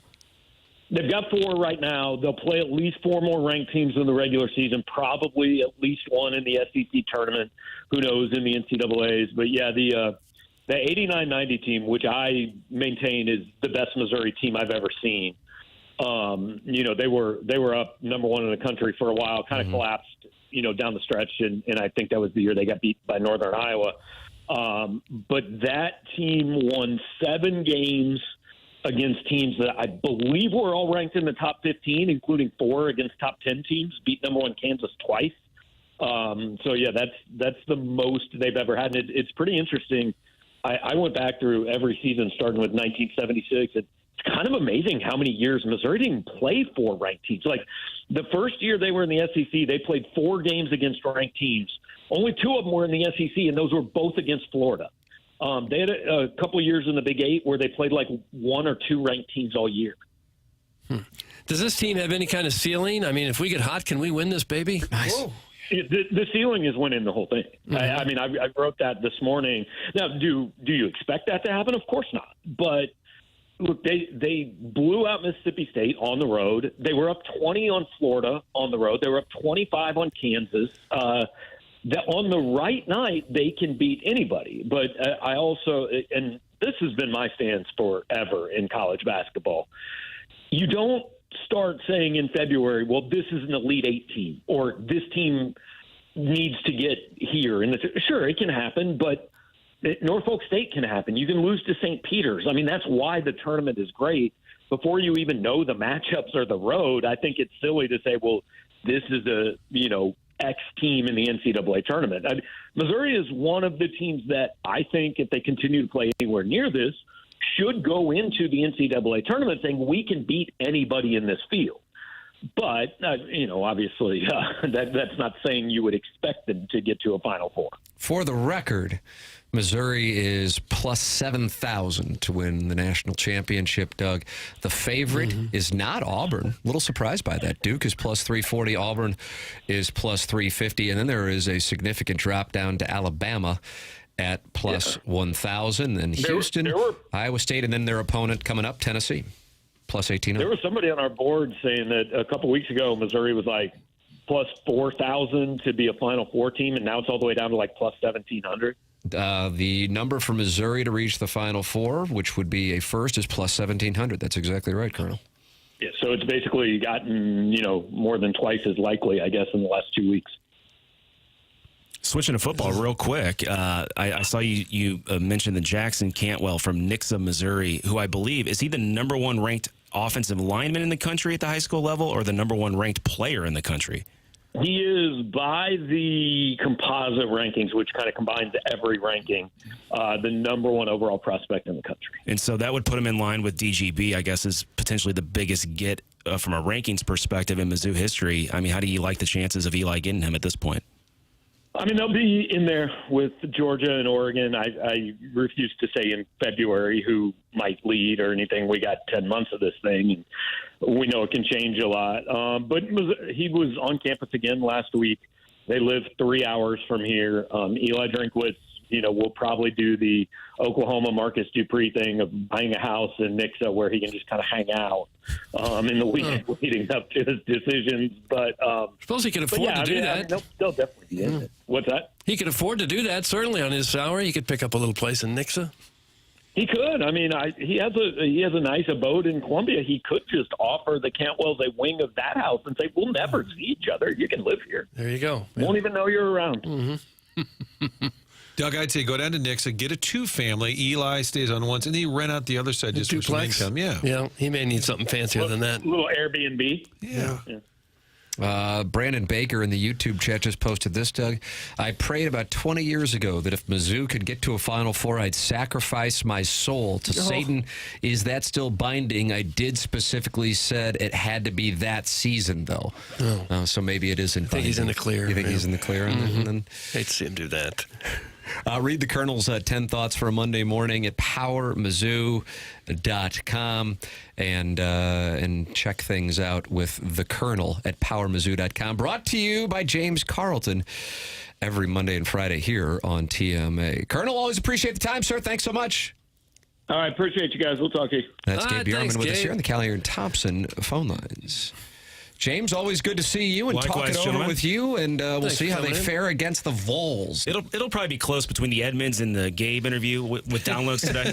They've got 4 right now. They'll play at least 4 more ranked teams in the regular season, probably at least 1 in the SEC tournament. Who knows in the NCAAs? But yeah, the 89-90 team, which I maintain is the best Missouri team I've ever seen. You know, they were up number 1 in the country for a while, kind of collapsed, you know, down the stretch, and I think that was the year they got beat by Northern Iowa. But that team won 7 games against teams that I believe were all ranked in the top 15, including 4 against top 10 teams, beat number 1 Kansas twice. So yeah, that's the most they've ever had. And it's pretty interesting. I went back through every season starting with 1976. It's kind of amazing how many years Missouri didn't play 4 ranked teams. Like the first year they were in the SEC, they played 4 games against ranked teams. Only 2 of them were in the SEC, and those were both against Florida. They had a couple of years in the Big 8 where they played like 1 or 2 ranked teams all year. Does this team have any kind of ceiling? I mean, if we get hot, can we win this baby? Nice. Whoa. The ceiling is winning the whole thing. I mean, I wrote that this morning. Now, do you expect that to happen? Of course not. But look, they blew out Mississippi State on the road. They were up 20 on Florida on the road. They were up 25 on Kansas. That on the right night, they can beat anybody. But I also, and this has been my stance forever in college basketball, you don't start saying in February, well, this is an Elite 8 team, or this team needs to get here. And sure, it can happen, but Norfolk State can happen. You can lose to St. Peter's. I mean, that's why the tournament is great. Before you even know the matchups or the road, I think it's silly to say, well, this is X team in the NCAA tournament. Missouri is one of the teams that I think, if they continue to play anywhere near this, should go into the NCAA tournament saying we can beat anybody in this field. But, obviously, that's not saying you would expect them to get to a Final Four. For the record, Missouri is plus 7,000 to win the national championship, Doug. The favorite is not Auburn. A little surprised by that. Duke is plus 340. Auburn is plus 350. And then there is a significant drop down to Alabama at plus 1,000. And Houston, Iowa State, and then their opponent coming up, Tennessee, plus 1,800. There was somebody on our board saying that a couple weeks ago Missouri was like plus 4,000 to be a Final Four team, and now it's all the way down to like plus 1,700. The number for Missouri to reach the Final Four, which would be a first, is plus 1,700. That's exactly right, Colonel. Yeah, so it's basically gotten, more than twice as likely, I guess, in the last 2 weeks. Switching to football real quick, I saw you mentioned the Jackson Cantwell from Nixa, Missouri, who I believe, is he the number one ranked offensive lineman in the country at the high school level or the number one ranked player in the country? He is, by the composite rankings, which kind of combines every ranking, the number one overall prospect in the country. And so that would put him in line with DGB, I guess, is potentially the biggest get from a rankings perspective in Mizzou history. I mean, how do you like the chances of Eli getting him at this point? I mean, they'll be in there with Georgia and Oregon. I refuse to say in February who might lead or anything. We got 10 months of this thing, and we know it can change a lot. But he was on campus again last week. They live 3 hours from here. Eli Drinkwitz, will probably do the Oklahoma Marcus Dupree thing of buying a house in Nixa where he can just kind of hang out in the week leading up to his decisions. But suppose he could afford to do that. They'll definitely be in it. What's that? He could afford to do that, certainly on his salary. He could pick up a little place in Nixa. He could. I mean, he has a nice abode in Columbia. He could just offer the Cantwells a wing of that house and say, "We'll never see each other. You can live here." There you go. Won't even know you're around. Mm-hmm. Doug, I'd say go down to Nixa, get a two-family. Eli stays on one, and then you rent out the other side just for some income. Yeah, he may need something fancier than that. A little Airbnb. Yeah. Brandon Baker in the YouTube chat just posted this, Doug. I prayed about 20 years ago that if Mizzou could get to a Final Four, I'd sacrifice my soul to Satan. Is that still binding? I did specifically said it had to be that season, though. So maybe it isn't. I think he's in the clear. You think he's in the clear? Mm-hmm. Hate to see him do that. Read the Colonel's 10 thoughts for a Monday morning at powermizzou.com and check things out with the Colonel at powermizzou.com. Brought to you by James Carlton every Monday and Friday here on TMA. Colonel, always appreciate the time, sir. Thanks so much. All right, appreciate you guys. We'll talk to you. That's Gabe DeArmond with us here on the Callier and Thompson phone lines. James, always good to see you and talk it over with you, and we'll see how they fare against the Vols. It'll probably be close between the Edmonds and the Gabe interview with downloads today.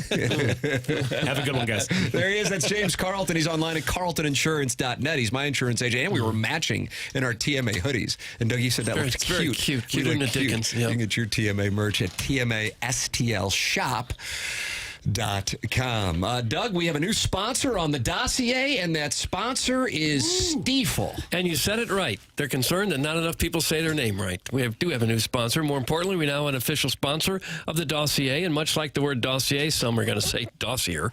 Have a good one, guys. There he is. That's James Carlton. He's online at carltoninsurance.net. He's my insurance agent, and we were matching in our TMA hoodies. And Doug, you said that looked cute. Very cute. Cute in the Dickens. You can get your TMA merch at TMASTLshop.com. Doug, we have a new sponsor on the dossier, and that sponsor is Stiefel. And you said it right. They're concerned that not enough people say their name right. We do have a new sponsor. More importantly, we now have an official sponsor of the dossier, and much like the word dossier, some are going to say dossier.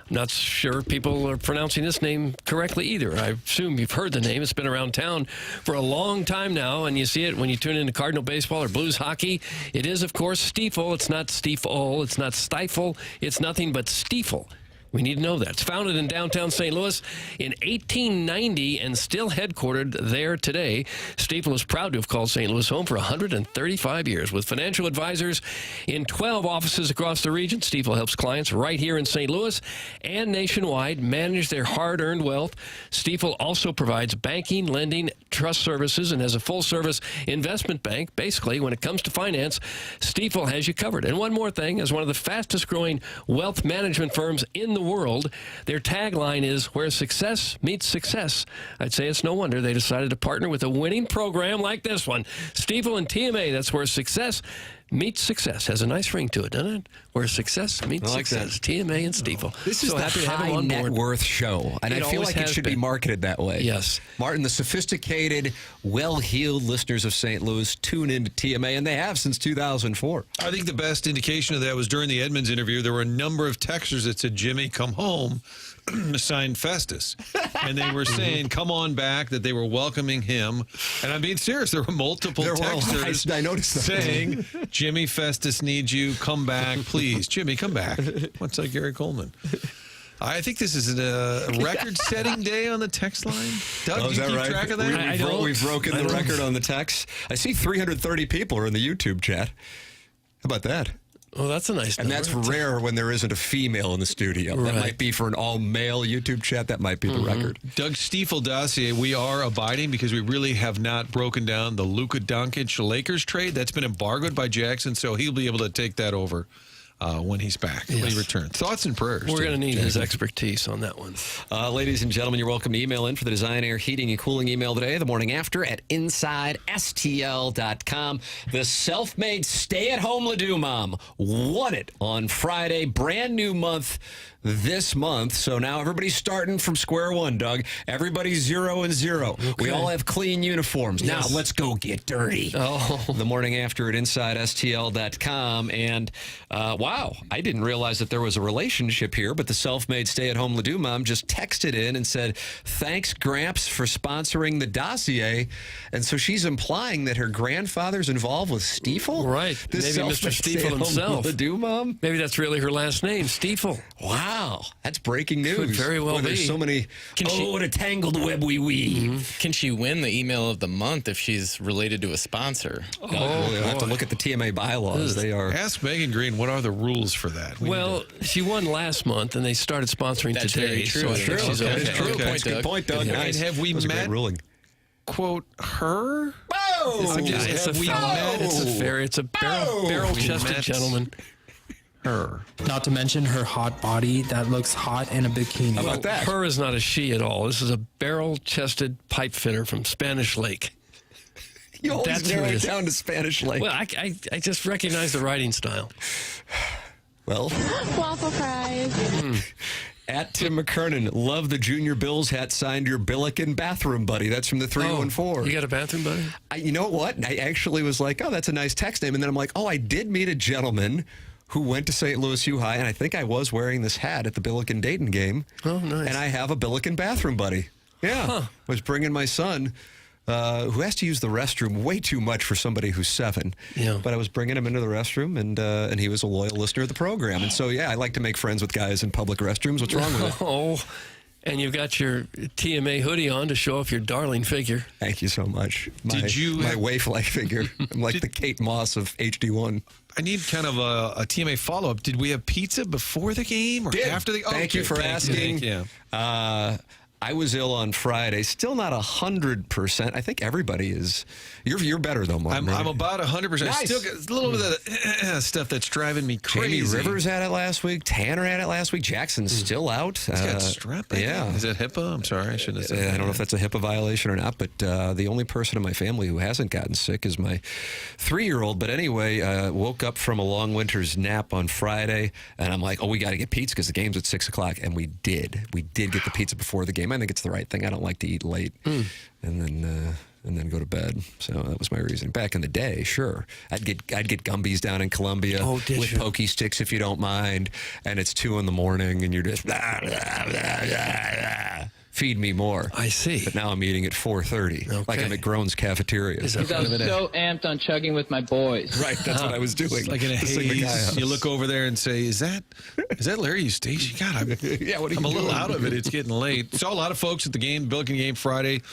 I'm not sure people are pronouncing this name correctly either. I assume you've heard the name. It's been around town for a long time now, and you see it when you tune into Cardinal baseball or Blues hockey. It is, of course, Stiefel. It's not Stiefel. It's not Stifle. It's nothing but Stiefel. We need to know that. It's founded in downtown St. Louis in 1890 and still headquartered there today. Stiefel is proud to have called St. Louis home for 135 years. With financial advisors in 12 offices across the region, Stiefel helps clients right here in St. Louis and nationwide manage their hard-earned wealth. Stiefel also provides banking, lending, trust services, and has a full-service investment bank. Basically, when it comes to finance, Stiefel has you covered. And one more thing, as one of the fastest-growing wealth management firms in the world, their tagline is where success meets success. I'd say it's no wonder they decided to partner with a winning program like this one. Stiefel and TMA, that's where success meets success. Has a nice ring to it, doesn't it? Where success meets success. TMA and Stiefel. This is the high net worth show, and I feel like it should be marketed that way. Yes. Martin, the sophisticated, well-heeled listeners of St. Louis tune into TMA, and they have since 2004. I think the best indication of that was during the Edmonds interview. There were a number of texters that said, Jimmy, come home, signed Festus. And they were saying, come on back, that they were welcoming him. And I'm being serious. There were multiple texters I noticed that. saying, Jimmy Festus needs you. Come back, please. Jimmy, come back. What's like Gary Coleman? I think this is a record-setting day on the text line. Doug, do you keep track of that? We've broken the record on the text. I see 330 people are in the YouTube chat. How about that? Oh, that's a nice number. And that's rare when there isn't a female in the studio. Right. That might be for an all-male YouTube chat. That might be the record. Doug Stiefel dossier, we are abiding because we really have not broken down the Luka Doncic Lakers trade. That's been embargoed by Jackson, so he'll be able to take that over when he's back, when he returns. Thoughts and prayers. We're going to need his expertise on that one. Ladies and gentlemen, you're welcome to email in for the Design, Air, Heating, and Cooling email today, the morning after at InsideSTL.com. The self-made stay-at-home Ladue mom won it on Friday. Brand new month this month. So now everybody's starting from square one, Doug. Everybody's 0 and 0. Okay. We all have clean uniforms. Yes. Now let's go get dirty. Oh. The morning after at InsideSTL.com. And wow, I didn't realize that there was a relationship here, but the self-made stay-at-home Ladue mom just texted in and said, thanks, Gramps, for sponsoring the dossier. And so she's implying that her grandfather's involved with Stiefel? Right. This maybe Mr. Stiefel himself. Ladue mom? Maybe that's really her last name, Stiefel. Wow, that's breaking news. Could very well be. There's so many. What a tangled web we weave. Can she win the email of the month if she's related to a sponsor? We'll have to look at the TMA bylaws. They are. Ask Megan Green, what are the rules for that? She won last month, and they started sponsoring That's today. very true. So That's true. she's Okay. okay. True. Good That's a good point, Doug. Nice. And have we That's a great met, ruling. quote, her? Whoa! It's a barrel-chested gentleman. Her. Not to mention her hot body that looks hot in a bikini. How about that? Her is not a she at all. This is a barrel-chested pipe fitter from Spanish Lake. You always That's narrow who it it is. down to Spanish Lake. Well, I just recognize the writing style. Well, Waffle fries. at Tim McKernan, love the Junior Bills hat signed your Billiken bathroom buddy. That's from the 314. You got a bathroom buddy? You know what? I actually was like, oh, that's a nice text name. And then I'm like, oh, I did meet a gentleman who went to St. Louis U High, and I think I was wearing this hat at the Billiken-Dayton game. Oh, nice. And I have a Billiken bathroom buddy. Yeah. Huh. Was bringing my son, who has to use the restroom way too much for somebody who's 7. Yeah. But I was bringing him into the restroom, and he was a loyal listener of the program. And so, yeah, I like to make friends with guys in public restrooms. What's wrong with it? Oh, and you've got your TMA hoodie on to show off your darling figure. Thank you so much. Did you my have- waif-like figure? I'm like the Kate Moss of HD1. I need kind of a TMA follow-up. Did we have pizza before the game or after the game? Thank you for asking. Thank you. I was ill on Friday. Still not 100%. I think everybody is. You're better though, Martin. I'm about 100%. Nice. Still got a little bit of the stuff that's driving me crazy. Jamie Rivers had it last week. Tanner had it last week. Jackson's still out. He's got strep. Yeah. Is it HIPAA? I'm sorry. I shouldn't have said that. I don't know if that's a HIPAA violation or not, but the only person in my family who hasn't gotten sick is my 3-year-old. But anyway, woke up from a long winter's nap on Friday, and I'm like, oh, we got to get pizza because the game's at 6 o'clock. And we did. We did get the pizza before the game. I think it's the right thing. I don't like to eat late and then go to bed. So that was my reason. Back in the day, sure, I'd get Gumby's down in Columbia with pokey sticks if you don't mind, and it's 2 a.m. and you're just feed me more. I see. But now I'm eating at 4:30, like I'm at Grown's cafeteria. Because I was so amped on chugging with my boys. Right, that's what I was doing. It's like in a haze, you look over there and say, "Is that Larry Eustace?" God, I'm a little out of it. It's getting late. Saw a lot of folks at the game, Billiken game Friday,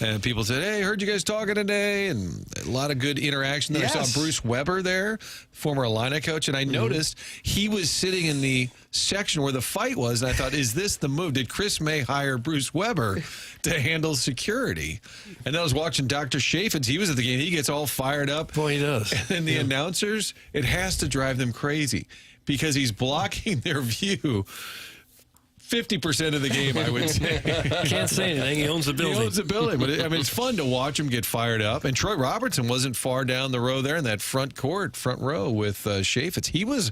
and people said, "Hey, heard you guys talking today," and a lot of good interaction. Then I saw Bruce Weber there, former Illini coach, and I noticed he was sitting in the section where the fight was, and I thought, is this the move? Did Chris May hire Bruce Weber to handle security? And then I was watching Dr. Chaffins. He was at the game. He gets all fired up. Boy, he does. And the announcers, it has to drive them crazy because he's blocking their view 50% of the game, I would say. Can't say anything. He owns the building. He owns the building. But it's fun to watch him get fired up. And Troy Robertson wasn't far down the row there in that front row with Chaffetz. He was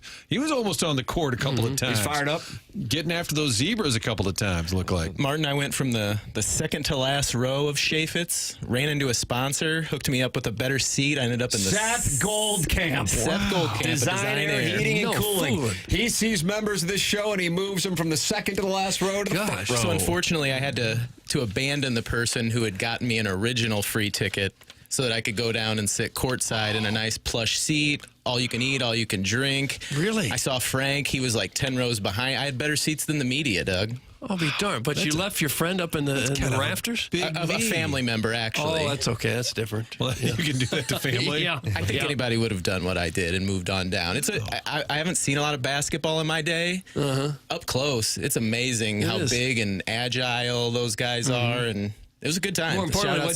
almost on the court a couple of times. He's fired up. Getting after those zebras a couple of times, looked like. Martin, I went from the second to last row of Chaffetz, ran into a sponsor, hooked me up with a better seat. I ended up in the Seth Goldcamp. Seth Goldcamp. Design Air Heating and Cooling. Fooling. He sees members of this show and he moves them from the second to the last row to the front row. So unfortunately, I had to abandon the person who had gotten me an original free ticket so that I could go down and sit courtside in a nice plush seat, all you can eat, all you can drink. Really? I saw Frank. He was like 10 rows behind. I had better seats than the media, Doug. I'll be darned. But you left your friend up in the rafters? A family member, actually. Oh, that's okay. That's different. Well, you can do that to family. Yeah. I think anybody would have done what I did and moved on down. I haven't seen a lot of basketball in my day. Up close, it's amazing how big and agile those guys are, and it was a good time. More importantly,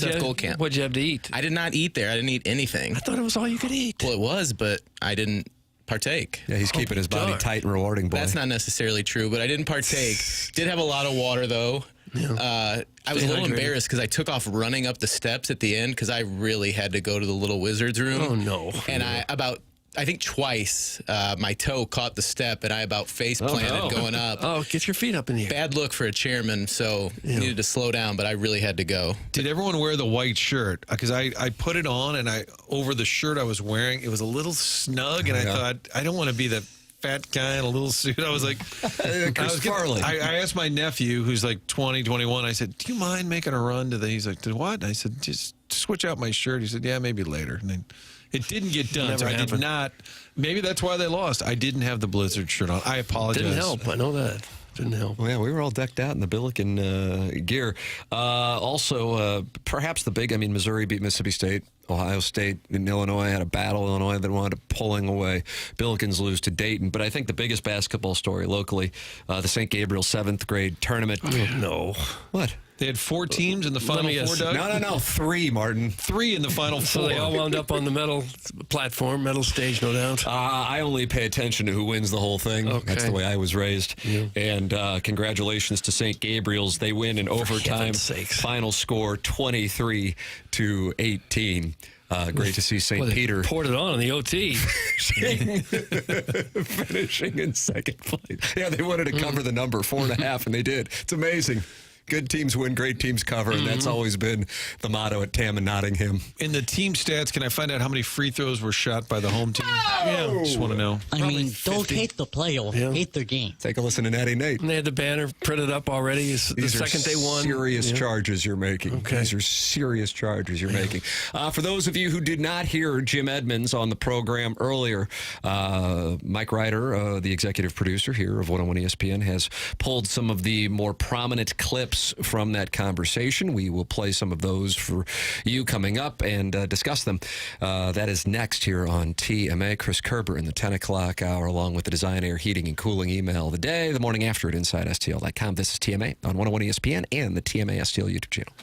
what'd you have to eat? I did not eat there. I didn't eat anything. I thought it was all you could eat. Well, it was, but I didn't partake. Yeah, he's keeping his body tight and rewarding, boy. That's not necessarily true, but I didn't partake. Did have a lot of water, though. I was a little embarrassed because I took off running up the steps at the end because I really had to go to the little wizard's room. Oh, no. And I think twice, my toe caught the step, and I about face planted going up. Oh, get your feet up in the air. Bad look for a chairman, so needed to slow down, but I really had to go. Did everyone wear the white shirt? Because I put it on, and over the shirt I was wearing, it was a little snug, and I thought, I don't want to be the fat guy in a little suit. I was like, Chris Farley. I asked my nephew, who's like 20, 21, I said, do you mind making a run to the, he's like, to what? I said, just switch out my shirt. He said, yeah, maybe later. And then it didn't get done. Never so I happened. did not. Maybe that's why they lost. I didn't have the Blizzard shirt on. I apologize. Didn't help. I know that. Didn't help. Well, yeah, we were all decked out in the Billiken gear. Also, perhaps the big, Missouri beat Mississippi State. Ohio State and Illinois had a battle. Illinois then wound up pulling away. Billikens lose to Dayton. But I think the biggest basketball story locally, the St. Gabriel 7th grade tournament. No. What? They had 4 teams in the Final Four, Doug? No. 3, Martin. 3 in the Final Four. So they all wound up on the medal stage, no doubt. I only pay attention to who wins the whole thing. Okay. That's the way I was raised. Yeah. And congratulations to St. Gabriel's. They win in overtime. Final score 23-18. Great to see St. Peter. Poured it on in the OT. Finishing in second place. Yeah, they wanted to cover the number 4.5, and they did. It's amazing. Good teams win, great teams cover, and that's always been the motto at Tam and Nottingham. In the team stats, can I find out how many free throws were shot by the home team? Yeah, just want to know. Don't hate the player, hate their game. Take a listen to Natty Nate. And they had the banner printed up already the second they won. Serious charges you're making. Okay. These are serious charges you're making. For those of you who did not hear Jim Edmonds on the program earlier, Mike Ryder, the executive producer here of 101 ESPN, has pulled some of the more prominent clips from that conversation. We will play some of those for you coming up and discuss them. That is next here on TMA. Chris Kerber in the 10 o'clock hour, along with the Design Air Heating and Cooling email of the day, the morning after at InsideSTL.com. This is TMA on 101 ESPN and the TMA STL YouTube channel.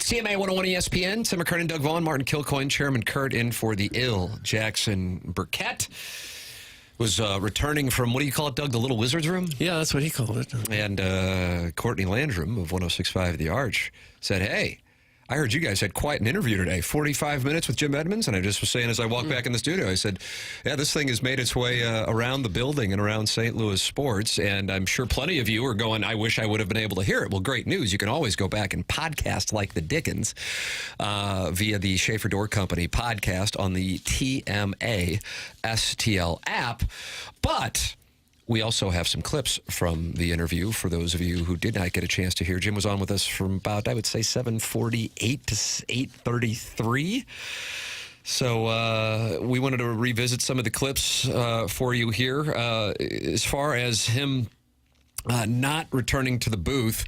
CMA 101 ESPN, Tim McKernan, Doug Vaughn, Martin Kilcoyne, Chairman Kurt in for the ill Jackson Burkett. Was returning from, what do you call it, Doug, the Little Wizard's Room? Yeah, that's what he called it. And Courtney Landrum of 106.5 The Arch said, hey, I heard you guys had quite an interview today, 45 minutes with Jim Edmonds, and I just was saying as I walked back in the studio, I said, yeah, this thing has made its way around the building and around St. Louis sports, and I'm sure plenty of you are going, I wish I would have been able to hear it. Well, great news. You can always go back and podcast like the Dickens via the Schaefer Door Company podcast on the TMA STL app, but we also have some clips from the interview for those of you who did not get a chance to hear. Jim was on with us from about, I would say, 7:48 to 8:33. So we wanted to revisit some of the clips for you here. As far as him not returning to the booth,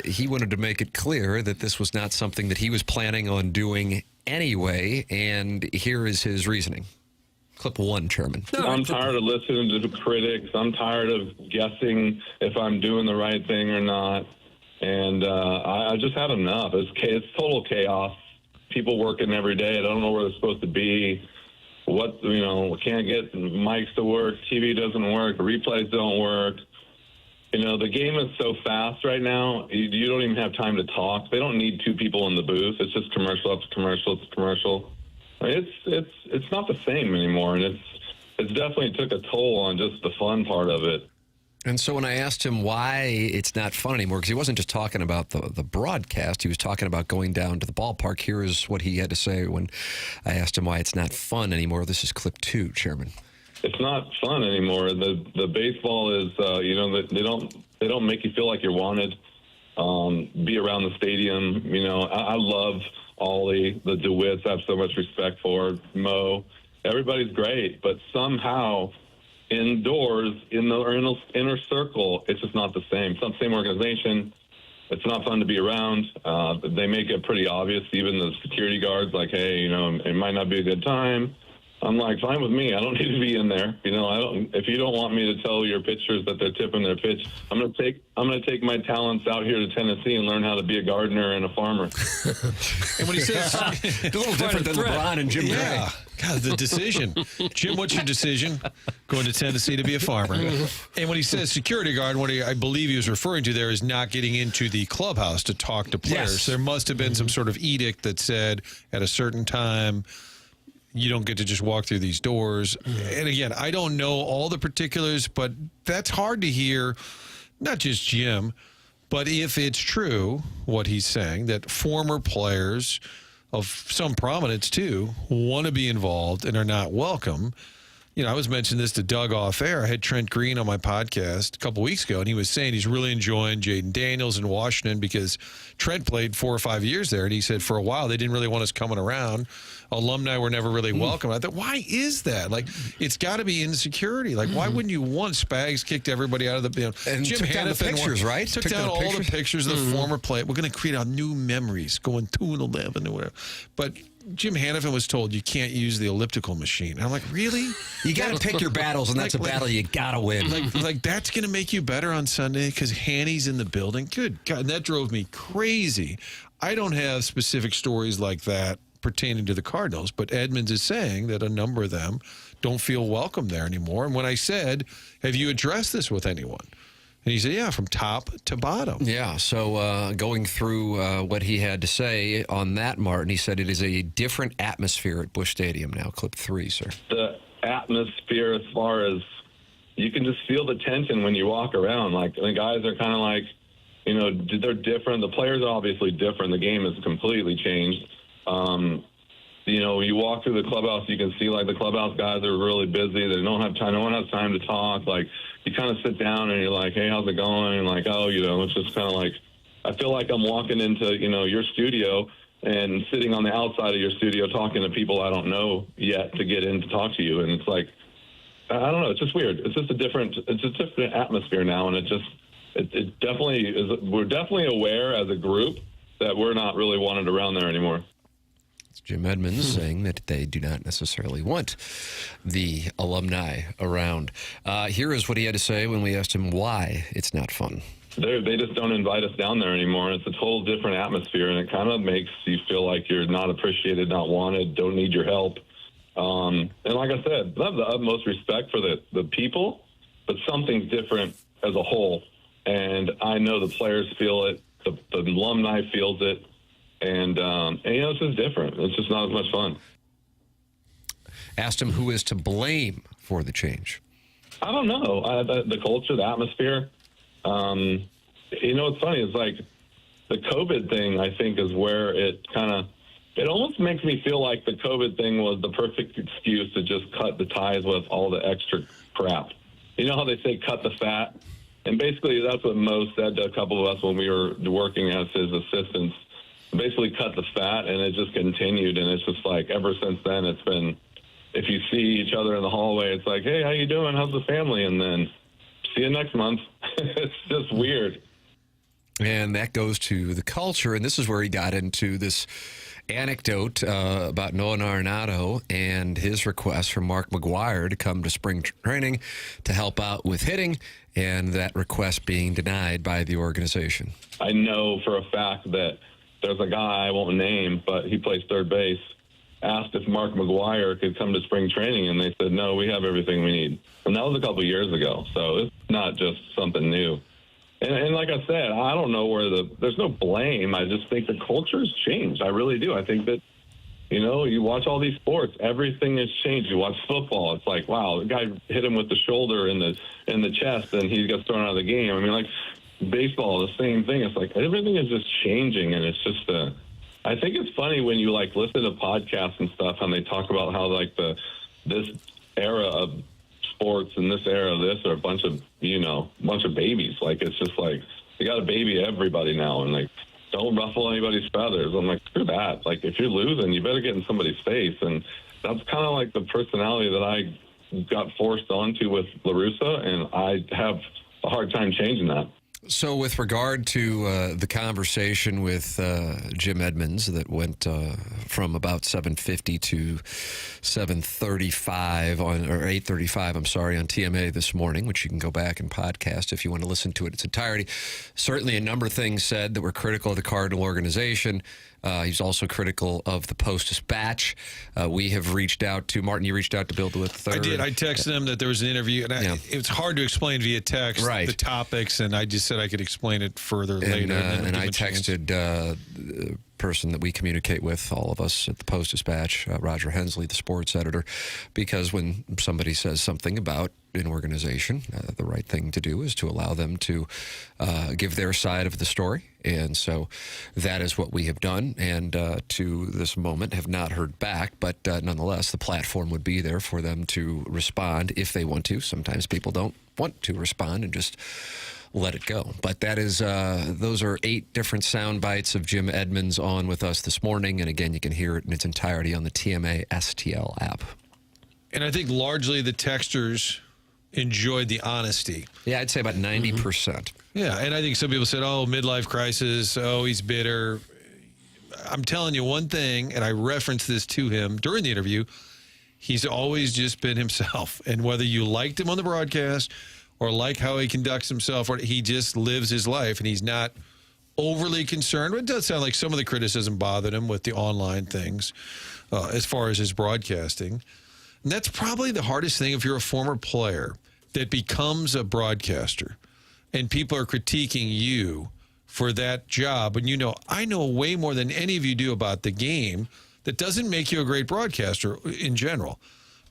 he wanted to make it clear that this was not something that he was planning on doing anyway, and here is his reasoning. Clip 1, Chairman. I'm tired of listening to the critics. I'm tired of guessing if I'm doing the right thing or not. And I just had enough. It's total chaos. People working every day. I don't know where they're supposed to be. Can't get mics to work. TV doesn't work. Replays don't work. The game is so fast right now. You don't even have time to talk. They don't need two people in the booth. It's just commercial after commercial after commercial. It's not the same anymore, and it's definitely took a toll on just the fun part of it. And so when I asked him why it's not fun anymore, because he wasn't just talking about the broadcast, he was talking about going down to the ballpark. Here is what he had to say when I asked him why it's not fun anymore. This is clip 2, Chairman. It's not fun anymore. The baseball is they don't make you feel like you're wanted. Be around the stadium. I love Ollie, the DeWitts, I have so much respect for, Mo. Everybody's great, but somehow indoors, in the inner circle, it's just not the same. It's not the same organization. It's not fun to be around. They make it pretty obvious, even the security guards, like, hey, it might not be a good time. I'm like, fine with me. I don't need to be in there. If you don't want me to tell your pitchers that they're tipping their pitch, I'm going to take my talents out here to Tennessee and learn how to be a gardener and a farmer. And when he says a little different than LeBron and Jim Gray. Yeah. God, the decision. Jim, what's your decision? Going to Tennessee to be a farmer. And when he says security guard, what I believe he was referring to there is not getting into the clubhouse to talk to players. Yes. There must have been some sort of edict that said at a certain time, you don't get to just walk through these doors. And again, I don't know all the particulars, but that's hard to hear, not just Jim, but if it's true, what he's saying, that former players of some prominence, too, want to be involved and are not welcome. I was mentioning this to Doug off air. I had Trent Green on my podcast a couple weeks ago, and he was saying he's really enjoying Jaden Daniels in Washington because Trent played 4 or 5 years there, and he said for a while they didn't really want us coming around. Alumni were never really welcome. I thought, why is that? It's got to be insecurity. Why wouldn't you want Spags kicked everybody out of the and Jim took down the pictures, right? Took down all the pictures of the former play. We're going to create new memories, going 2-11 or whatever. But Jim Hannafin was told you can't use the elliptical machine. And I'm like, really? You got to pick your battles, and that's a battle you got to win. That's going to make you better on Sunday because Hanny's in the building? Good God, that drove me crazy. I don't have specific stories like that pertaining to the Cardinals, but Edmonds is saying that a number of them don't feel welcome there anymore. And when I said, have you addressed this with anyone? And he said, yeah, from top to bottom. Yeah, so going through what he had to say on that, Martin, he said it is a different atmosphere at Busch Stadium now. Clip 3, sir. The atmosphere, as far as you can just feel the tension when you walk around. The guys are kind of they're different. The players are obviously different. The game has completely changed. You walk through the clubhouse, you can see the clubhouse guys are really busy. They don't have time. No one has time to talk. You kind of sit down and you're like, hey, how's it going? And it's just kind of I feel like I'm walking into, your studio and sitting on the outside of your studio talking to people I don't know yet to get in to talk to you. And it's I don't know. It's just weird. It's just a different atmosphere now. And it definitely is. We're definitely aware as a group that we're not really wanted around there anymore. Jim Edmonds saying that they do not necessarily want the alumni around. Here is what he had to say when we asked him why it's not fun. they just don't invite us down there anymore. It's a total different atmosphere, and it kind of makes you feel like you're not appreciated, not wanted, don't need your help. And like I said, I have the utmost respect for the people, but something's different as a whole. And I know the players feel it, the alumni feels it, and it's just different. It's just not as much fun. Asked him who is to blame for the change. I don't know. The culture, the atmosphere. What's funny is like the COVID thing, I think, is where it almost makes me feel like the COVID thing was the perfect excuse to just cut the ties with all the extra crap. You know how they say cut the fat? And basically that's what Mo said to a couple of us when we were working as his assistants. Basically cut the fat, and it just continued. And it's just like ever since then it's been, if you see each other in the hallway, it's like, hey, how you doing? How's the family? And then see you next month. It's just weird. And that goes to the culture. And this is where he got into this anecdote about Noah Arenado and his request from Mark McGwire to come to spring training to help out with hitting, and that request being denied by the organization. I know for a fact that there's a guy I won't name, but he plays third base, asked if Mark McGwire could come to spring training, and they said, no, we have everything we need. And that was a couple of years ago, so it's not just something new. And like I said, I don't know where there's no blame. I just think the culture's changed. I really do. I think that, you watch all these sports, everything has changed. You watch football, it's like, wow, the guy hit him with the shoulder in the chest, and he gets thrown out of the game. I mean, like baseball, the same thing. It's like everything is just changing, and it's just I think it's funny when you like listen to podcasts and stuff, and they talk about how like this era of sports and this era of this are a bunch of babies. Like it's just like you got to baby everybody now, and like don't ruffle anybody's feathers. I'm like, screw that. Like if you're losing, you better get in somebody's face, and that's kind of like the personality that I got forced onto with La Russa, and I have a hard time changing that. So with regard to the conversation with Jim Edmonds that went from about 7:50 to 7:35 or 8:35, I'm sorry, on TMA this morning, which you can go back and podcast if you want to listen to it in its entirety. Certainly a number of things said that were critical of the Cardinal organization. He's also critical of the Post-Dispatch. We have reached out to, Martin, you reached out to Bill DeWitt III. I did. I texted him that there was an interview, and it's hard to explain via text the topics, and I just said I could explain it further later. And I texted the person that we communicate with, all of us at the Post-Dispatch, Roger Hensley, the sports editor, because when somebody says something about an organization, the right thing to do is to allow them to give their side of the story. And so that is what we have done, and to this moment have not heard back, but nonetheless, the platform would be there for them to respond if they want to. Sometimes people don't want to respond and just let it go. But that is, those are 8 different sound bites of Jim Edmonds on with us this morning. And again, you can hear it in its entirety on the TMA STL app. And I think largely the texters enjoyed the honesty. Yeah, I'd say about 90%. Yeah, and I think some people said, oh, midlife crisis, oh, he's bitter. I'm telling you one thing, and I referenced this to him during the interview, he's always just been himself. And whether you liked him on the broadcast or like how he conducts himself, or he just lives his life, and he's not overly concerned. It does sound like some of the criticism bothered him with the online things as far as his broadcasting. And that's probably the hardest thing if you're a former player that becomes a broadcaster and people are critiquing you for that job. And I know way more than any of you do about the game. That doesn't make you a great broadcaster in general.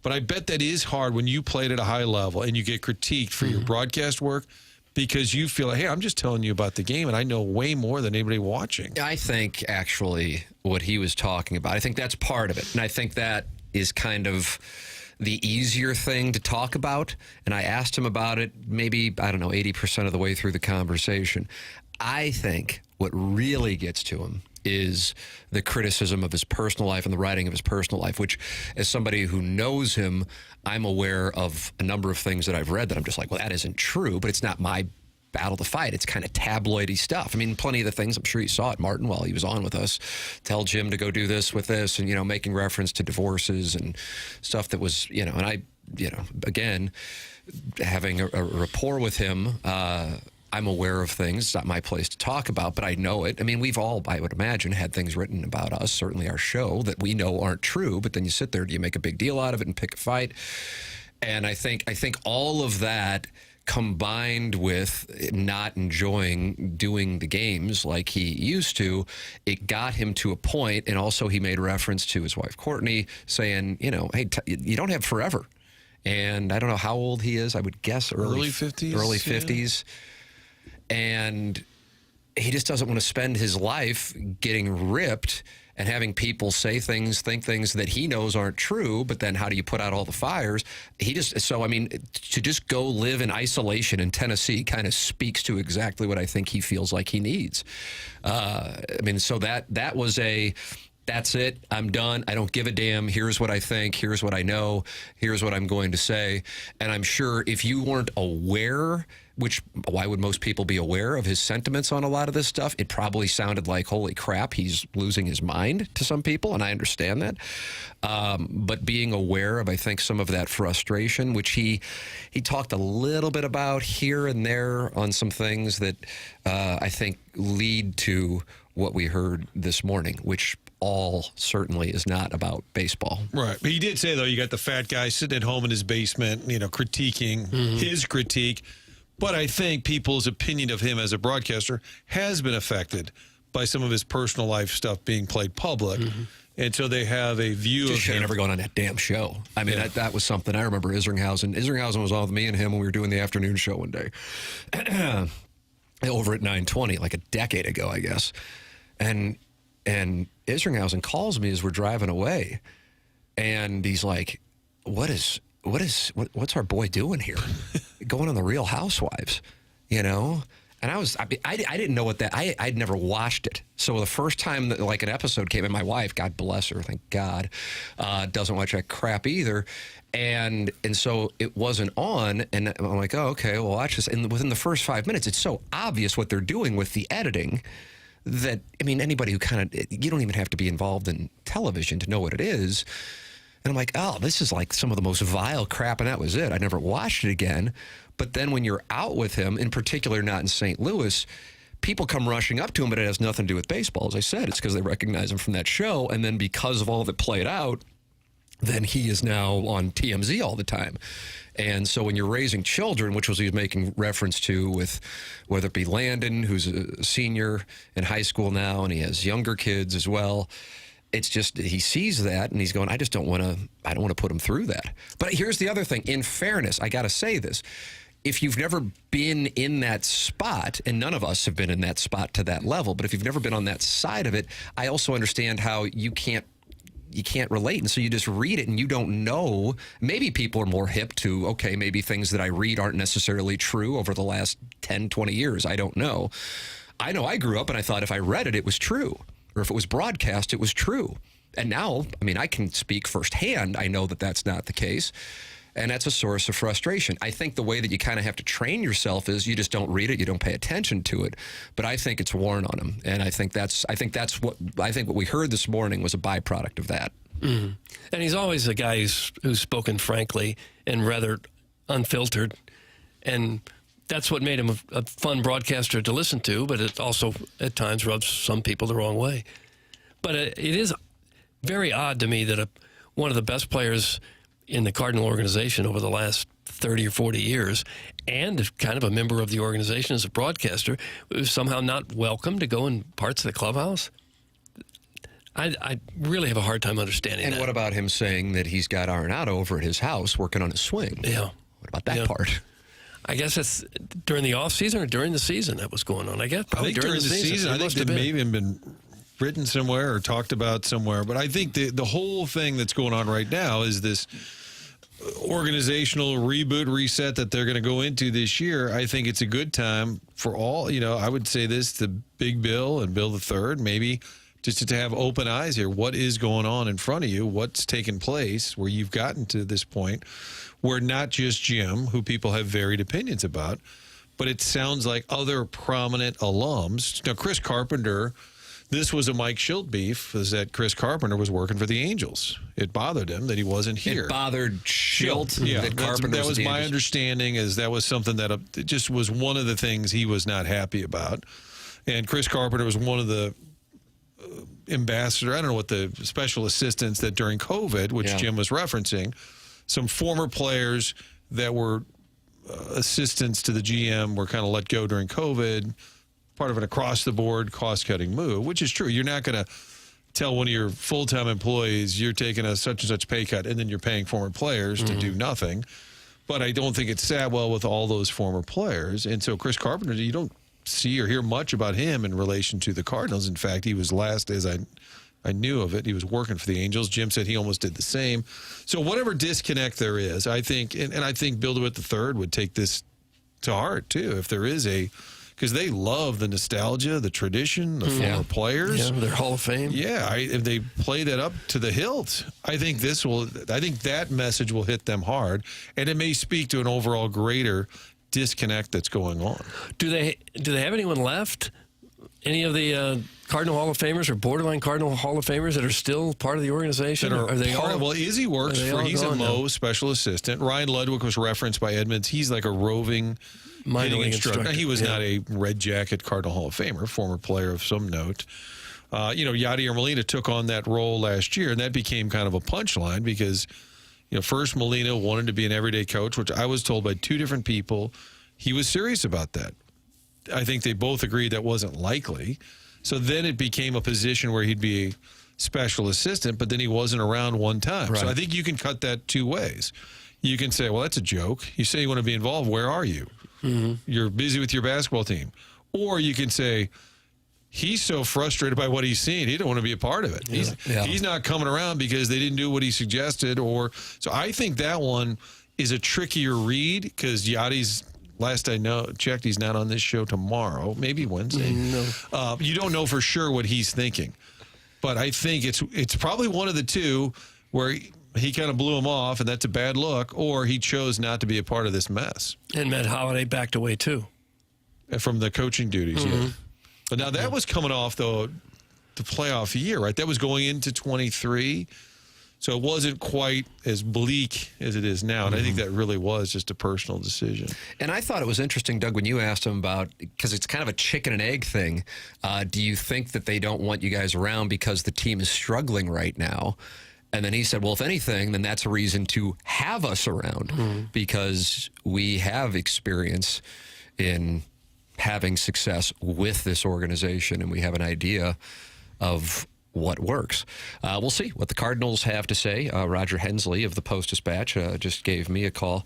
But I bet that is hard when you played at a high level and you get critiqued for your broadcast work because you feel like, hey, I'm just telling you about the game and I know way more than anybody watching. I think actually what he was talking about, I think that's part of it. And I think that is kind of the easier thing to talk about. And I asked him about it maybe, 80% of the way through the conversation. I think what really gets to him is the criticism of his personal life and the writing of his personal life, which, as somebody who knows him, I'm aware of a number of things that I've read that I'm just like, well, that isn't true, but it's not my battle to fight. It's kind of tabloidy stuff. I mean, plenty of the things, I'm sure you saw it, Martin, while he was on with us, tell Jim to go do this with this, and, making reference to divorces and stuff that was, and I, again, having a rapport with him, I'm aware of things. It's not my place to talk about, but I know it. I mean, we've all, I would imagine, had things written about us, certainly our show, that we know aren't true, but then you sit there, do you make a big deal out of it and pick a fight? And I think all of that combined with not enjoying doing the games like he used to, it got him to a point, and also he made reference to his wife, Courtney, saying, you know, hey, you don't have forever. And I don't know how old he is. I would guess early 50s. Early 50s. Yeah. And he just doesn't want to spend his life getting ripped and having people say things, think things that he knows aren't true, but then how do you put out all the fires? So, I mean, to just go live in isolation in Tennessee kind of speaks to exactly what I think he feels like he needs. I mean, so that was that's it. I'm done. I don't give a damn. Here's what I think. Here's what I know. Here's what I'm going to say. And I'm sure if you weren't aware, which why would most people be aware of his sentiments on a lot of this stuff? It probably sounded like, holy crap, he's losing his mind to some people, and I understand that. But being aware of, I think, some of that frustration, which he talked a little bit about here and there on some things that I think lead to what we heard this morning, which all certainly is not about baseball. Right. But he did say, though, you got the fat guy sitting at home in his basement, you know, critiquing his critique. But I think people's opinion of him as a broadcaster has been affected by some of his personal life stuff being played public. And so they have a view of him. Never going on that damn show. I mean, that was something. I remember Isringhausen. Isringhausen was on with me and him when we were doing the afternoon show one day. Over at 920, like a decade ago, I guess. And Isringhausen calls me as we're driving away. And he's like, what's our boy doing here? Going on the Real Housewives, you know? And I didn't know what that, I'd never watched it. So the first time that like an episode came in, my wife, God bless her, thank God, doesn't watch that crap either. And so it wasn't on, and I'm like, oh, okay, we'll watch this. And within the first 5 minutes, it's so obvious what they're doing with the editing that, I mean, anybody who you don't even have to be involved in television to know what it is. And I'm like, oh, this is like some of the most vile crap, and that was it. I never watched it again. But then when you're out with him, in particular not in St. Louis, people come rushing up to him, but it has nothing to do with baseball. As I said, it's because they recognize him from that show, and then because of all that played out, then he is now on TMZ all the time. And so when you're raising children, which was he was making reference to with whether it be Landon, who's a senior in high school now, and he has younger kids as well, it's just he sees that and he's going, I don't want to put him through that. But here's the other thing. In fairness, I got to say this. If you've never been in that spot, and none of us have been in that spot to that level, but if you've never been on that side of it, I also understand how you can't relate. And so you just read it and you don't know. Maybe people are more hip to, okay, maybe things that I read aren't necessarily true over the last 10, 20 years. I don't know. I know I grew up and I thought if I read it, it was true. Or if it was broadcast, it was true. And now, I mean, I can speak firsthand. I know that that's not the case. And that's a source of frustration. I think the way that you kind of have to train yourself is you just don't read it, you don't pay attention to it. But I think it's worn on him, and I think what we heard this morning was a byproduct of that. And he's always a guy who's spoken frankly and rather unfiltered, and that's what made him a fun broadcaster to listen to. But it also at times rubs some people the wrong way. But it is very odd to me that one of the best players in the Cardinal organization over the last 30 or 40 years, and kind of a member of the organization as a broadcaster, was somehow not welcome to go in parts of the clubhouse. I really have a hard time understanding that. And what about him saying that he's got Arenado over at his house working on his swing? Yeah. What about that part? I guess that's during the off season or during the season that was going on. I guess probably during the season. I think it may have been written somewhere or talked about somewhere. But I think the whole thing that's going on right now is this organizational reboot, reset that they're going to go into this year. I think it's a good time for all, I would say this to Big Bill and Bill III, maybe just to have open eyes here. What is going on in front of you? What's taken place where you've gotten to this point where not just Jim, who people have varied opinions about, but it sounds like other prominent alums. Now, Chris Carpenter This was a Mike Schilt beef, is that Chris Carpenter was working for the Angels. It bothered him that he wasn't here. It bothered Schilt that Carpenter that was my Angels. understanding, is that was something that it just was one of the things he was not happy about. And Chris Carpenter was one of the ambassador, I don't know what the special assistants that during COVID, which Jim was referencing, some former players that were assistants to the GM were kind of let go during COVID, part of an across-the-board cost-cutting move, which is true. You're not going to tell one of your full-time employees you're taking a such-and-such pay cut and then you're paying former players to do nothing. But I don't think it sat well with all those former players. And so Chris Carpenter, you don't see or hear much about him in relation to the Cardinals. In fact, he was last, as I knew of it, he was working for the Angels. Jim said he almost did the same. So whatever disconnect there is, I think, and I think Bill DeWitt III would take this to heart too, if there is because they love the nostalgia, the tradition, the former players. Yeah, their Hall of Fame. Yeah, if they play that up to the hilt, I think that message will hit them hard, and it may speak to an overall greater disconnect that's going on. Do they have anyone left? Any of the Cardinal Hall of Famers or borderline Cardinal Hall of Famers that are still part of the organization? Are they all? Well, Izzy works he's a Mo special assistant. Ryan Ludwig was referenced by Edmonds. He's like a roving hitting instructor. He was not a Red Jacket Cardinal Hall of Famer, former player of some note. Yadier Molina took on that role last year, and that became kind of a punchline because, first Molina wanted to be an everyday coach, which I was told by two different people he was serious about that. I think they both agreed that wasn't likely. So then it became a position where he'd be a special assistant, but then he wasn't around one time. Right. So I think you can cut that two ways. You can say, well, that's a joke. You say you want to be involved. Where are you? Mm-hmm. You're busy with your basketball team. Or you can say, he's so frustrated by what he's seen, he don't want to be a part of it. He's not coming around because they didn't do what he suggested. So I think that one is a trickier read because Yadi's, last I checked, he's not on this show tomorrow, maybe Wednesday. No. You don't know for sure what he's thinking. But I think it's probably one of the two where he kind of blew him off, and that's a bad look, or he chose not to be a part of this mess. And Matt Holliday backed away, too. From the coaching duties, yeah. But now that was coming off, though, the playoff year, right? That was going into 23. So it wasn't quite as bleak as it is now. And I think that really was just a personal decision. And I thought it was interesting, Doug, when you asked him about, because it's kind of a chicken and egg thing, do you think that they don't want you guys around because the team is struggling right now? And then he said, well, if anything, then that's a reason to have us around because we have experience in having success with this organization and we have an idea of what works. We'll see what the Cardinals have to say. Roger Hensley of the Post-Dispatch just gave me a call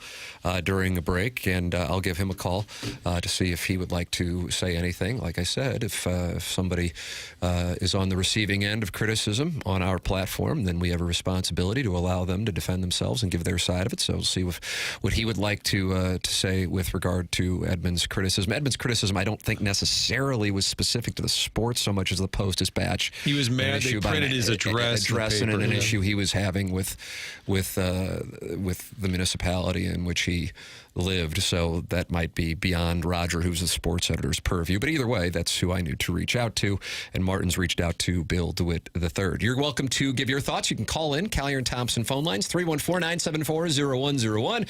during a break, and I'll give him a call to see if he would like to say anything. Like I said, if somebody is on the receiving end of criticism on our platform, then we have a responsibility to allow them to defend themselves and give their side of it. So we'll see what he would like to say with regard to Edmonds' criticism. Edmonds' criticism, I don't think necessarily was specific to the sports so much as the Post-Dispatch. He was mad. They printed his address and an issue he was having with the municipality in which he lived. So that might be beyond Roger, who's the sports editor's purview. But either way, that's who I knew to reach out to. And Martin's reached out to Bill DeWitt III. You're welcome to give your thoughts. You can call in Callier and Thompson phone lines, 314-974-0101.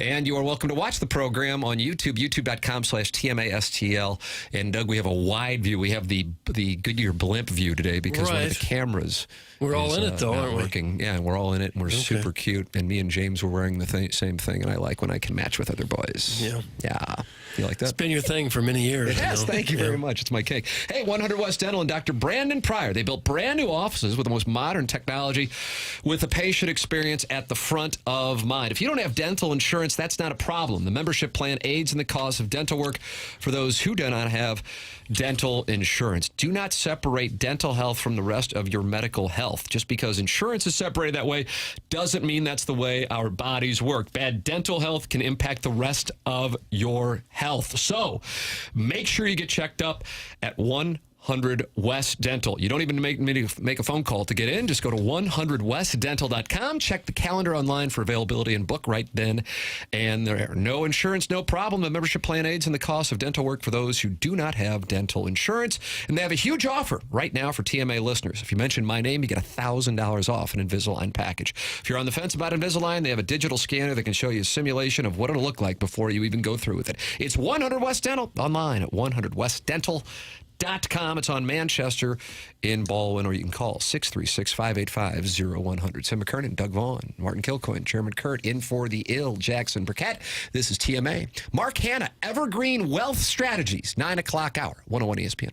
And you are welcome to watch the program on YouTube, youtube.com/TMASTL. And Doug, we have a wide view. We have the Goodyear blimp view today because one of the cameras we're all in it, though, aren't we? Working. Yeah, we're all in it, and we're super cute. And me and James were wearing the same thing, and I like when I can match with other boys. Yeah. You like that? It's been your thing for many years. It has. Thank you very much. It's my cake. Hey, 100 West Dental and Dr. Brandon Pryor. They built brand new offices with the most modern technology with the patient experience at the front of mind. If you don't have dental insurance, that's not a problem. The membership plan aids in the cost of dental work for those who do not have dental insurance. Do not separate dental health from the rest of your medical health. Just because insurance is separated that way doesn't mean that's the way our bodies work. Bad dental health can impact the rest of your health. So make sure you get checked up at 100 100 West Dental. You don't even make a phone call to get in. Just go to 100westdental.com. Check the calendar online for availability and book right then. And there are no insurance, no problem. The membership plan aids in the cost of dental work for those who do not have dental insurance. And they have a huge offer right now for TMA listeners. If you mention my name, you get $1,000 off an Invisalign package. If you're on the fence about Invisalign, they have a digital scanner that can show you a simulation of what it'll look like before you even go through with it. It's 100 West Dental online at 100westdental.com. It's on Manchester in Baldwin, or you can call 636-585-0100. Tim McKernan, Doug Vaughn, Martin Kilcoyne, Chairman Kurt, in for the ill Jackson Burkett. This is TMA. Mark Hanna, Evergreen Wealth Strategies, 9 o'clock hour, 101 ESPN.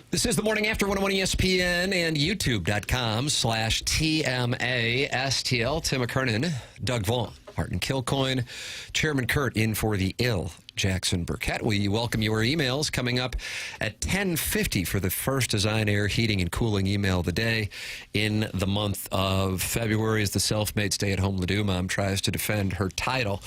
This is the Morning After 101 ESPN and YouTube.com/TMASTL. Tim McKernan, Doug Vaughn, Martin Kilcoyne, Chairman Kurt in for the ill Jackson Burkett. We welcome your emails coming up at 10:50 for the first Design Air Heating and Cooling email of the day in the month of February as the self-made stay-at-home Ladue mom tries to defend her title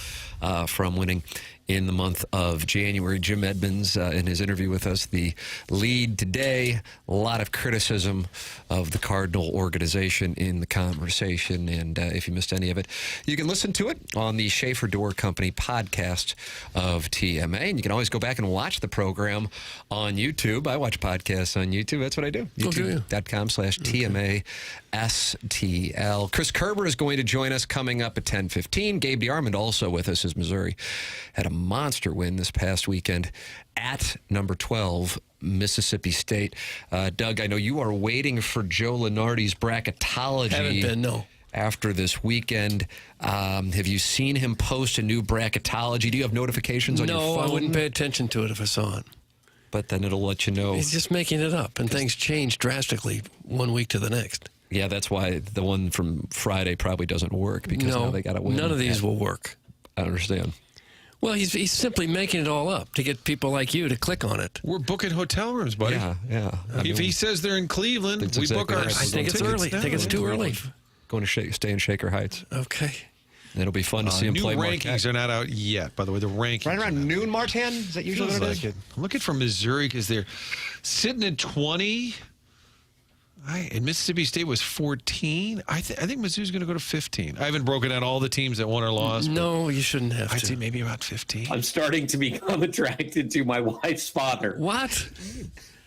from winning in the month of January. Jim Edmonds, in his interview with us, the lead today. A lot of criticism of the Cardinal organization in the conversation. And if you missed any of it, you can listen to it on the Schaefer Door Company podcast of TMA. And you can always go back and watch the program on YouTube. I watch podcasts on YouTube. That's what I do. YouTube.com/TMASTL. Chris Kerber is going to join us coming up at 10:15. Gabe DeArmond also with us as Missouri had a monster win this past weekend at number 12, Mississippi State. Doug, I know you are waiting for Joe Lunardi's bracketology. Haven't been, no. After this weekend. Have you seen him post a new bracketology? Do you have notifications on your phone? No, I wouldn't pay attention to it if I saw it. But then it'll let you know. He's just making it up, and things change drastically one week to the next. Yeah, that's why the one from Friday probably doesn't work, because now they got to win. None of these will work. I understand. Well, he's simply making it all up to get people like you to click on it. We're booking hotel rooms, buddy. Yeah. If he says they're in Cleveland, we book our. I think it's early. I think it's too early. Going to stay in Shaker Heights. Okay. It'll be fun to see him play New rankings Marquette. are not out yet, by the way. The rankings. Right around noon, Martin? Is that usually what it is? I'm looking for Missouri because they're sitting at 20. And Mississippi State was 14. I think Mizzou's going to go to 15. I haven't broken out all the teams that won or lost. No, you shouldn't have to. I'd say maybe about 15. I'm starting to become attracted to my wife's father. What?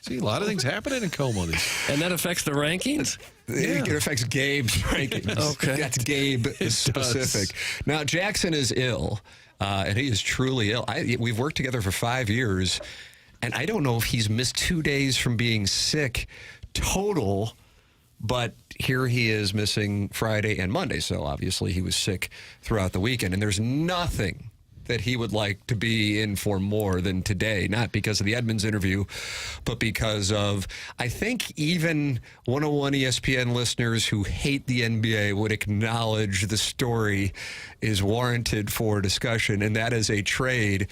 See, a lot of things happening in Como. And that affects the rankings? It affects Gabe's rankings. Okay. That's Gabe specific. Now, Jackson is ill, and he is truly ill. We've worked together for 5 years, and I don't know if he's missed 2 days from being sick total, but here he is missing Friday and Monday. So obviously he was sick throughout the weekend, and there's nothing that he would like to be in for more than today, not because of the Edmonds interview, but because of, I think even 101 ESPN listeners who hate the NBA would acknowledge the story is warranted for discussion, and that is a trade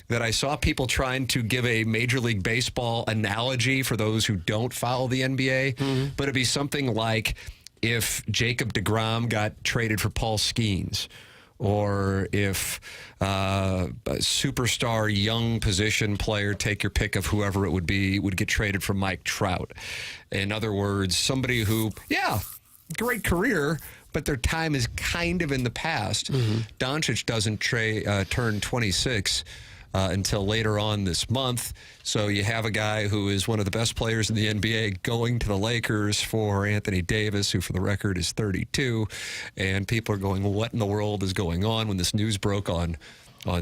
that I saw people trying to give a Major League Baseball analogy for those who don't follow the NBA, but it'd be something like if Jacob deGrom got traded for Paul Skeens, or if a superstar young position player, take your pick of whoever it would be, would get traded for Mike Trout. In other words, somebody who, great career, but their time is kind of in the past. Doncic doesn't turn 26 until later on this month. So you have a guy who is one of the best players in the NBA going to the Lakers for Anthony Davis, who for the record is 32. And people are going, what in the world is going on? When this news broke on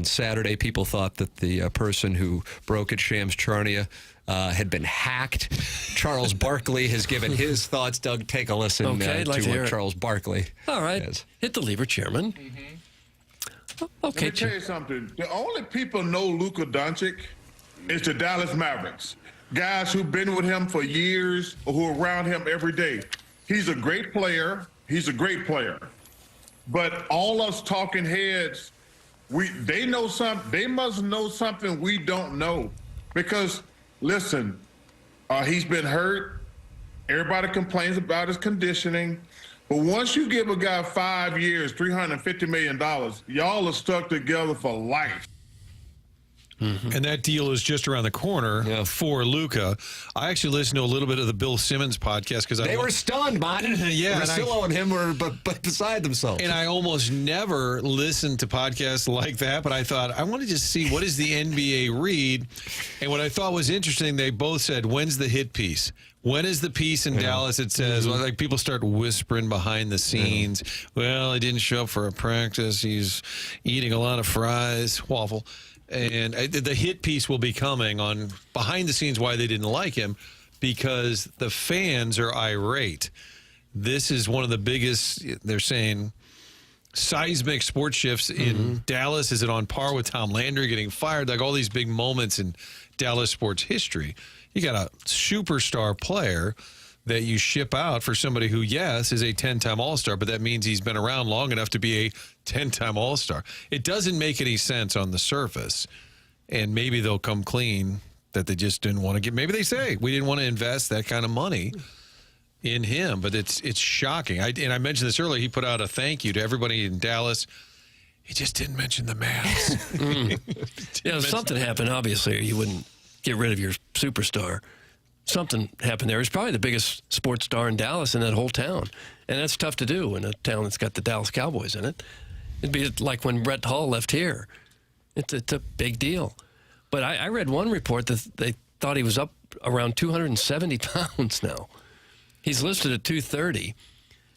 Saturday, people thought that the person who broke it, Shams Charania, had been hacked. Charles Barkley has given his thoughts. Doug, take a listen to what Charles Barkley All right. has. Hit the lever, Chairman. Okay, Let me tell you something. The only people know Luka Doncic is the Dallas Mavericks. Guys who've been with him for years or who are around him every day. He's a great player. But all us talking heads, they know something. They must know something we don't know. Because, listen, he's been hurt. Everybody complains about his conditioning. But once you give a guy 5 years, $350 million, y'all are stuck together for life. And that deal is just around the corner for Luka. I actually listened to a little bit of the Bill Simmons podcast because they were stunned, Martin. Russillo and him were but beside themselves. And I almost never listened to podcasts like that, but I thought, I want to just see what does the NBA read. And what I thought was interesting, they both said, when's the hit piece? When is the piece in Dallas that says, well, like people start whispering behind the scenes, well, he didn't show up for a practice, he's eating a lot of fries, waffle. And the hit piece will be coming on behind the scenes why they didn't like him, because the fans are irate. This is one of the biggest, they're saying, seismic sports shifts in Dallas. Is it on par with Tom Landry getting fired? Like all these big moments in Dallas sports history. You got a superstar player that you ship out for somebody who, yes, is a 10-time All-Star, but that means he's been around long enough to be a 10-time All-Star. It doesn't make any sense on the surface, and maybe they'll come clean that they just didn't want to get. Maybe they say, we didn't want to invest that kind of money in him, but it's shocking. I mentioned this earlier. He put out a thank you to everybody in Dallas. He just didn't mention the Mavs. If something happened, obviously, or you wouldn't get rid of your superstar. Something happened there. He's probably the biggest sports star in Dallas in that whole town. And that's tough to do in a town that's got the Dallas Cowboys in it. It'd be like when Brett Hull left here. It's a big deal. But I read one report that they thought he was up around 270 pounds now. He's listed at 230,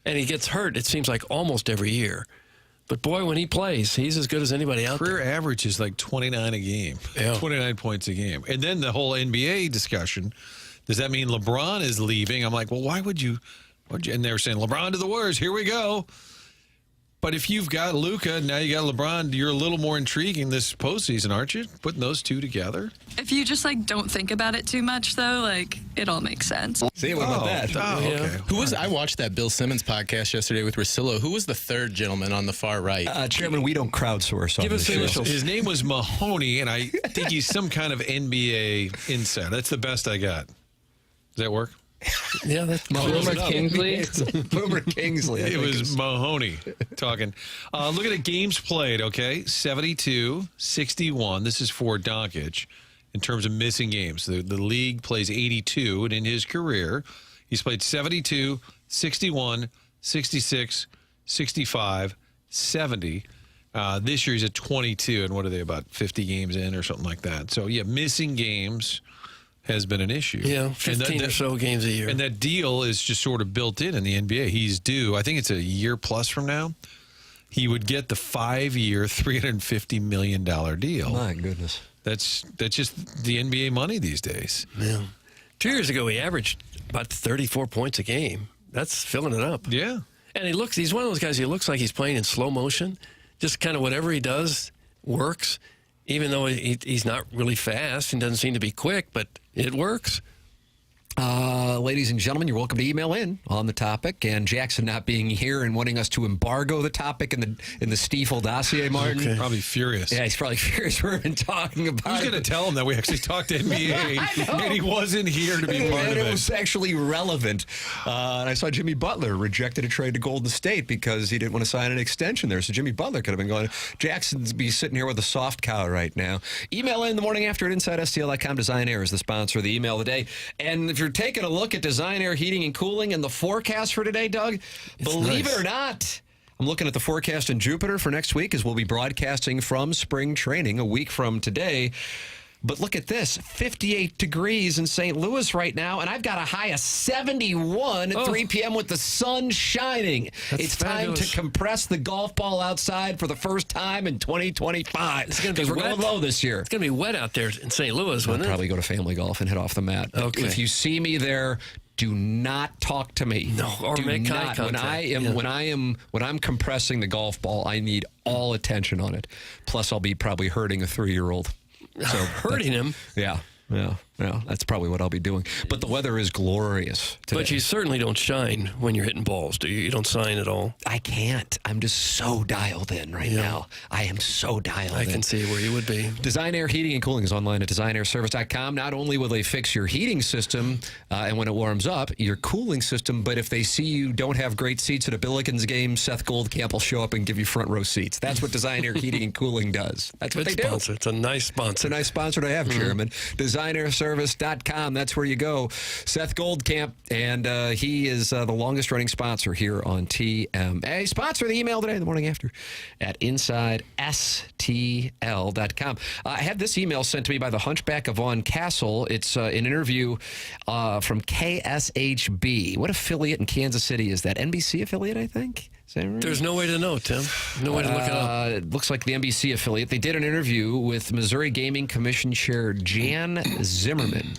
and he gets hurt, it seems like, almost every year. But, boy, when he plays, he's as good as anybody out there. Career average is like 29 a game, 29 points a game. And then the whole NBA discussion, does that mean LeBron is leaving? I'm like, well, why would you? And they were saying, LeBron to the Warriors, here we go. But if you've got Luka, now you got LeBron, you're a little more intriguing this postseason, aren't you? Putting those two together? If you just, don't think about it too much, though, it all makes sense. See, what about that? Okay. Who was? I watched that Bill Simmons podcast yesterday with Russillo. Who was the third gentleman on the far right? Chairman, we don't crowdsource on this show. His name was Mahoney, and I think he's some kind of NBA insider. That's the best I got. Does that work? Yeah, that's Boomer Kingsley. Boomer Kingsley. It was Mahoney talking. Look at the games played, okay? 72-61. This is for Doncic in terms of missing games. The league plays 82, and in his career, he's played 72, 61, 66, 65, 70. This year he's at 22, and what are they, about 50 games in or something like that? So, yeah, missing games has been an issue. Yeah, 15 or so games a year. And that deal is just sort of built in the NBA. He's due, I think it's a year plus from now, he would get the 5-year, $350 million deal. My goodness. That's just the NBA money these days. Yeah. 2 years ago, he averaged about 34 points a game. That's filling it up. Yeah. And he's one of those guys, he looks like he's playing in slow motion. Just kind of whatever he does works, even though he's not really fast and doesn't seem to be quick, but it works. Ladies and gentlemen, you're welcome to email in on the topic. And Jackson not being here and wanting us to embargo the topic in the Stiefel dossier, Martin. Okay. Probably furious. Yeah, he's probably furious. We've been talking about Who's going to tell him that we actually talked to NBA and he wasn't here to be part of it? It was actually relevant. And I saw Jimmy Butler rejected a trade to Golden State because he didn't want to sign an extension there. So Jimmy Butler could have been going, Jackson's be sitting here with a soft cow right now. Email in the morning after at InsideSTL.com. Design Air is the sponsor of the email today. And if you're taking a look at Design Air Heating and Cooling and the forecast for today, Doug, believe it or not, I'm looking at the forecast in Jupiter for next week as we'll be broadcasting from spring training a week from today. But look at this, 58 degrees in St. Louis right now, and I've got a high of 71 at 3 p.m. with the sun shining. It's time to compress the golf ball outside for the first time in 2025. It's going to be we're going low this year. It's going to be wet out there in St. Louis, wouldn't it? I'll probably go to family golf and hit off the mat. Okay. If you see me there, do not talk to me. No, or make eye contact. When I'm compressing the golf ball, I need all attention on it. Plus, I'll be probably hurting a 3-year-old. So hurting him? Yeah. That's probably what I'll be doing. But the weather is glorious today. But you certainly don't shine when you're hitting balls, do you? You don't sign at all? I can't. I'm just so dialed in right now. I am so dialed in. I can see where you would be. Design Air Heating and Cooling is online at designairservice.com. Not only will they fix your heating system and when it warms up, your cooling system, but if they see you don't have great seats at a Billikens game, Seth Goldcamp will show up and give you front row seats. That's what Design Air Heating and Cooling does. That's what they do. It's a nice sponsor. It's a nice sponsor to have, Chairman. designairservice.com. That's where you go. Seth Goldcamp, and he is the longest-running sponsor here on TMA. Sponsor of the email today, the morning after, at InsideSTL.com. I had this email sent to me by the Hunchback of Vaughn Castle. It's an interview from KSHB. What affiliate in Kansas City is that? NBC affiliate, I think? Is that right? There's no way to know, Tim. No way to look it up. It looks like the NBC affiliate. They did an interview with Missouri Gaming Commission Chair Jan Zimmerman.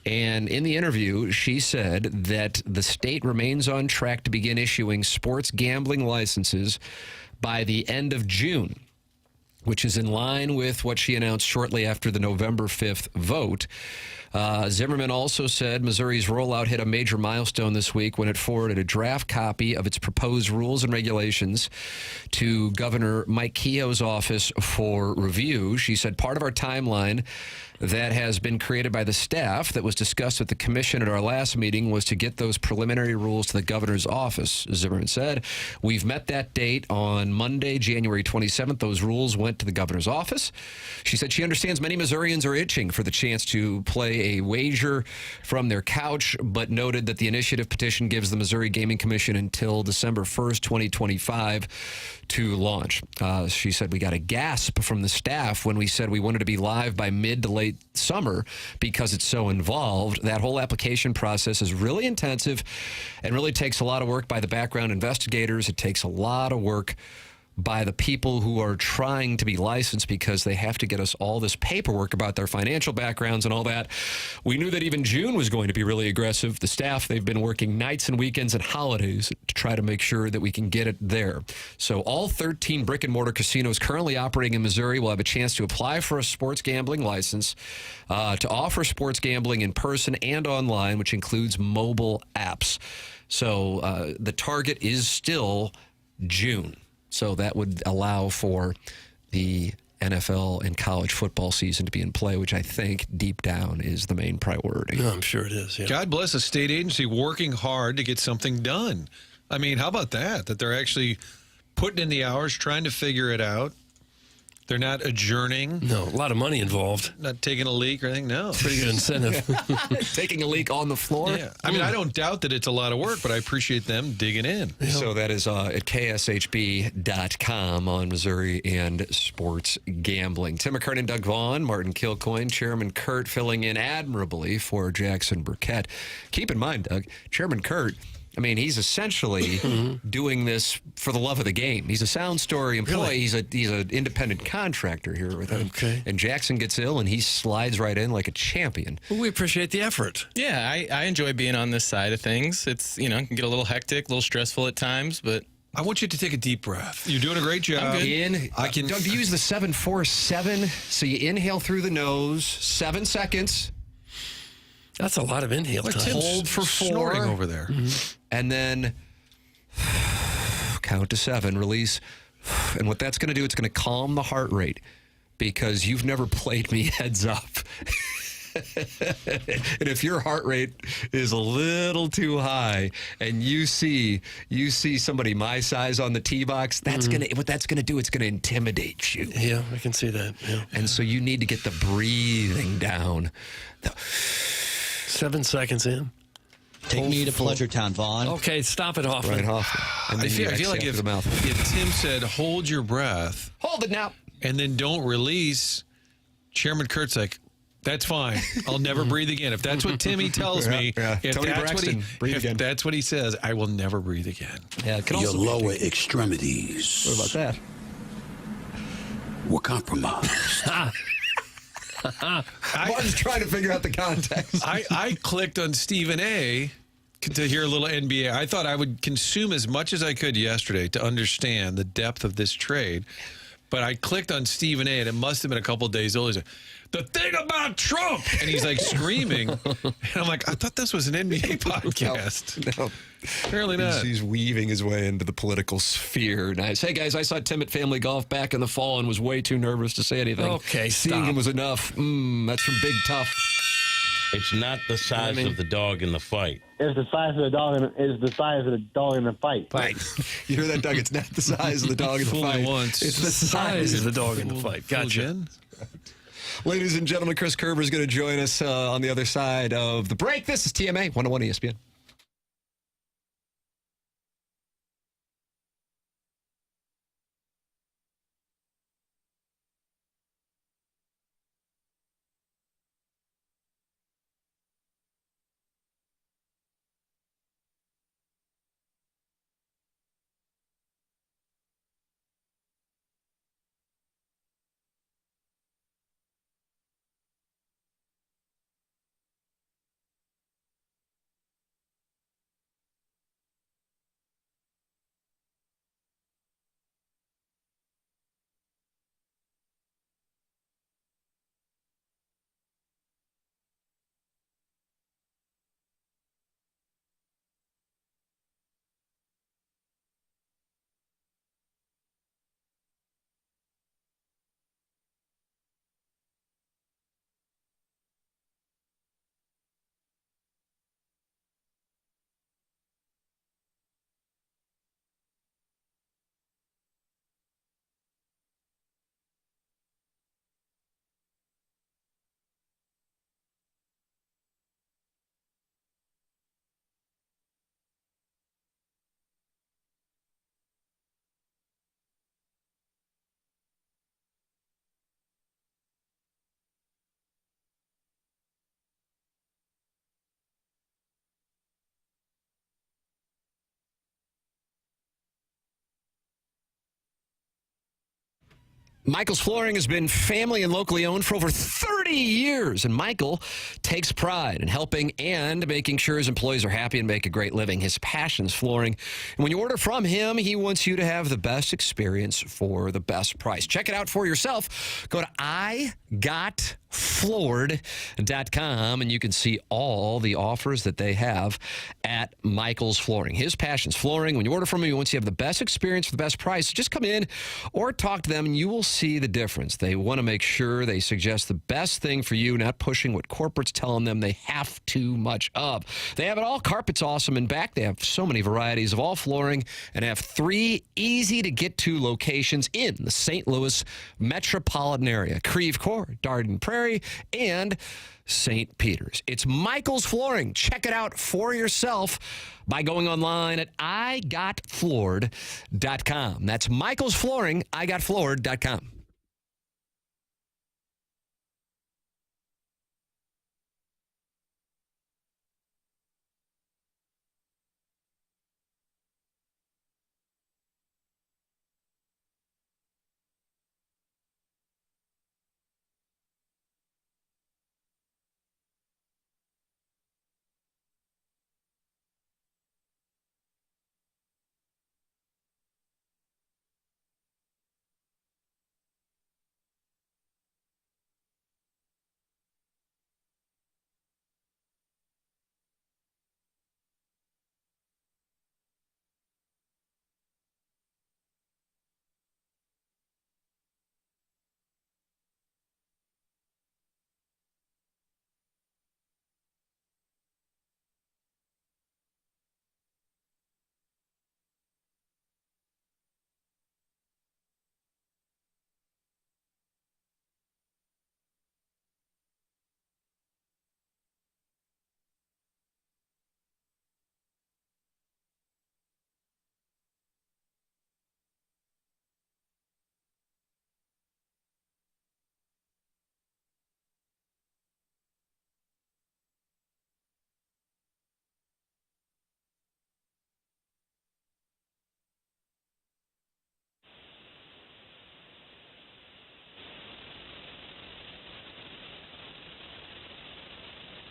And in the interview, she said that the state remains on track to begin issuing sports gambling licenses by the end of June, which is in line with what she announced shortly after the November 5th vote. Zimmerman also said Missouri's rollout hit a major milestone this week when it forwarded a draft copy of its proposed rules and regulations to Governor Mike Keogh's office for review. She said part of our timeline that has been created by the staff that was discussed with the commission at our last meeting was to get those preliminary rules to the governor's office. Zimmerman said, we've met that date on Monday, January 27th. Those rules went to the governor's office. She said she understands many Missourians are itching for the chance to play a wager from their couch, but noted that the initiative petition gives the Missouri Gaming Commission until December 1st, 2025 to launch. She said we got a gasp from the staff when we said we wanted to be live by mid to late summer because it's so involved. That whole application process is really intensive and really takes a lot of work by the background investigators. It takes a lot of work by the people who are trying to be licensed because they have to get us all this paperwork about their financial backgrounds and all that. We knew that even June was going to be really aggressive. The staff, they've been working nights and weekends and holidays to try to make sure that we can get it there. So all 13 brick and mortar casinos currently operating in Missouri will have a chance to apply for a sports gambling license to offer sports gambling in person and online, which includes mobile apps. So the target is still June. So that would allow for the NFL and college football season to be in play, which I think deep down is the main priority. No, I'm sure it is. Yeah. God bless a state agency working hard to get something done. I mean, how about that? That they're actually putting in the hours, trying to figure it out. They're not adjourning. No, a lot of money involved. Not taking a leak or anything. No. Pretty good incentive. Taking a leak on the floor. Yeah. I mean, I don't doubt that it's a lot of work, but I appreciate them digging in. So that is at kshb.com on Missouri and sports gambling. Tim McKernan, Doug Vaughn, Martin Kilcoyne, Chairman Kurt filling in admirably for Jackson Burkett. Keep in mind, Doug, Chairman Kurt, I mean, he's essentially doing this for the love of the game. He's a Sound Story employee. Really? He's an independent contractor here with him. Okay. And Jackson gets ill, and he slides right in like a champion. Well, we appreciate the effort. Yeah, I enjoy being on this side of things. It's, it can get a little hectic, a little stressful at times, but I want you to take a deep breath. You're doing a great job. Doug, do you use the 7-4-7? So you inhale through the nose, 7 seconds. That's a lot of inhale time. Hold for 4. Snorting over there. And then count to 7, release. And what that's going to do, it's going to calm the heart rate because you've never played me heads up. And if your heart rate is a little too high and you see somebody my size on the tee box, what that's gonna do, it's gonna intimidate you. Yeah, I can see that. Yeah. And so you need to get the breathing down. 7 seconds in. Take me to Pleasure Town, Vaughn. Okay, stop it, Hoffman. Right, Hoffman. I feel like if Tim said, hold your breath. Hold it now. And then don't release, Chairman Kurt's like, that's fine. I'll never breathe again. If that's what Timmy tells me, if that's what he says, I will never breathe again. Yeah, your lower extremities. What about that? Were compromised. Martin's trying to figure out the context. I clicked on Stephen A. to hear a little NBA. I thought I would consume as much as I could yesterday to understand the depth of this trade. But I clicked on Stephen A. and it must have been a couple of days old. He's like, the thing about Trump! And he's like screaming. And I'm like, I thought this was an NBA podcast. No. Apparently not. He's weaving his way into the political sphere. Nice. Hey, guys, I saw Tim at Family Golf back in the fall and was way too nervous to say anything. Okay, Seeing him was enough. That's from Big Tough. It's not the size of the dog in the fight. It's the size of the dog. Is the size of the dog in the fight. Right. You hear that, Doug? It's not the size of the dog in the fight. It's the size of the dog in the fight. Gotcha. Ladies and gentlemen, Chris Kerber is going to join us on the other side of the break. This is TMA 101 ESPN. Michael's Flooring has been family and locally owned for over 30 years, and Michael takes pride in helping and making sure his employees are happy and make a great living. His passion is flooring. And when you order from him, he wants you to have the best experience for the best price. Check it out for yourself. Go to igotfloored.com, and you can see all the offers that they have at Michael's Flooring. His passion is flooring. When you order from him, he wants you to have the best experience for the best price. Just come in or talk to them, and you will see the difference. They want to make sure they suggest the best thing for you, not pushing what corporate's telling them they have too much of. They have it all. Carpet's awesome. In back, they have so many varieties of all flooring and have 3 easy-to-get-to locations in the St. Louis metropolitan area: Creve Coeur, Darden Prairie, and St. Peter's. It's Michael's Flooring. Check it out for yourself by going online at igotfloored.com. That's Michael's Flooring, igotfloored.com.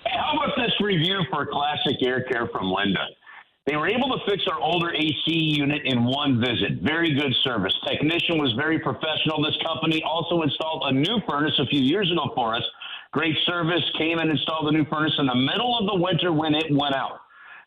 How about this review for Classic Air Care from Linda? They were able to fix our older AC unit in one visit. Very good service. Technician was very professional. This company also installed a new furnace a few years ago for us. Great service. Came and installed a new furnace in the middle of the winter when it went out.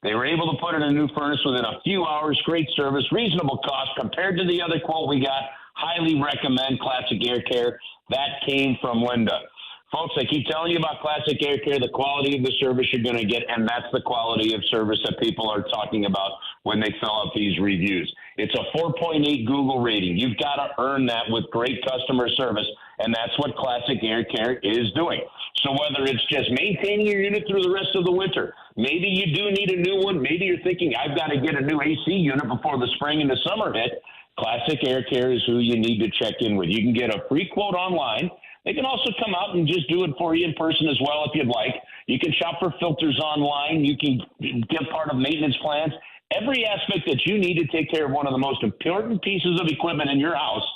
They were able to put in a new furnace within a few hours. Great service, reasonable cost compared to the other quote we got. Highly recommend Classic Air Care. That came from Linda. Folks, I keep telling you about Classic Air Care, the quality of the service you're going to get, and that's the quality of service that people are talking about when they fill out these reviews. It's a 4.8 Google rating. You've got to earn that with great customer service, and that's what Classic Air Care is doing. So whether it's just maintaining your unit through the rest of the winter, maybe you do need a new one, maybe you're thinking, I've got to get a new AC unit before the spring and the summer hit, Classic Air Care is who you need to check in with. You can get a free quote online. They can also come out and just do it for you in person as well if you'd like. You can shop for filters online. You can get part of maintenance plans. Every aspect that you need to take care of one of the most important pieces of equipment in your house,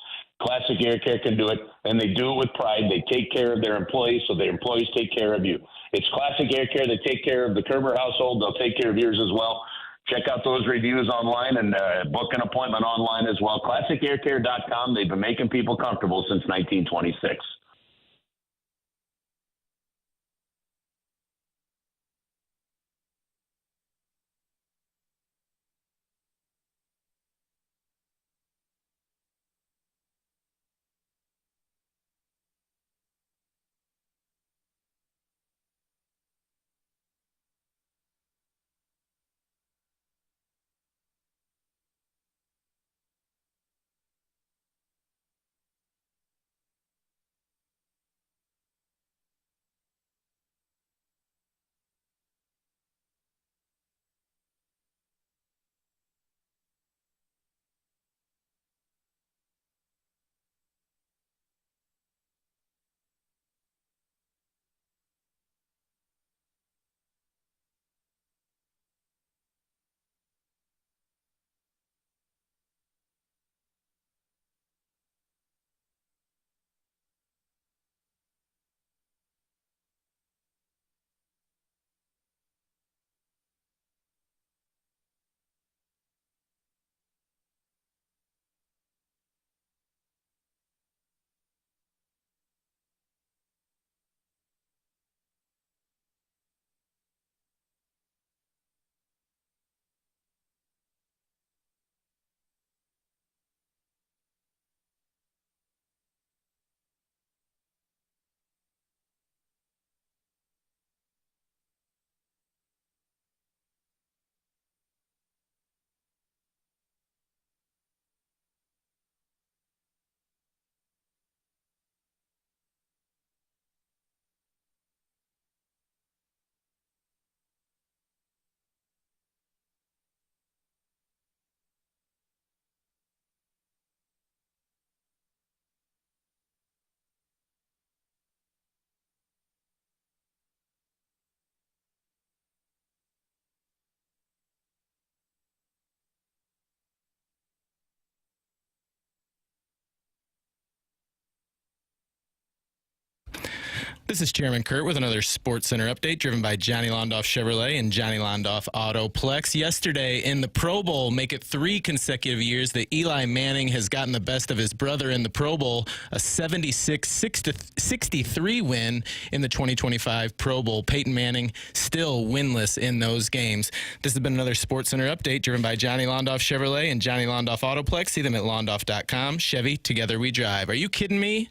Classic Air Care can do it, and they do it with pride. They take care of their employees, so their employees take care of you. It's Classic Air Care. They take care of the Kerber household. They'll take care of yours as well. Check out those reviews online and book an appointment online as well. ClassicAirCare.com. They've been making people comfortable since 1926. This is Chairman Kurt with another Sports Center update driven by Johnny Londoff Chevrolet and Johnny Londoff Autoplex. Yesterday in the Pro Bowl, make it 3 consecutive years that Eli Manning has gotten the best of his brother in the Pro Bowl, a 76-63 win in the 2025 Pro Bowl. Peyton Manning still winless in those games. This has been another Sports Center update driven by Johnny Londoff Chevrolet and Johnny Londoff Autoplex. See them at londoff.com. Chevy, together we drive. Are you kidding me?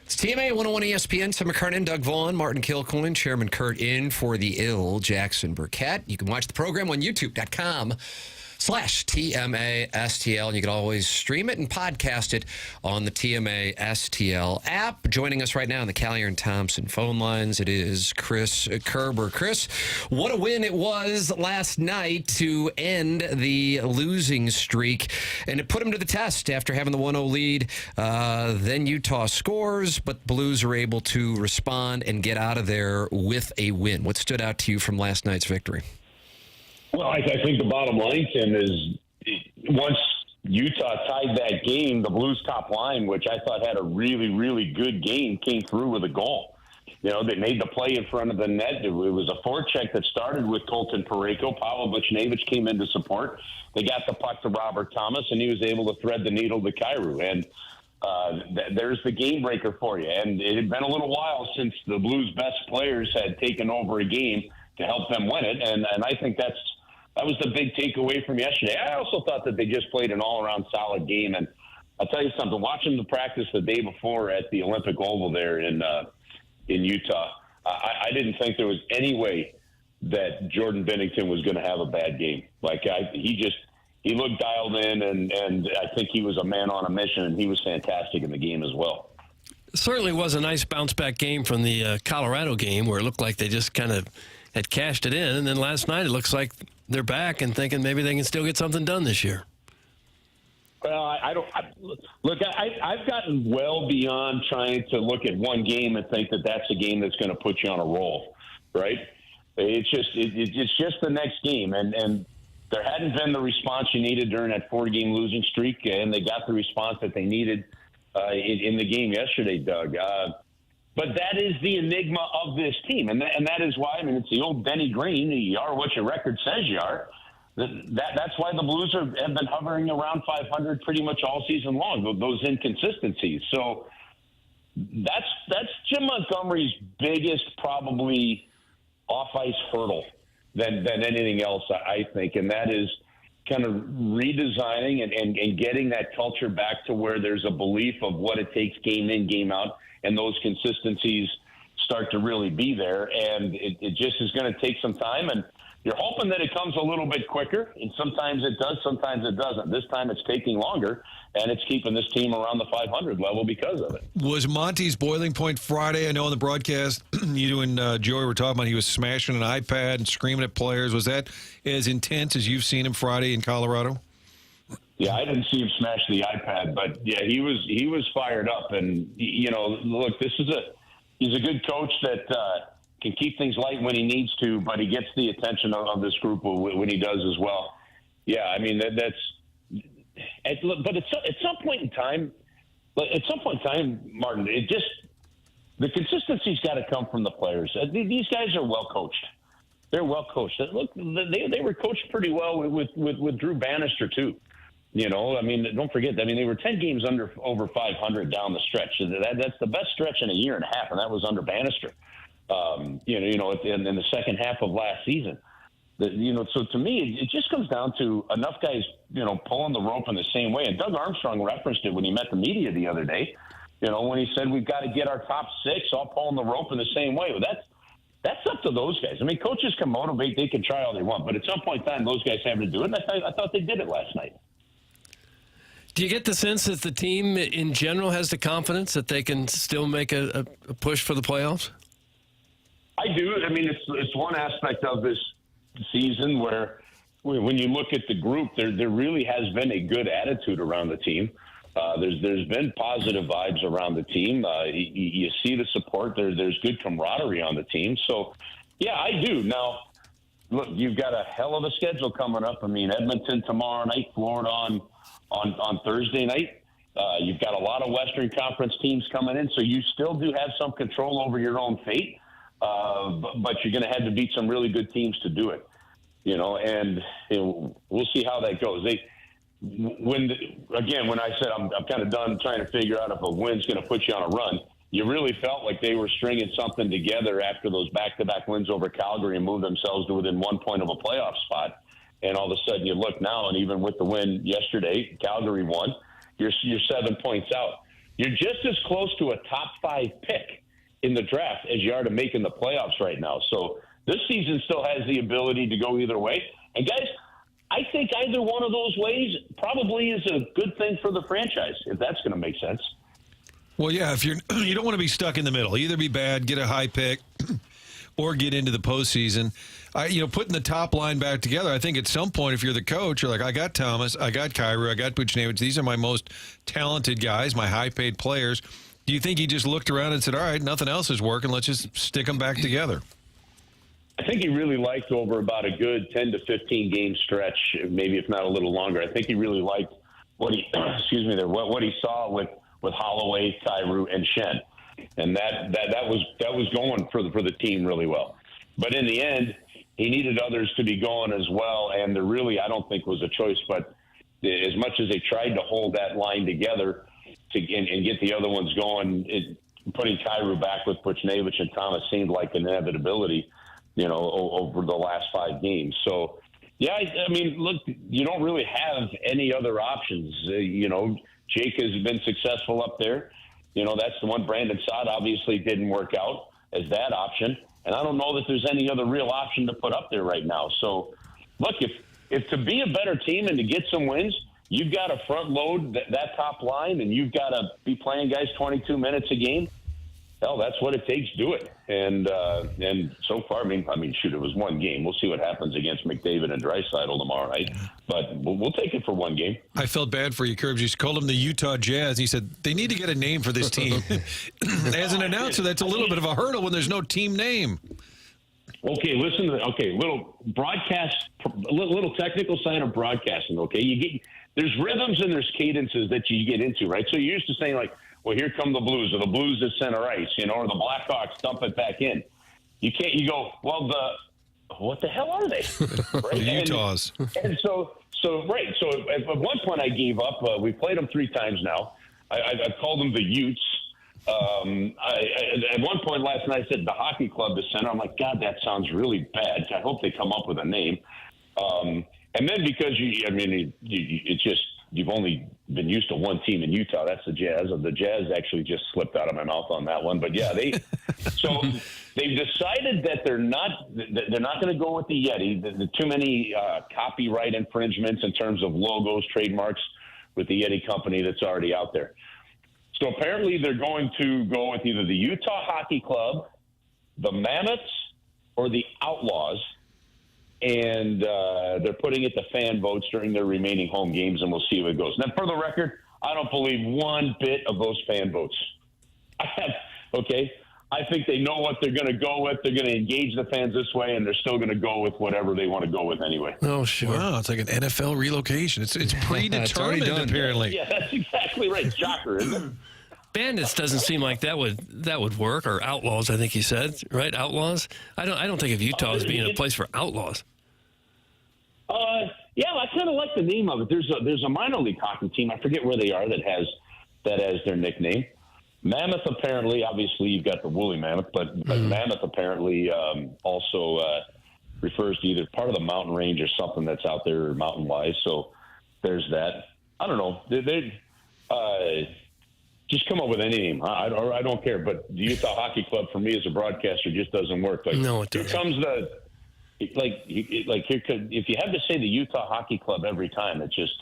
It's TMA 101 ESPN. Tim McKernan, Doug Vaughn, Martin Kilcoyne, Chairman Kurt in for the ill Jackson Burkett. You can watch the program on youtube.com/TMA-STL, and you can always stream it and podcast it on the TMA STL app. Joining us right now on the Callier and Thompson phone lines, it is Chris Kerber. Chris, what a win it was last night to end the losing streak, and it put them to the test after having the 1-0 lead. Then Utah scores, but Blues are able to respond and get out of there with a win. What stood out to you from last night's victory? Well, I think the bottom line, Tim, is once Utah tied that game, the Blues top line, which I thought had a really, really good game, came through with a goal. You know, they made the play in front of the net. It was a forecheck that started with Colton Parayko. Pavel Buchnevich came in to support. They got the puck to Robert Thomas, and he was able to thread the needle to Kyrou. And there's the game breaker for you. And it had been a little while since the Blues' best players had taken over a game to help them win it. And I think that was the big takeaway from yesterday. I also thought that they just played an all-around solid game. And I'll tell you something, watching the practice the day before at the Olympic Oval there in Utah, I didn't think there was any way that Jordan Binnington was going to have a bad game. Like, he looked dialed in, and I think he was a man on a mission, and he was fantastic in the game as well. It certainly was a nice bounce-back game from the Colorado game where it looked like they just kind of had cashed it in. And then last night it looks like they're back and thinking maybe they can still get something done this year. Well, I've gotten well beyond trying to look at one game and think that that's a game that's going to put you on a roll, right? It's just the next game, and there hadn't been the response you needed during that 4-game losing streak, and they got the response that they needed in the game yesterday, Doug. But that is the enigma of this team, and that is why, I mean, it's the old Benny Green, you are what your record says you are. That's why the Blues have been hovering around 500 pretty much all season long, those inconsistencies. So that's Jim Montgomery's biggest probably off-ice hurdle than anything else, I think, and that is kind of redesigning and getting that culture back to where there's a belief of what it takes game in, game out, and those consistencies start to really be there. And it just is going to take some time, and you're hoping that it comes a little bit quicker, and sometimes it does, sometimes it doesn't. This time it's taking longer, and it's keeping this team around the 500 level because of it. Was Monty's boiling point Friday? I know on the broadcast, you and Joey were talking about he was smashing an iPad and screaming at players. Was that as intense as you've seen him Friday in Colorado? Yeah, I didn't see him smash the iPad, but yeah, he was fired up. And you know, look, he's a good coach that can keep things light when he needs to, but he gets the attention of this group when he does as well. Yeah, I mean but at some point in time, Martin, the consistency's got to come from the players. These guys are well coached. They're well coached. Look, they were coached pretty well with Drew Bannister too. You know, I mean, don't forget. I mean, they were 10 games over 500 down the stretch. That's the best stretch in a year and a half, and that was under Bannister. In the second half of last season. So to me, it just comes down to enough guys, pulling the rope in the same way. And Doug Armstrong referenced it when he met the media the other day, when he said we've got to get our top 6 all pulling the rope in the same way. Well, that's up to those guys. I mean, coaches can motivate, they can try all they want, but at some point in time, those guys have to do it. And I thought they did it last night. Do you get the sense that the team in general has the confidence that they can still make a push for the playoffs? I do. I mean, it's one aspect of this season where, when you look at the group, there really has been a good attitude around the team. There's been positive vibes around the team. You see the support. There's good camaraderie on the team. So, yeah, I do. Now, look, you've got a hell of a schedule coming up. I mean, Edmonton tomorrow night, Florida on Thursday night. You've got a lot of Western Conference teams coming in, so you still do have some control over your own fate. But you're going to have to beat some really good teams to do it. And we'll see how that goes. When I said I'm kind of done trying to figure out if a win's going to put you on a run, you really felt like they were stringing something together after those back-to-back wins over Calgary and moved themselves to within 1 point of a playoff spot. And all of a sudden you look now, and even with the win yesterday, Calgary won, you're 7 points out. You're just as close to a top 5 pick in the draft as you are to making the playoffs right now. So this season still has the ability to go either way. And guys, I think either one of those ways probably is a good thing for the franchise, if that's going to make sense. Well, yeah, if you don't want to be stuck in the middle. Either be bad, get a high pick, or get into the postseason. Putting the top line back together, I think at some point, if you're the coach, you're like, I got Thomas, I got Kyrou, I got Buchnevich. These are my most talented guys, my high-paid players. Do you think he just looked around and said, all right, nothing else is working, let's just stick them back together? I think he really liked over about a good 10 to 15 game stretch, maybe if not a little longer. I think he really liked what he what he saw with Holloway, Kyrou, and Shen, and that was going for the team really well. But in the end, he needed others to be going as well, and there really, I don't think, was a choice. But as much as they tried to hold that line together and get the other ones going, putting Kyrou back with Buchnevich and Thomas seemed like an inevitability, over the last 5 games. So, yeah, I mean, look, you don't really have any other options. Jake has been successful up there. That's the one. Brandon Saad obviously didn't work out as that option. And I don't know that there's any other real option to put up there right now. So, look, if to be a better team and to get some wins, you've got to front load that top line, and you've got to be playing guys 22 minutes a game. Hell, that's what it takes to do it. And so far, I mean, shoot, it was 1 game. We'll see what happens against McDavid and Draisaitl tomorrow night. But we'll take it for 1 game. I felt bad for you, Curbs. You called them the Utah Jazz. He said they need to get a name for this team. As an announcer, that's a little bit of a hurdle when there's no team name. Okay, listen. Little broadcast, little technical side of broadcasting. Okay, there's rhythms and there's cadences that you get into, right? So you're used to saying like, well, here come the Blues, or the Blues at center ice, or the Blackhawks dump it back in. You go, well, what the hell are they? Right? The Utahs. And so at one point I gave up. We played them 3 times now. I've called them the Utes. At one point last night I said the Hockey Club to center. I'm like, God, that sounds really bad. I hope they come up with a name. And then because it's just, you've only been used to one team in Utah. That's the Jazz. The Jazz actually just slipped out of my mouth on that one. But yeah, they've decided that they're not going to go with the Yeti. The too many copyright infringements in terms of logos, trademarks with the Yeti company that's already out there. So apparently they're going to go with either the Utah Hockey Club, the Mammoths, or the Outlaws. And they're putting it to fan votes during their remaining home games, and we'll see how it goes. Now, for the record, I don't believe one bit of those fan votes. I think they know what they're going to go with. They're going to engage the fans this way, and they're still going to go with whatever they want to go with anyway. Oh, sure. Wow, it's like an NFL relocation. It's predetermined, apparently. Yeah, that's exactly right. Shocker, isn't it? Bandits doesn't seem like that would work, or Outlaws, I think he said, right? Outlaws. I don't think of Utah as being a place for outlaws. Yeah, I kind of like the name of it. There's a minor league hockey team, I forget where they are, that has their nickname. Mammoth, apparently, obviously you've got the woolly mammoth, but Mammoth apparently also refers to either part of the mountain range or something that's out there mountain-wise. So there's that. I don't know. They just come up with any name. I don't care. But the Utah Hockey Club, for me as a broadcaster, just doesn't work. No, it doesn't. Here comes if you have to say the Utah Hockey Club every time, it just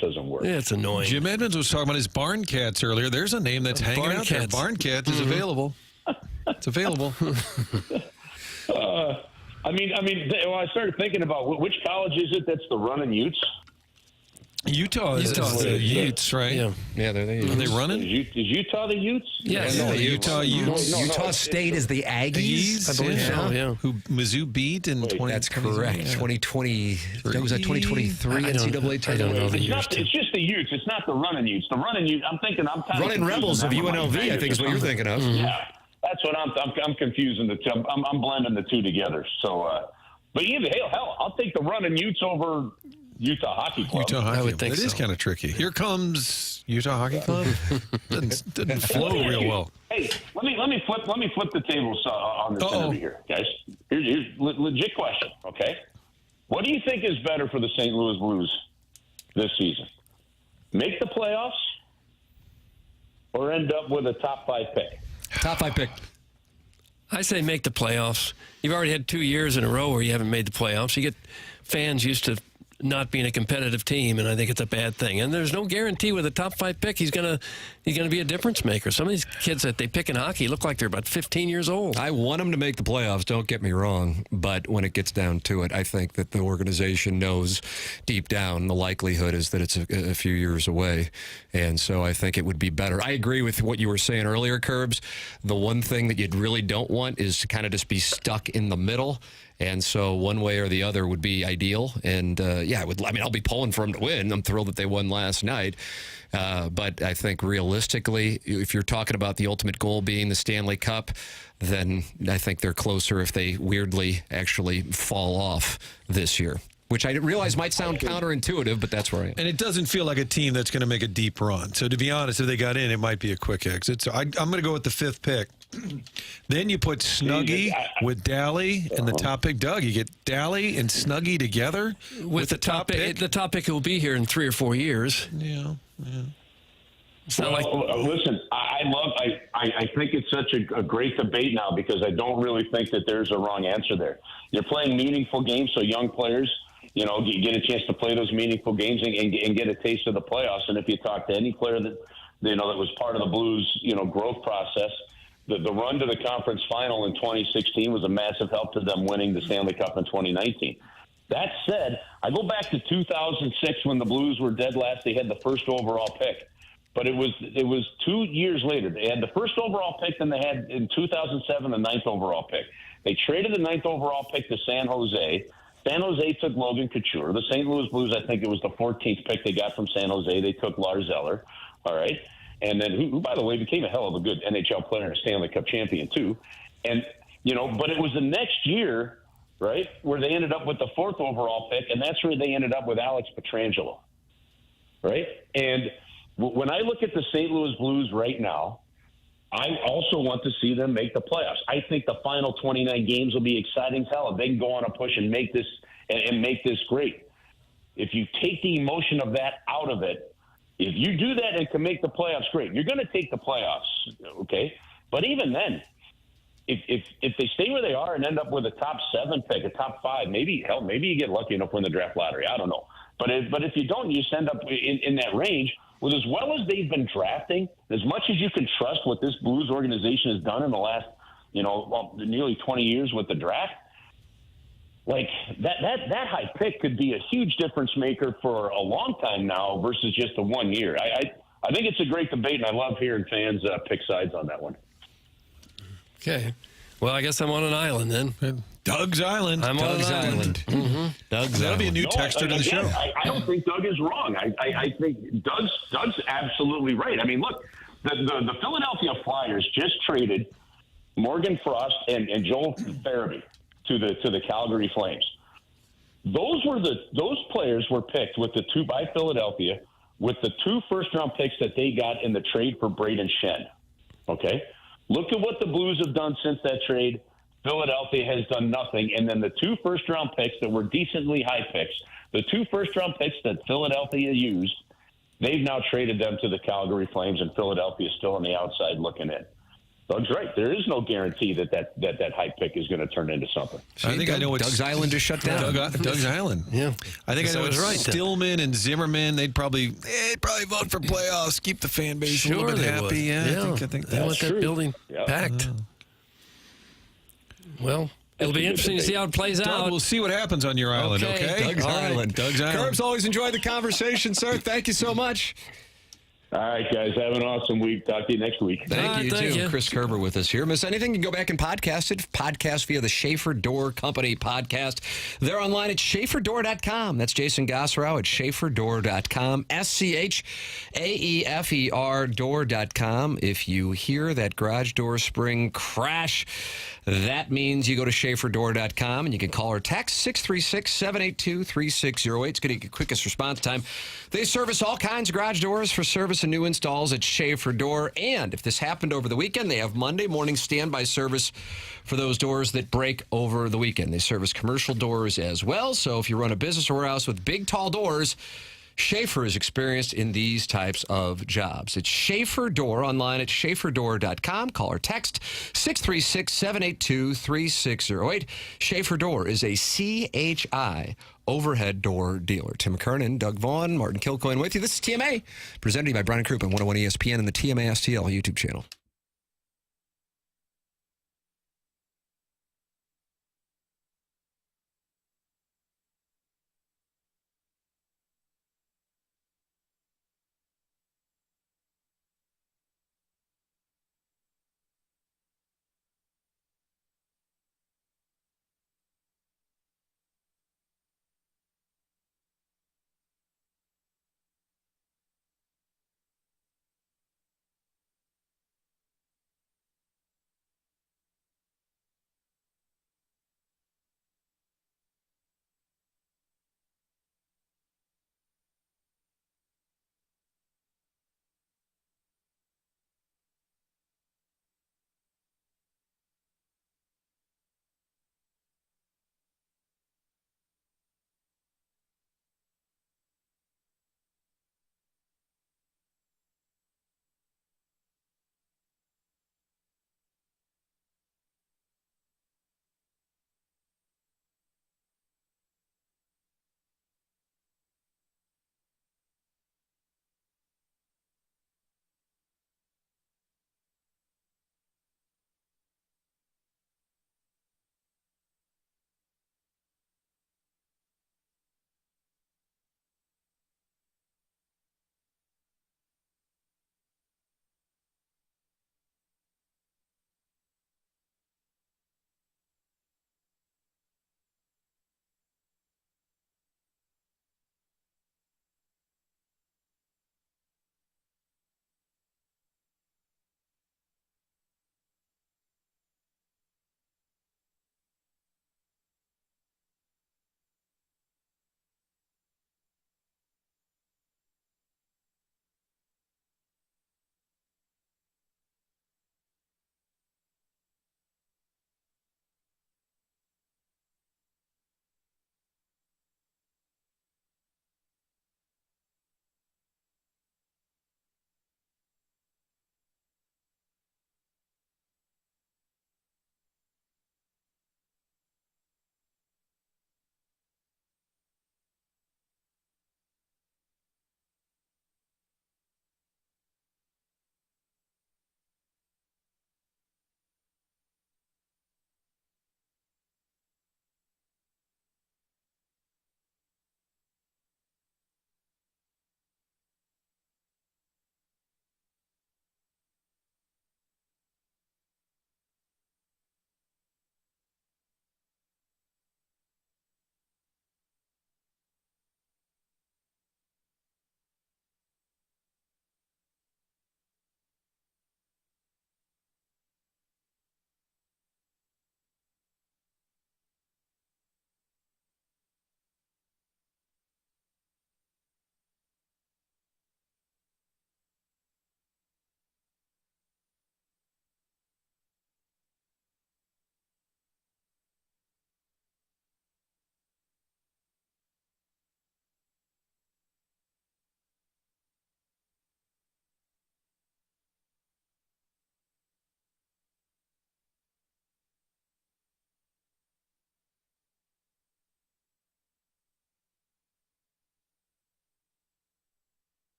doesn't work. Yeah, it's annoying. Jim Edmonds was talking about his Barn Cats earlier. There's a name that's hanging out there. Barn Cats is available. It's available. I started thinking about which college is it that's the running Utes? Utah is the Utes, right? Yeah, they're the Utes. Are they running? Is Utah the Utes? Yes. Yeah, Utah Utes. Utah State is the Aggies, I believe so, yeah. Who Mizzou beat in 2020. That's correct. 2020. That was a 2023 NCAA tournament. I don't know the years. It's just the Utes. It's not the running Utes. The running Utes. I'm kind of Running Rebels of UNLV, I think is what you're thinking of. Yeah, that's what I'm confusing the two. I'm blending the two together. So, but either hell, I'll take the running Utes over Utah Hockey Club. I would think it is kind of tricky. Here comes Utah Hockey Club. Didn't flow real well. Hey, let me flip the tables on this interview here, guys. Here's legit question. Okay, what do you think is better for the St. Louis Blues this season? Make the playoffs or end up with a top 5 pick? Top 5 pick. I say make the playoffs. You've already had 2 years in a row where you haven't made the playoffs. You get fans used to not being a competitive team, and I think it's a bad thing. And there's no guarantee with a top 5 pick he's gonna be a difference maker. Some of these kids that they pick in hockey look like they're about 15 years old. I want them to make the playoffs, don't get me wrong, but when it gets down to it, I think that the organization knows deep down the likelihood is that it's a few years away, and so I think it would be better. I agree with what you were saying earlier, Curbs. The one thing that you really don't want is to kind of just be stuck in the middle. And so one way or the other would be ideal. And, I'll be pulling for them to win. I'm thrilled that they won last night. But I think realistically, if you're talking about the ultimate goal being the Stanley Cup, then I think they're closer if they weirdly actually fall off this year. Which I realize might sound counterintuitive, but that's where I am. And it doesn't feel like a team that's going to make a deep run. So to be honest, if they got in, it might be a quick exit. So I'm going to go with the 5th pick. Then you put Snuggie with Daly and the top pick. Doug, you get Daly and Snuggie together with the top pick. The top pick will be here in 3 or 4 years. Yeah. It's not listen, I think it's such a great debate now because I don't really think that there's a wrong answer there. You're playing meaningful games, so young players, you get a chance to play those meaningful games and get a taste of the playoffs. And if you talk to any player that that was part of the Blues, growth process, the run to the conference final in 2016 was a massive help to them winning the Stanley Cup in 2019. That said, I go back to 2006 when the Blues were dead last. They had the first overall pick. But it was 2 years later. They had the first overall pick, then they had in 2007 the 9th overall pick. They traded the 9th overall pick to San Jose. San Jose took Logan Couture. The St. Louis Blues, I think it was the 14th pick they got from San Jose. They took Lars Eller. All right. And then who, by the way, became a hell of a good NHL player and a Stanley Cup champion too. And, but it was the next year, right, where they ended up with the 4th overall pick, and that's where they ended up with Alex Pietrangelo. Right? And when I look at the St. Louis Blues right now, I also want to see them make the playoffs. I think the final 29 games will be exciting as hell if they can go on a push and make this great. If you take the emotion of that out of it, if you do that and can make the playoffs, great. You're going to take the playoffs, okay? But even then, if they stay where they are and end up with a top 7 pick, a top 5, maybe you get lucky enough to win the draft lottery. I don't know. But if you don't, you just end up in that range. With as well as they've been drafting, as much as you can trust what this Blues organization has done in the last, nearly 20 years with the draft, like that high pick could be a huge difference maker for a long time now versus just the 1 year. I think it's a great debate, and I love hearing fans pick sides on that one. Okay. Well, I guess I'm on an island then. Doug's Island. I'm on an island. Mm-hmm. That'll be a new texture to the show. I don't think Doug is wrong. I think Doug's absolutely right. I mean, look, the Philadelphia Flyers just traded Morgan Frost and Joel Farabee to the Calgary Flames. Those players were picked by Philadelphia with the 2 first-round picks that they got in the trade for Braden Shen. Okay? Look at what the Blues have done since that trade. Philadelphia has done nothing. And then the 2 first-round picks that were decently high picks, the 2 first-round picks that Philadelphia used, they've now traded them to the Calgary Flames, and Philadelphia is still on the outside looking in. Doug's right. There is no guarantee that high pick is going to turn into something. I think I know what Doug's Island just shut down. Doug's Island. Yeah. I think I know what's right. Stillman and Zimmerman, they'd probably vote for playoffs, keep the fan base a little bit happy. Would. Yeah, I think they want that building packed. Yeah. Well, It'll be interesting to see how it plays Doug, out. we'll see what happens on your island, okay? Doug's All right. Island. Doug's Island. Curbs, always enjoyed the conversation, sir. Thank you so much. All right, guys. Have an awesome week. Talk to you next week. Thank you, too. Chris Kerber with us here. Miss anything, you can go back and podcast it. Podcast via the Schaefer Door Company podcast. They're online at SchaeferDoor.com. That's Jason Gosrow at SchaeferDoor.com. SCHAEFER door.com. If you hear that garage door spring crash, that means you go to SchaeferDoor.com and you can call or text 636-782-3608. It's going to get quickest response time. They service all kinds of garage doors for service and new installs at Schaefer Door. And if this happened over the weekend, they have Monday morning standby service for those doors that break over the weekend. They service commercial doors as well. So if you run a business or warehouse with big, tall doors, Schaefer is experienced in these types of jobs. It's Schaefer Door, online at SchaeferDoor.com. Call or text 636-782-3608. Schaefer Door is a CHI overhead door dealer. Tim McKernan, Doug Vaughn, Martin Kilcoyne with you. This is TMA, presented by Brian Croup on 101 ESPN and the TMA STL YouTube channel.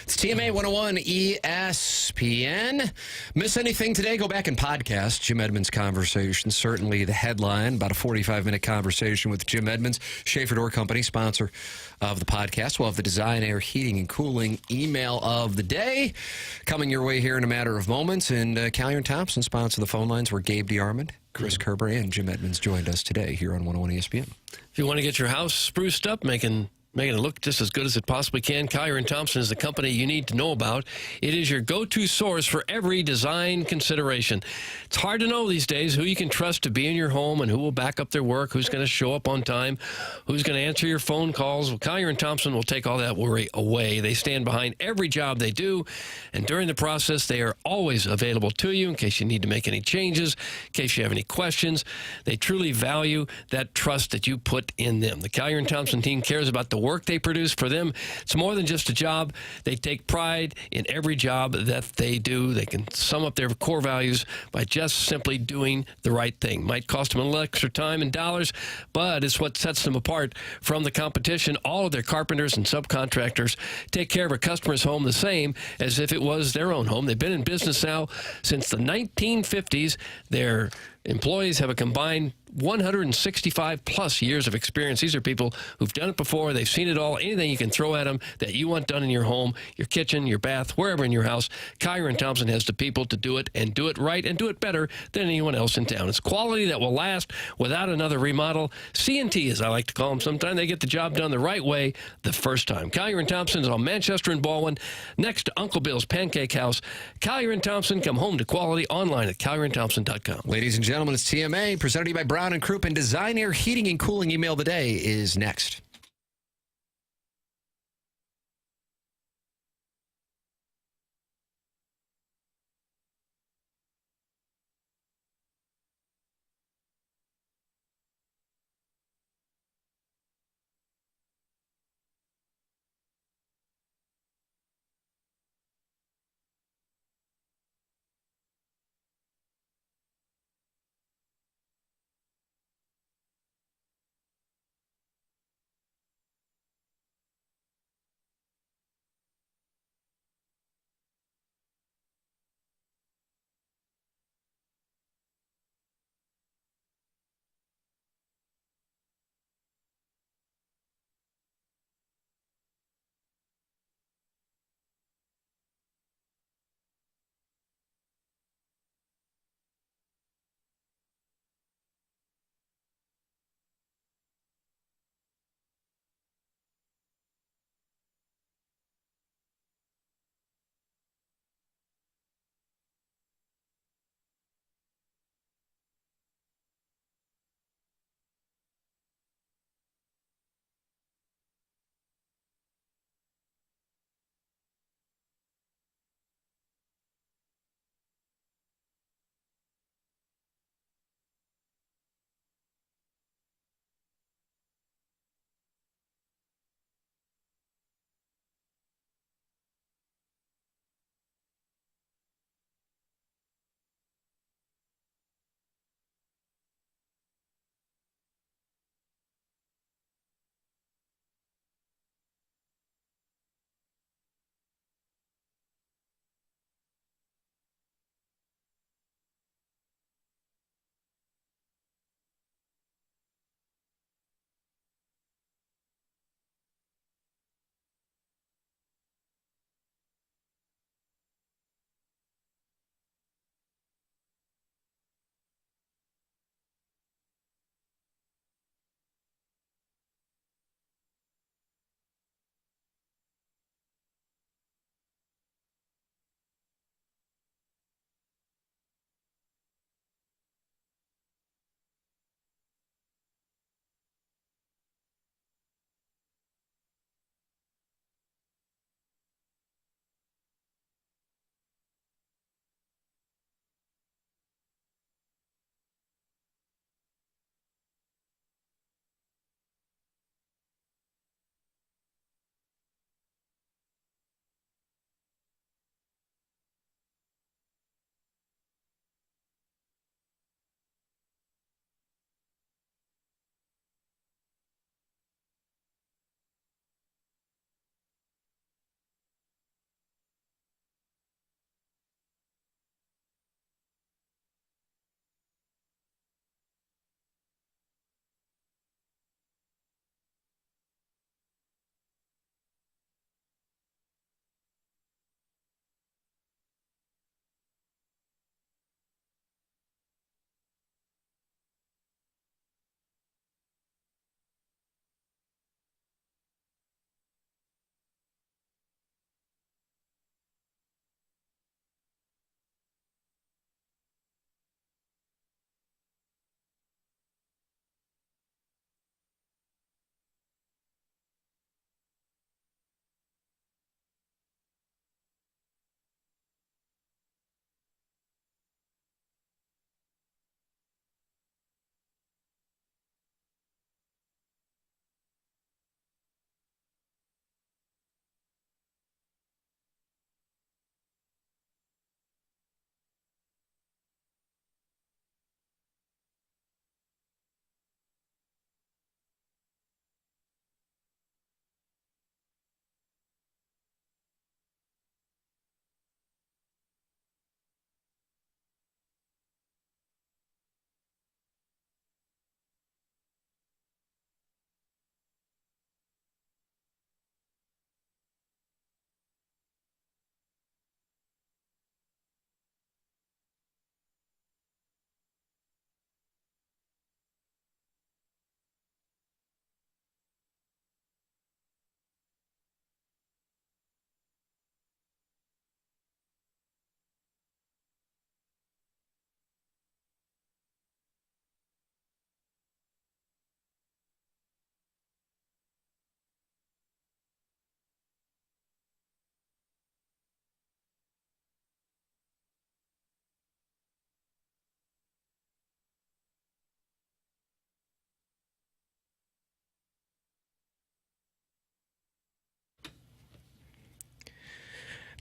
It's TMA 101 ESPN. Miss anything today? Go back and podcast Jim Edmonds' conversation. Certainly the headline, about a 45-minute conversation with Jim Edmonds, Schaefer Door Company, sponsor of the podcast. We'll have the Design, Air, Heating, and Cooling email of the day coming your way here in a matter of moments. And Callier and Thompson sponsor the phone lines where Gabe DeArmond, Chris Kerber, and Jim Edmonds joined us today here on 101 ESPN. If you want to get your house spruced up, making it look just as good as it possibly can, Collier & Thompson is the company you need to know about. It is your go-to source for every design consideration. It's hard to know these days who you can trust to be in your home and who will back up their work, who's going to show up on time, who's going to answer your phone calls. Well, Collier & Thompson will take all that worry away. They stand behind every job they do, and during the process, they are always available to you in case you need to make any changes, in case you have any questions. They truly value that trust that you put in them. The Collier & Thompson team cares about the work they produce. For them, it's more than just a job. They take pride in every job that they do. They can sum up their core values by just simply doing the right thing. Might cost them a little extra time and dollars, but it's what sets them apart from the competition. All of their carpenters and subcontractors take care of a customer's home the same as if it was their own home. They've been in business now since the 1950s. Their employees have a combined 165 plus years of experience. These are people who've done it before. They've seen it all. Anything you can throw at them that you want done in your home, your kitchen, your bath, wherever in your house, Collier & Thompson has the people to do it and do it right and do it better than anyone else in town. It's quality that will last without another remodel. C&T, as I like to call them sometimes, they get the job done the right way the first time. Collier & Thompson is on Manchester and Baldwin, next to Uncle Bill's Pancake House. Collier & Thompson, come home to quality online at collierandthompson.com. Ladies and gentlemen, it's TMA, presented to you by Brown & Croup, and Design, Air, Heating, and Cooling email today is next.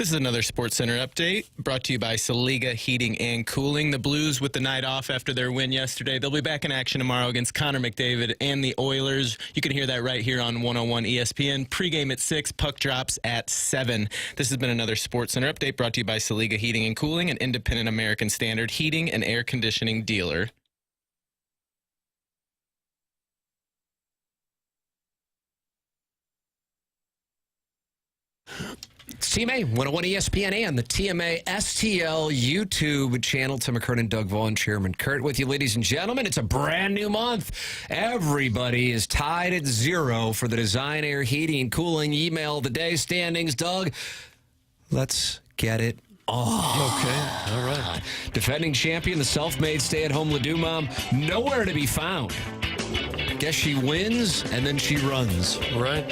This is another SportsCenter update brought to you by Saliga Heating and Cooling. The Blues with the night off after their win yesterday. They'll be back in action tomorrow against Connor McDavid and the Oilers. You can hear that right here on 101 ESPN. Pregame at 6, puck drops at 7. This has been another SportsCenter update brought to you by Saliga Heating and Cooling, an independent American Standard heating and air conditioning dealer. It's TMA, 101 ESPN and the TMA STL YouTube channel. Tim McKernan, Doug Vaughn, Chairman Kurt with you, ladies and gentlemen. It's a brand new month. Everybody is tied at 0 for the Design Air Heating and Cooling Email of the Day standings. Doug, let's get it on. Okay, all right. Defending champion, the self-made stay-at-home Ladue mom, nowhere to be found. Guess she wins, and then she runs. Right.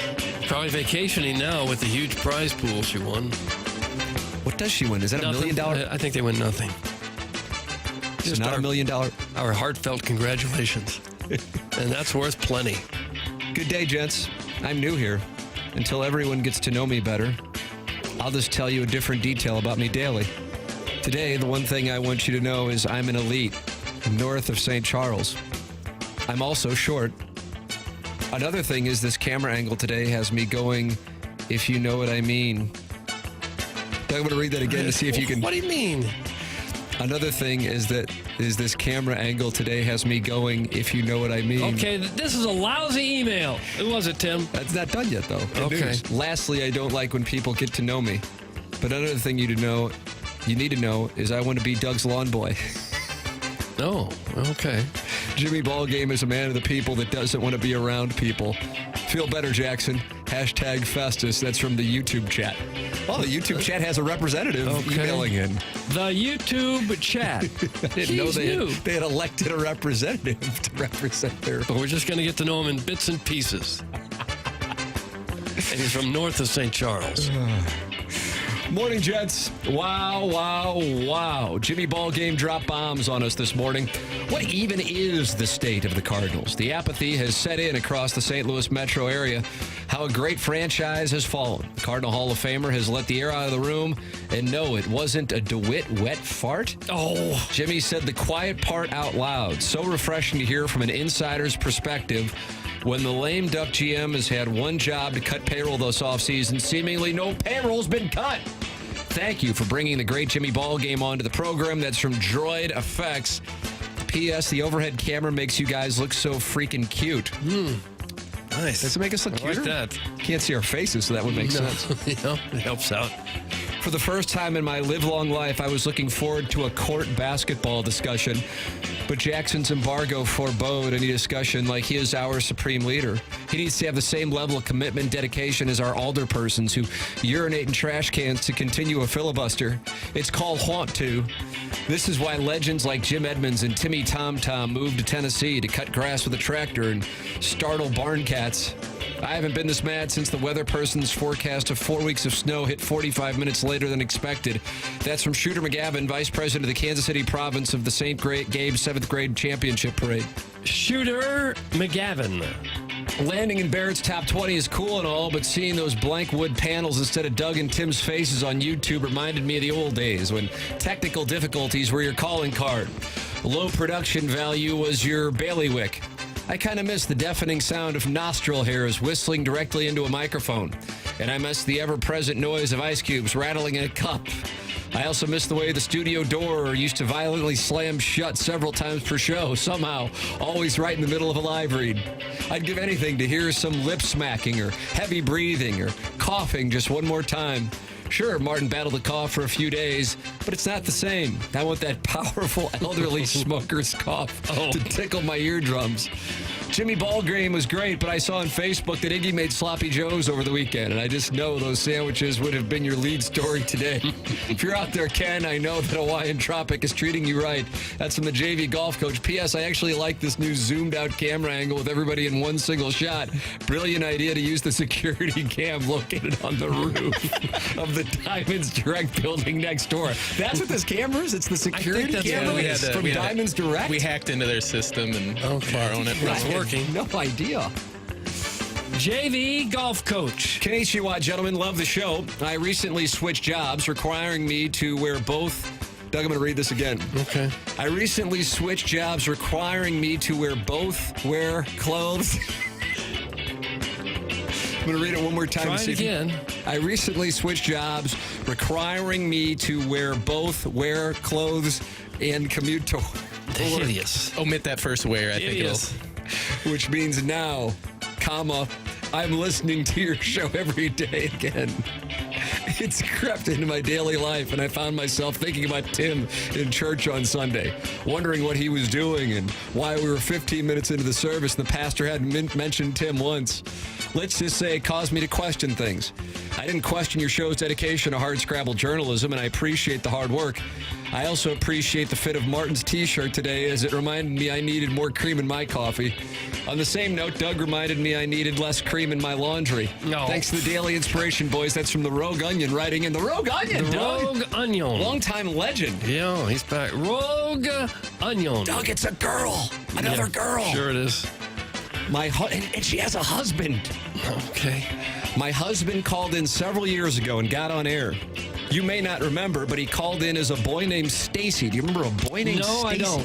Probably vacationing now with the huge prize pool she won. What does she win? Is that nothing. $1 million? I think they win nothing. It's not $1 million. Our heartfelt congratulations. And that's worth plenty. Good day, gents. I'm new here. Until everyone gets to know me better, I'll just tell you a different detail about me daily. Today, the one thing I want you to know is I'm an elite north of St. Charles. I'm also short. Another thing is this camera angle today has me going, if you know what I mean. I'm going to read that again to see if you can. What do you mean? Another thing is this camera angle today has me going, if you know what I mean. Okay, this is a lousy email. Who was it, Tim? That's not done yet, though. Good Okay. news. Lastly, I don't like when people get to know me. But another thing you need to know is I want to be Doug's lawn boy. Oh, okay. Jimmy Ballgame is a man of the people that doesn't want to be around people. Feel better, Jackson. Hashtag Festus. That's from the YouTube chat. Well, the YouTube chat has a representative emailing in. The YouTube chat. I didn't know they had elected a representative to represent their... But we're just going to get to know him in bits and pieces. And he's from north of St. Charles. Morning, Jets. Wow. Jimmy Ballgame dropped bombs on us this morning. What even is the state of the Cardinals? The apathy has set in across the St. Louis metro area. How a great franchise has fallen. The Cardinal Hall of Famer has let the air out of the room. And no, it wasn't a DeWitt wet fart. Oh. Jimmy said the quiet part out loud. So refreshing to hear from an insider's perspective. When the lame duck GM has had one job to cut payroll this offseason, seemingly no payroll's been cut. Thank you for bringing the great Jimmy Ballgame onto the program. That's from Droid Effects. P.S. The overhead camera makes you guys look so freaking cute. Nice. Does it make us look cuter? I like that. Can't see our faces, so that would make sense. Yeah, it helps out. For the first time in my live-long life, I was looking forward to a court basketball discussion, but Jackson's embargo forebode any discussion like he is our supreme leader. He needs to have the same level of commitment and dedication as our alderpersons who urinate in trash cans to continue a filibuster. It's called haunt to. This is why legends like Jim Edmonds and Timmy Tom Tom moved to Tennessee to cut grass with a tractor and startle barn cats. I haven't been this mad since the weather person's forecast of 4 weeks of snow hit 45 minutes later than expected. That's from Shooter McGavin, Vice President of the Kansas City Province of the St. Gabe 7th Grade Championship Parade. Shooter McGavin. Landing in Barrett's top 20 is cool and all, but seeing those blank wood panels instead of Doug and Tim's faces on YouTube reminded me of the old days when technical difficulties were your calling card. Low production value was your bailiwick. I kind of miss the deafening sound of nostril hairs whistling directly into a microphone. And I miss the ever-present noise of ice cubes rattling in a cup. I also miss the way the studio door used to violently slam shut several times per show, somehow, always right in the middle of a live read. I'd give anything to hear some lip smacking or heavy breathing or coughing just one more time. Sure, Martin battled the cough for a few days, but it's not the same. I want that powerful elderly smoker's cough to tickle my eardrums. Jimmy Ballgame was great, but I saw on Facebook that Iggy made sloppy joes over the weekend, and I just know those sandwiches would have been your lead story today. If you're out there, Ken, I know that Hawaiian Tropic is treating you right. That's from the JV golf coach. P.S. I actually like this new zoomed-out camera angle with everybody in one single shot. Brilliant idea to use the security cam located on the roof of the Diamonds Direct building next door. That's what this camera is? It's the security camera from Diamonds Direct? We hacked into their system and borrowed it. It's working. No idea. JV golf coach. Konnichiwa, gentlemen. Love the show. I recently switched jobs, requiring me to wear both. Doug, I'm going to read this again. Okay. I recently switched jobs, requiring me to wear clothes. I'm going to read it one more time. Try it again. I recently switched jobs, requiring me to wear clothes and commute to work. Hideous. Omit that first wear. I think Hideous. Which means now, I'm listening to your show every day again. It's crept into my daily life, and I found myself thinking about Tim in church on Sunday, wondering what he was doing and why we were 15 minutes into the service and the pastor hadn't mentioned Tim once. Let's just say it caused me to question things. I didn't question your show's dedication to hardscrabble journalism, and I appreciate the hard work. I also appreciate the fit of Martin's T-shirt today, as it reminded me I needed more cream in my coffee. On the same note, Doug reminded me I needed less cream in my laundry. No. Thanks to the Daily Inspiration, boys. That's from the Rogue Onion, writing in the Rogue Onion, The Doug. Rogue Onion. Longtime legend. Yeah, he's back. Rogue Onion. Doug, it's a girl. Another girl. Sure it is. And she has a husband. Okay. My husband called in several years ago and got on air. You may not remember, but he called in as a boy named Stacy. Do you remember a boy named Stacy? No,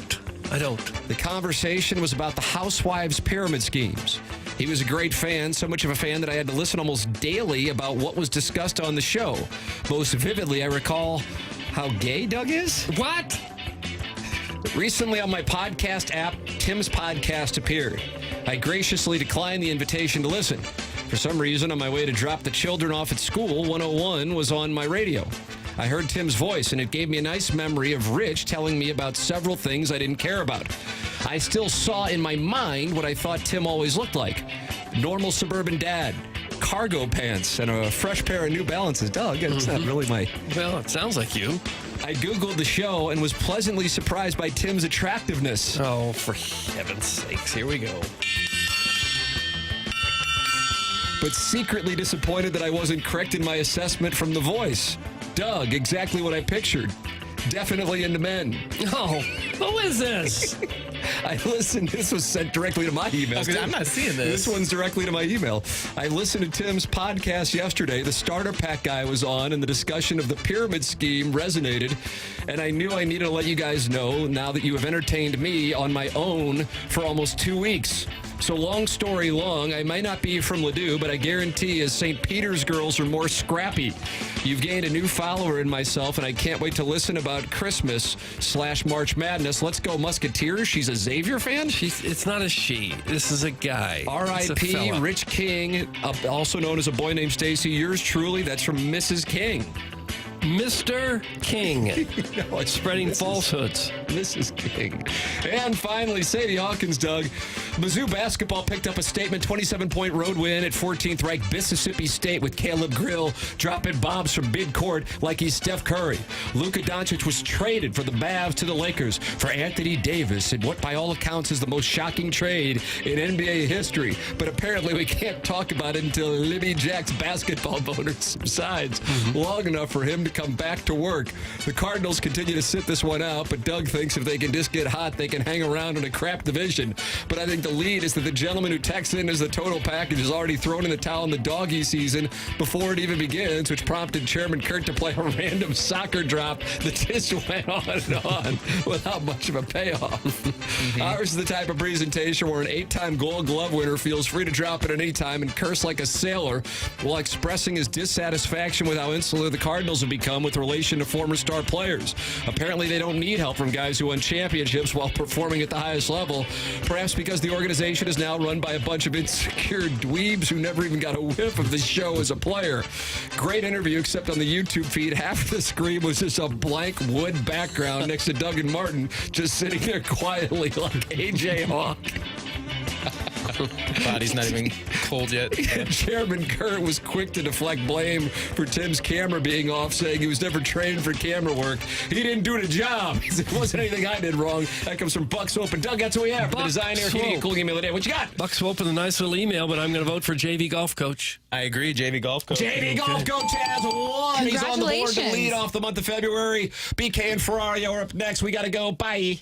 I don't. The conversation was about the housewives' pyramid schemes. He was a great fan, so much of a fan that I had to listen almost daily about what was discussed on the show. Most vividly, I recall how gay Doug is. What? Recently on my podcast app, Tim's podcast appeared. I graciously declined the invitation to listen. For some reason, on my way to drop the children off at school, 101 was on my radio. I heard Tim's voice, and it gave me a nice memory of Rich telling me about several things I didn't care about. I still saw in my mind what I thought Tim always looked like. Normal suburban dad, cargo pants, and a fresh pair of New Balances. Doug, it's not really my... Well, it sounds like you. I Googled the show and was pleasantly surprised by Tim's attractiveness. Oh, for heaven's sakes, here we go. But secretly disappointed that I wasn't correct in my assessment from the voice. Doug, exactly what I pictured. Definitely into men. Oh, who is this? I listened. This was sent directly to my email. I'm not seeing this. This one's directly to my email. I listened to Tim's podcast yesterday. The starter pack guy was on, and the discussion of the pyramid scheme resonated. And I knew I needed to let you guys know now that you have entertained me on my own for almost 2 weeks. So long story long, I might not be from Ladue, but I guarantee as St. Peter's girls are more scrappy. You've gained a new follower in myself, and I can't wait to listen about Christmas/March Madness. Let's go Musketeers. She's a Xavier fan? It's not a she. This is a guy. R.I.P. Rich King, also known as a boy named Stacy. Yours truly, that's from Mrs. King. Mr. King. No, spreading falsehoods. Mrs. King. And finally, Sadie Hawkins, Doug. Mizzou basketball picked up a statement 27-point road win at 14th ranked Mississippi State with Caleb Grill dropping bombs from midcourt like he's Steph Curry. Luka Doncic was traded for the Mavs to the Lakers for Anthony Davis in what by all accounts is the most shocking trade in NBA history. But apparently we can't talk about it until Libby Jack's basketball boner subsides long enough for him to come back to work. The Cardinals continue to sit this one out, but Doug thinks if they can just get hot, they can hang around in a crap division. But I think the lead is that the gentleman who texts in as the total package is already thrown in the towel in the doggy season before it even begins, which prompted Chairman Kurt to play a random soccer drop that just went on and on without much of a payoff. Ours is the type of presentation where an 8-time Gold Glove winner feels free to drop it at any time and curse like a sailor while expressing his dissatisfaction with how insular the Cardinals have become with relation to former star players. Apparently they don't need help from guys who won championships while performing at the highest level, perhaps because the organization is now run by a bunch of insecure dweebs who never even got a whiff of the show as a player. Great interview, except on the YouTube feed, half of the screen was just a blank wood background next to Doug and Martin just sitting there quietly like A.J. Hawk. Body's not even cold yet. Chairman Kurt was quick to deflect blame for Tim's camera being off, saying he was never trained for camera work. He didn't do the job. It wasn't anything I did wrong. That comes from Buck Swope. And Doug, that's what we have for the design air heating and cooling email today. What you got? Buck Swope with a nice little email, but I'm going to vote for JV Golf Coach. I agree, JV Golf Coach. JV Golf Coach has won. He's on the board to lead off the month of February. BK and Ferrari are up next. We got to go. Bye.